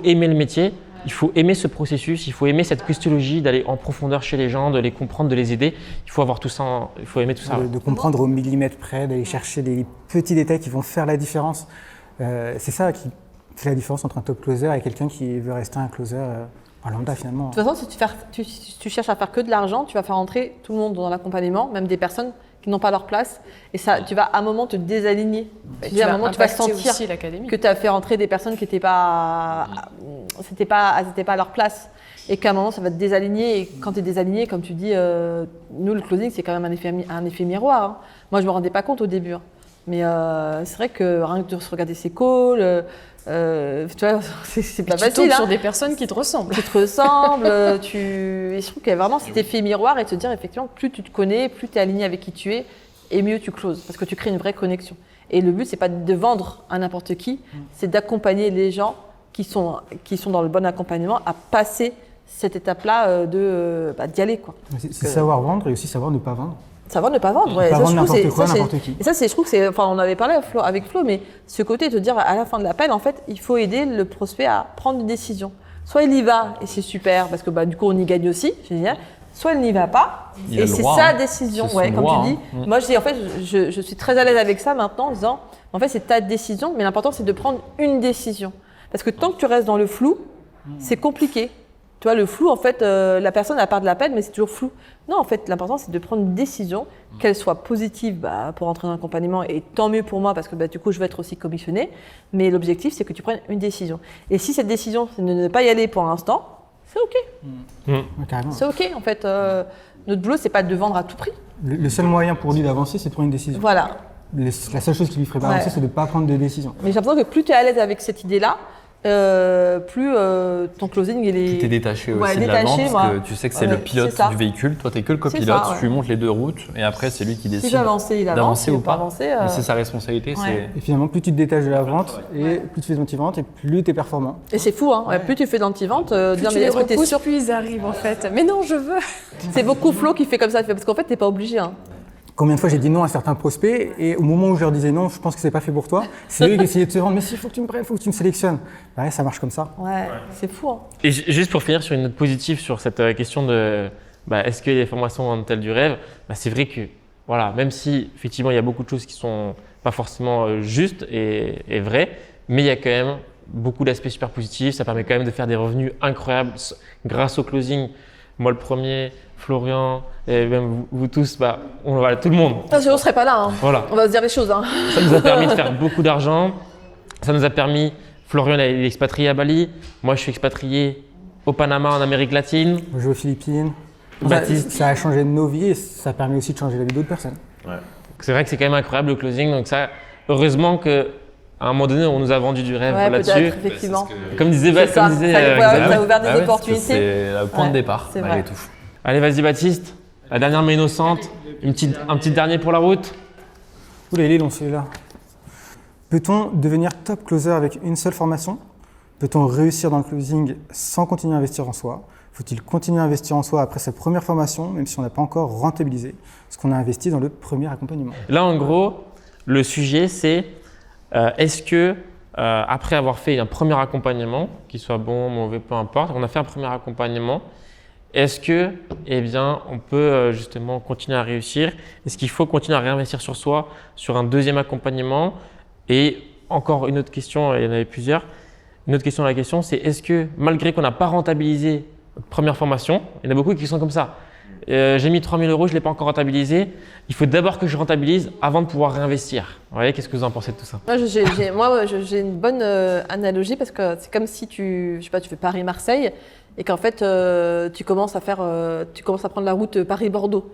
aimer le métier. Il faut aimer ce processus, il faut aimer cette christologie, d'aller en profondeur chez les gens, de les comprendre, de les aider. Il faut avoir tout ça, il faut aimer tout ça. De comprendre au millimètre près, d'aller chercher des petits détails qui vont faire la différence. C'est ça qui fait la différence entre un top closer et quelqu'un qui veut rester un closer lambda finalement. De toute façon, si tu cherches à faire que de l'argent, tu vas faire entrer tout le monde dans l'accompagnement, même des personnes qui n'ont pas leur place. Et ça, tu vas à un moment te désaligner. Tu À un moment, tu vas impacter sentir aussi l'académie. que tu as fait rentrer des personnes qui n'étaient pas, à leur place. Et qu'à un moment, ça va te désaligner. Et quand tu es désaligné, comme tu dis, nous, le closing, c'est quand même un effet miroir. Hein. Moi, je ne me rendais pas compte au début. Hein. Mais c'est vrai que rien que de se regarder ses calls, tu vois, c'est pas Tu facile. tombes Hein. sur des personnes qui te ressemblent. Qui te ressemblent, et je trouve qu'il y a vraiment cet effet miroir et de se dire effectivement, plus tu te connais, plus tu es aligné avec qui tu es, et mieux tu closes, parce que tu crées une vraie connexion. Et le but, c'est pas de vendre à n'importe qui, c'est d'accompagner les gens qui sont dans le bon accompagnement à passer cette étape-là d'y aller, quoi. C'est savoir vendre et aussi savoir ne pas vendre. Savoir ne pas vendre, ouais. Pas Ça, vendre je trouve, n'importe quoi, c'est- n'importe qui. Et ça, je trouve que c'est. Enfin, on avait parlé avec Flo, mais ce côté de dire à la fin de l'appel, en fait, il faut aider le prospect à prendre une décision. Soit il y va et c'est super parce que du coup on y gagne aussi, c'est génial. Soit il n'y va pas Il a et le c'est droit, sa hein. décision. C'est Ouais, son comme droit, tu dis. hein. Moi, en fait, je suis très à l'aise avec ça maintenant en disant, en fait, c'est ta décision, mais l'important c'est de prendre une décision. Parce que tant que tu restes dans le flou, c'est compliqué. Tu vois, le flou, en fait, la personne a part de l'appel, mais c'est toujours flou. Non, en fait, l'important, c'est de prendre une décision, qu'elle soit positive pour entrer dans l'accompagnement, et tant mieux pour moi, parce que du coup, je vais être aussi commissionnée. Mais l'objectif, c'est que tu prennes une décision. Et si cette décision, c'est de ne pas y aller pour l'instant, c'est OK. Ouais, carrément. C'est OK, en fait. Notre boulot, c'est pas de vendre à tout prix. Le seul moyen pour lui d'avancer, c'est de prendre une décision. Voilà. La seule chose qui lui ferait pas Ouais. avancer, c'est de ne pas prendre de décision. Mais j'ai l'impression que plus tu es à l'aise avec cette idée-là, plus ton closing, il est... Tu es détaché Ouais, aussi de la détaché, vente parce moi. que tu sais que c'est Ouais, le pilote c'est ça. du véhicule. Toi, tu n'es que le C'est copilote. ça, ouais. Tu lui montres les deux routes et après, c'est lui qui Si décide veut avancer, il avance. d'avancer Si ou veut pas. avancer, Mais c'est sa responsabilité. ouais. Et finalement, plus tu te détaches de la vente, et plus tu fais d'anti-vente, et plus tu es performant. Et c'est fou, hein. Ouais, plus tu fais d'anti-vente, Plus dire tu mais les est-ce que t'es repousses, sûr. plus ils arrivent en fait. Mais non, je veux. C'est beaucoup Flo qui fait comme ça, parce qu'en fait, t'es pas obligé. Hein. Combien de fois j'ai dit non à certains prospects, et au moment où je leur disais non, je pense que c'est pas fait pour toi, c'est eux qui essayaient de se vendre, mais si, il faut que tu me prennes, il faut que tu me sélectionnes. Ouais, ça marche comme ça. Ouais, c'est fou. Hein. Et juste pour finir sur une note positive sur cette question est-ce que les formations vendent-elles du rêve? C'est vrai que voilà, même si effectivement il y a beaucoup de choses qui sont pas forcément justes et vraies, mais il y a quand même beaucoup d'aspects super positifs. Ça permet quand même de faire des revenus incroyables grâce au closing. Moi le premier, Florian et même vous tous, voilà, tout le monde. Je ne serai pas là. Hein. Voilà. On va se dire les choses. Hein. Ça nous a permis de faire beaucoup d'argent. Ça nous a permis, Florian il est expatrié à Bali, moi je suis expatrié au Panama en Amérique latine. On joue aux Philippines. Baptiste. Ça a changé nos vies et ça permet aussi de changer la vie d'autres personnes. Ouais. C'est vrai que c'est quand même incroyable le closing. Donc ça, heureusement qu'à un moment donné, on nous a vendu du rêve Ouais, là-dessus. peut-être, effectivement. Comme disait C'est ça, Xavier. ça a ouvert des Ah ouais, opportunités. C'est le point de départ, c'est malgré vrai. tout. Allez, vas-y Baptiste. La dernière mais innocente. Un petit dernier pour la route. Oula, il est long celui-là. Peut-on devenir top closer avec une seule formation? Peut-on réussir dans le closing sans continuer à investir en soi? Faut-il continuer à investir en soi après sa première formation, même si on n'a pas encore rentabilisé ce qu'on a investi dans le premier accompagnement? Là, en gros, le sujet, c'est est-ce que après avoir fait un premier accompagnement, qu'il soit bon, mauvais, peu importe, on a fait un premier accompagnement, est-ce que, on peut justement continuer à réussir? Est-ce qu'il faut continuer à réinvestir sur soi, sur un deuxième accompagnement? Et encore une autre question, il y en avait plusieurs. Une autre question dans la question, c'est est-ce que malgré qu'on n'a pas rentabilisé notre première formation, il y en a beaucoup qui sont comme ça. J'ai mis 3 000 €, je ne l'ai pas encore rentabilisé. Il faut d'abord que je rentabilise avant de pouvoir réinvestir. Vous voyez, qu'est-ce que vous en pensez de tout ça? Moi, j'ai une bonne analogie parce que c'est comme si tu fais Paris-Marseille et qu'en fait, tu commences à prendre la route Paris-Bordeaux.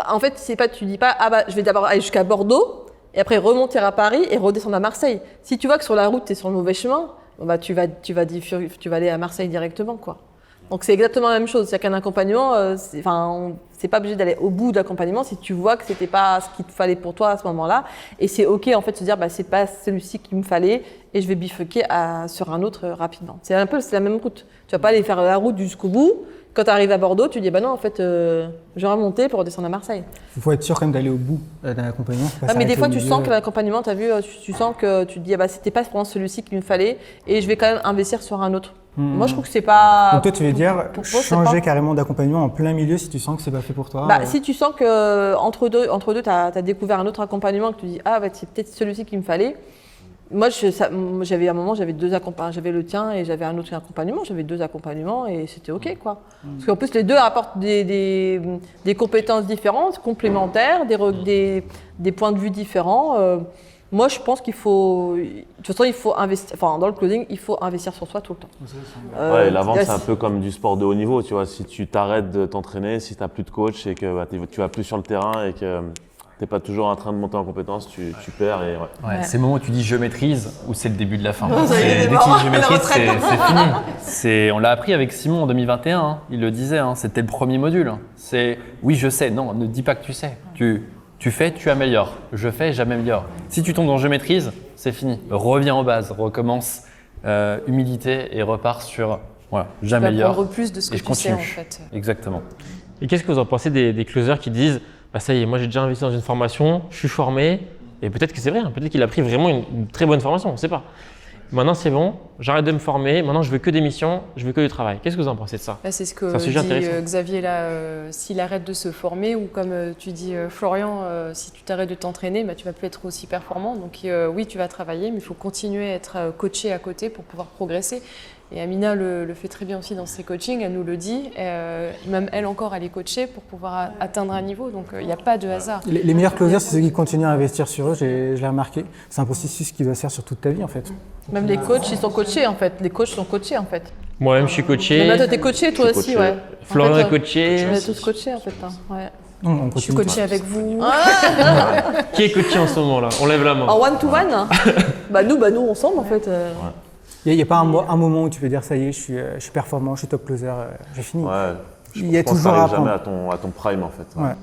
En fait, tu dis pas, je vais d'abord aller jusqu'à Bordeaux et après remonter à Paris et redescendre à Marseille. Si tu vois que sur la route, tu es sur le mauvais chemin, tu vas aller à Marseille directement, quoi. Donc c'est exactement la même chose, c'est-à-dire qu'un accompagnement, c'est pas obligé d'aller au bout de l'accompagnement si tu vois que c'était pas ce qu'il te fallait pour toi à ce moment-là, et c'est ok en fait de se dire c'est pas celui-ci qu'il me fallait et je vais bifurquer sur un autre rapidement. C'est la même route. Tu vas pas aller faire la route jusqu'au bout. Quand tu arrives à Bordeaux, tu dis non en fait je vais remonter pour redescendre à Marseille. Il faut être sûr quand même d'aller au bout d'un accompagnement. Mais des fois tu sens que l'accompagnement, tu as vu, tu sens que tu te dis c'était pas vraiment celui-ci qu'il me fallait et je vais quand même investir sur un autre. Moi, je trouve que c'est pas. Donc toi, tu veux dire pour toi, changer carrément d'accompagnement en plein milieu si tu sens que c'est pas fait pour toi? Si tu sens que entre deux, tu as découvert un autre accompagnement que tu dis c'est peut-être celui-ci qu'il me fallait. Moi, j'avais un moment, j'avais deux accompagnements, j'avais le tien et j'avais un autre accompagnement. J'avais 2 accompagnements et c'était ok, quoi. Parce qu'en plus, les deux apportent des compétences différentes, complémentaires, des points de vue différents. Moi, je pense qu'il faut. De toute façon, il faut investir. Enfin, dans le closing, il faut investir sur soi tout le temps. La vente, c'est un peu comme du sport de haut niveau. Tu vois, si tu t'arrêtes de t'entraîner, si tu n'as plus de coach et que tu vas plus sur le terrain et que tu n'es pas toujours en train de monter en compétence, tu perds. Et C'est le moment où tu dis je maîtrise ou c'est le début de la fin. C'est dès qu'il dit je maîtrise, c'est fini. On l'a appris avec Simon en 2021. Il le disait. C'était le premier module. C'est oui, je sais. Non, ne dis pas que tu sais. Tu fais, tu améliores. Je fais, j'améliore. Si tu tombes dans je maîtrise, c'est fini. Reviens aux bases, recommence, humilité et repars sur j'améliore. Tu vas prendre plus de ce que tu sais en fait. Exactement. Et qu'est-ce que vous en pensez des closers qui disent ça y est, moi j'ai déjà investi dans une formation, je suis formé, et peut-être que c'est vrai, peut-être qu'il a pris vraiment une très bonne formation, on ne sait pas. Maintenant c'est bon, j'arrête de me former, maintenant je veux que des missions, je veux que du travail. Qu'est-ce que vous en pensez de ça? C'est ce que dit Xavier là, s'il arrête de se former ou comme tu dis Florian, si tu t'arrêtes de t'entraîner, tu vas plus être aussi performant. Donc oui, tu vas travailler, mais il faut continuer à être coaché à côté pour pouvoir progresser. Et Amina le fait très bien aussi dans ses coachings, elle nous le dit, même elle encore, elle est coachée pour pouvoir atteindre un niveau, donc il n'y a pas de hasard. Les meilleurs closers, c'est ceux qui continuent à investir sur eux, je l'ai remarqué. C'est un processus qui doit se faire sur toute ta vie en fait. Même les coachs, ils sont coachés en fait. Les coachs sont coachés en fait. Moi-même, je suis coaché. Mais toi, t'es coaché toi aussi, ouais. Florian est coaché. On est tous coachés en fait. Ouais. Je suis coachée avec vous. Qui est coaché en ce moment-là? On lève la main. En one-to-one nous ensemble en fait. Il n'y a pas un moment où tu peux dire ça y est, je suis performant, je suis top closer, j'ai fini. Il y a toujours à apprendre. Jamais à ton prime en fait. Ouais.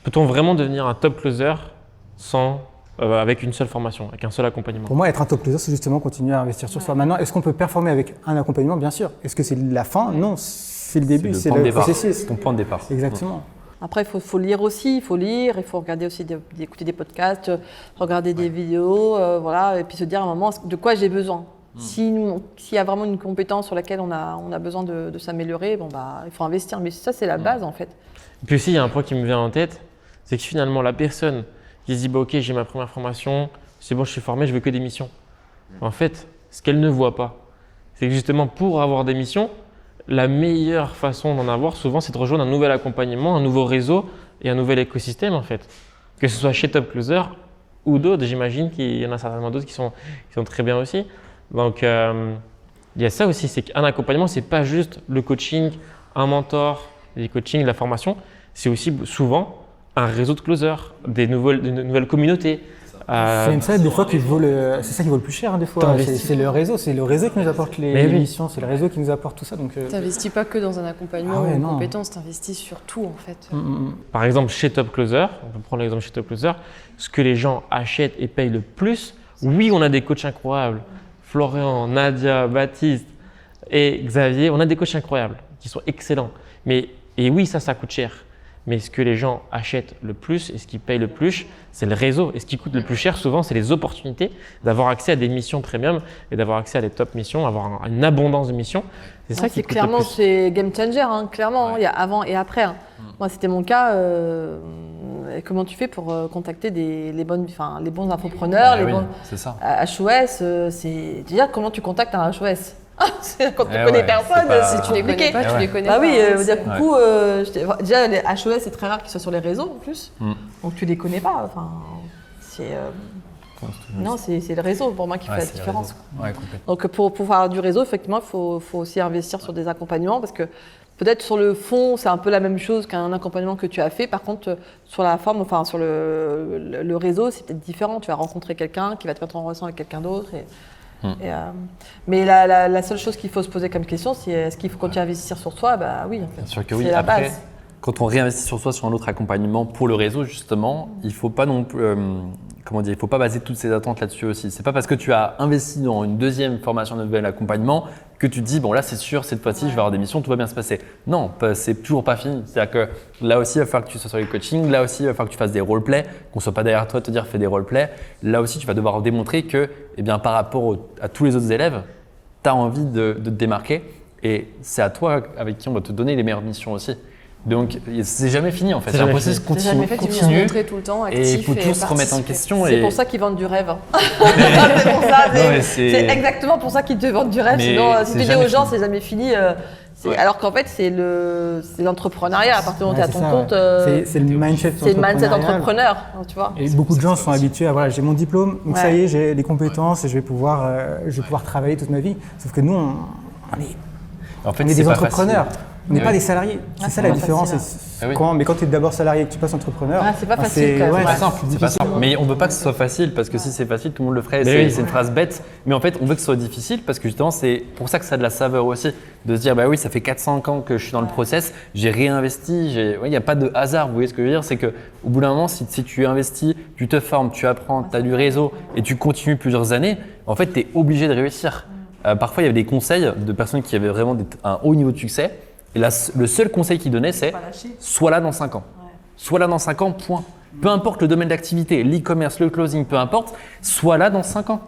Peut-on vraiment devenir un top closer avec une seule formation, avec un seul accompagnement? Pour moi, être un top closer, c'est justement continuer à investir sur soi. Maintenant, est-ce qu'on peut performer avec un accompagnement? Bien sûr. Est-ce que c'est la fin? Non, c'est le début, c'est le processus. C'est ton point de départ. Exactement. Après, il faut lire aussi, il faut regarder aussi, écouter des podcasts, regarder des vidéos, et puis se dire à un moment de quoi j'ai besoin. S'il y a vraiment une compétence sur laquelle on a besoin de s'améliorer, bon, bah, il faut investir. Mais ça, c'est la base en fait. Et puis aussi, il y a un point qui me vient en tête, c'est que finalement, la personne qui se dit bah, ok, j'ai ma première formation, c'est bon, je suis formé, je veux que des missions. En fait, ce qu'elle ne voit pas, c'est que justement, pour avoir des missions, la meilleure façon d'en avoir, souvent, c'est de rejoindre un nouvel accompagnement, un nouveau réseau et un nouvel écosystème en fait. Que ce soit chez Top Closer ou d'autres, j'imagine qu'il y en a certainement d'autres qui sont très bien aussi. Donc, il y a ça aussi, c'est qu'un accompagnement, ce n'est pas juste le coaching, un mentor, les coachings, la formation, c'est aussi souvent un réseau de closers, de nouvelles communautés. C'est même ça, des fois, c'est ça qui vaut le plus cher, des fois. C'est le réseau qui nous apporte les missions, c'est le réseau qui nous apporte tout ça. Tu n'investis pas que dans un accompagnement ou une compétence, tu investis sur tout en fait. Par exemple, chez Top Closer, on peut prendre l'exemple chez Top Closer, ce que les gens achètent et payent le plus, oui, on a des coachs incroyables. Florian, Nadia, Baptiste et Xavier, on a des coachs incroyables qui sont excellents. Et oui, ça coûte cher. Mais ce que les gens achètent le plus et ce qui paye le plus, c'est le réseau. Et ce qui coûte le plus cher, souvent, c'est les opportunités d'avoir accès à des missions premium et d'avoir accès à des top missions, avoir une abondance de missions. C'est ça qui coûte clairement, le plus. c'est game changer, hein, clairement. Ouais. Il y a avant et après. Hein. Moi, c'était mon cas. Comment tu fais pour contacter les bons infopreneurs, c'est ça. HOS, déjà comment tu contactes un HOS? Quand tu connais personne, si tu les connais pas, tu les connais pas. Bah oui, coucou, déjà les HOS c'est très rare qu'ils soient sur les réseaux en plus, donc tu les connais pas. Enfin, non, c'est le réseau pour moi qui fait la différence. Donc pour pouvoir avoir du réseau, effectivement, il faut aussi investir sur des accompagnements parce que peut-être sur le fond, c'est un peu la même chose qu'un accompagnement que tu as fait. Par contre, sur la forme, enfin sur le réseau, c'est peut-être différent. Tu vas rencontrer quelqu'un qui va te mettre en relation avec quelqu'un d'autre. Mais la seule chose qu'il faut se poser comme question, c'est est-ce qu'il faut continuer à investir sur soi? Bah oui, en fait. Bien sûr que oui. C'est la Après, base. quand on réinvestit sur soi sur un autre accompagnement pour le réseau, justement, il ne faut pas non plus, il faut pas baser toutes ses attentes là-dessus aussi. C'est pas parce que tu as investi dans une deuxième formation, un nouvel accompagnement que tu te dis bon là c'est sûr cette fois-ci je vais avoir des missions, tout va bien se passer. Non, c'est toujours pas fini. C'est-à-dire que là aussi il va falloir que tu sois sur les coachings, là aussi il va falloir que tu fasses des roleplays, qu'on soit pas derrière toi te dire fais des roleplays. Là aussi tu vas devoir démontrer que par rapport à tous les autres élèves, tu as envie de te démarquer et c'est à toi avec qui on va te donner les meilleures missions aussi. Donc c'est jamais fini en fait, c'est un processus continu montrer tout le temps, actif, et il faut tous se remettre en question. C'est pour ça qu'ils vendent du rêve. C'est pour ça, c'est exactement pour ça qu'ils te vendent du rêve. Sinon, si tu dis aux gens c'est jamais fini. Alors qu'en fait c'est l'entrepreneuriat. À partir du moment où tu es à ton compte, c'est le mindset entrepreneur, tu vois. Et beaucoup de gens sont habitués à voilà, j'ai mon diplôme, donc ça y est, j'ai les compétences et je vais pouvoir travailler toute ma vie. Sauf que nous, on est des entrepreneurs. On n'est pas des salariés. C'est ça la différence. Mais quand tu es d'abord salarié et que tu passes entrepreneur, c'est pas facile. C'est pas simple. Mais on veut pas que ce soit facile parce que si c'est facile, tout le monde le ferait. C'est une phrase bête. Mais en fait, on veut que ce soit difficile parce que justement, c'est pour ça que ça a de la saveur aussi. De se dire, bah oui, ça fait 4-5 ans que je suis dans le process, j'ai réinvesti. Il n'y a pas de hasard. Vous voyez ce que je veux dire? C'est qu'au bout d'un moment, si tu investis, tu te formes, tu apprends, tu as du réseau et tu continues plusieurs années, en fait, tu es obligé de réussir. Parfois, il y avait des conseils de personnes qui avaient vraiment un haut niveau de succès. Et là, le seul conseil qu'il donnait, c'est sois là dans 5 ans. Sois là dans 5 ans, point. Peu importe le domaine d'activité, l'e-commerce, le closing, peu importe, sois là dans 5 ans.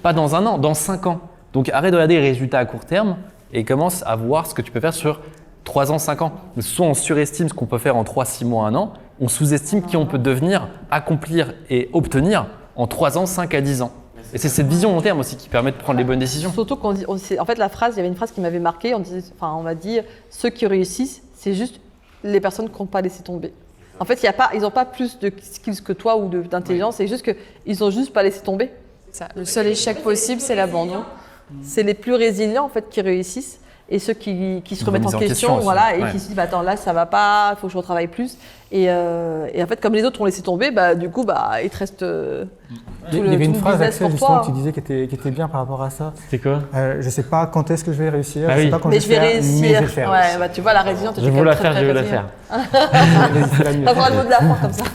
Pas dans 1 an, dans 5 ans. Donc arrête de regarder les résultats à court terme et commence à voir ce que tu peux faire sur 3 ans, 5 ans. Soit on surestime ce qu'on peut faire en 3, 6 mois, 1 an, on sous-estime qui on peut devenir, accomplir et obtenir en 3 ans, 5 à 10 ans. Et c'est cette vision long terme aussi qui permet de prendre les bonnes décisions. Surtout qu'on dit, en fait, il y avait une phrase qui m'avait marqué. On m'a dit, ceux qui réussissent, c'est juste les personnes qui n'ont pas laissé tomber. En fait, ils n'ont pas plus de skills que toi ou d'intelligence. C'est juste qu'ils n'ont juste pas laissé tomber. Ça. Le seul échec possible, c'est l'abandon. C'est les plus résilients en fait qui réussissent. Et ceux qui se remettent en question, voilà, et qui se disent bah, attends là ça va pas, il faut que je retravaille plus. Et en fait comme les autres ont laissé tomber, du coup il te reste il y avait une phrase Axel justement que tu disais qui était bien par rapport à ça. C'était quoi? Je sais pas quand est-ce que je vais réussir, je sais pas quand je vais réussir, mais je vais le faire. Ouais, tu vois la résilience. Je veux la faire, je veux la faire. T'as le mot de la fin comme ça.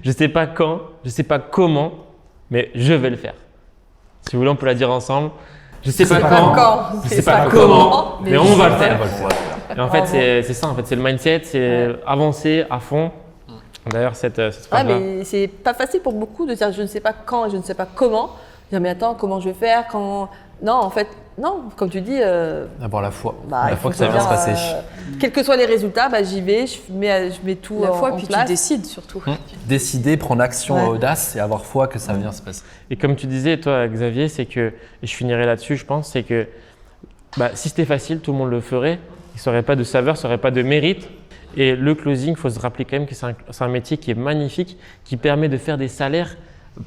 Je sais pas quand, je sais pas comment, mais je vais le faire. Si vous voulez on peut la dire ensemble. Je sais pas quand, je sais pas comment, mais on va le faire. Et en fait, c'est ça, en fait, c'est le mindset, c'est avancer à fond. D'ailleurs, cette phrase-là. Mais c'est pas facile pour beaucoup de dire je ne sais pas quand et je ne sais pas comment. Dire, mais attends, comment je vais faire quand... Non, en fait, non, comme tu dis, Avoir la foi. bah, la il foi faut que ça va bien se dire, passer. quels que soient les résultats, bah, j'y vais, je mets tout La en, fois, en puis place. tu décides surtout. Décider, prendre action, Ouais. audace et avoir foi que ça va bien se passer. Et comme tu disais, toi, Xavier, c'est que, et je finirai là-dessus, je pense, c'est que bah, si c'était facile, tout le monde le ferait. Il ne serait pas de saveur, il ne serait pas de mérite. Et le closing, il faut se rappeler quand même que c'est un métier qui est magnifique, qui permet de faire des salaires,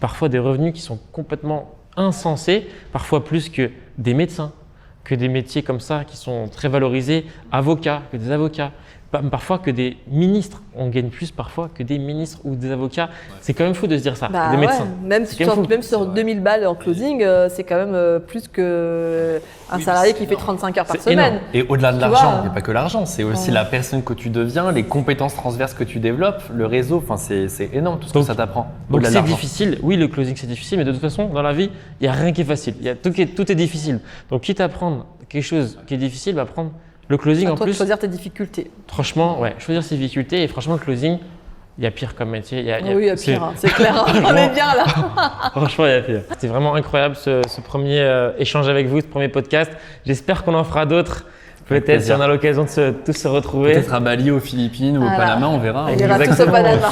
parfois des revenus qui sont complètement insensés, parfois plus que des médecins, que des métiers comme ça qui sont très valorisés, avocats, que des avocats. Parfois que des ministres, on gagne plus parfois que des ministres ou des avocats. C'est quand même fou de se dire ça, Bah des ouais, médecins. même, C'est quand même fou. même sur 2000 balles en closing, c'est quand même plus qu'un salarié qui fait 35 heures par c'est semaine. énorme. Et au-delà de Tu l'argent, vois, il n'y a pas que l'argent, c'est aussi la personne que tu deviens, les compétences transverses que tu développes, le réseau, enfin c'est énorme tout ce que Donc- ça t'apprend. Donc Au-delà de c'est l'argent. difficile, oui le closing c'est difficile, mais de toute façon dans la vie il n'y a rien qui est facile, tout est difficile. Donc quitte à prendre quelque chose qui est difficile, bah prendre le closing À en toi de plus. choisir tes difficultés. Franchement, ouais, choisir ses difficultés et franchement le closing, il y a pire comme métier. Oui, il y a c'est- pire, hein, c'est clair. On est bien là. Franchement, il y a pire. C'était vraiment incroyable ce premier échange avec vous, ce premier podcast. J'espère qu'on en fera d'autres. Avec Peut-être si plaisir. on a l'occasion de tous se retrouver. Peut-être à Bali, aux Philippines ou au Voilà. Panama, on verra. Il y aura tous au Exactement. Panama.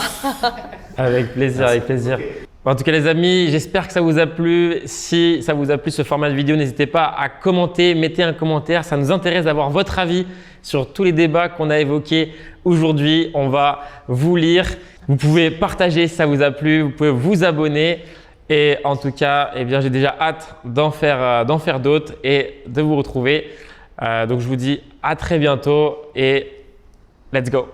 Avec plaisir, avec plaisir. Bon, en tout cas, les amis, j'espère que ça vous a plu. Si ça vous a plu ce format de vidéo, n'hésitez pas à commenter, mettez un commentaire. Ça nous intéresse d'avoir votre avis sur tous les débats qu'on a évoqués aujourd'hui. On va vous lire. Vous pouvez partager si ça vous a plu. Vous pouvez vous abonner. Et en tout cas, eh bien, j'ai déjà hâte d'en faire d'autres et de vous retrouver. Donc, je vous dis à très bientôt et let's go.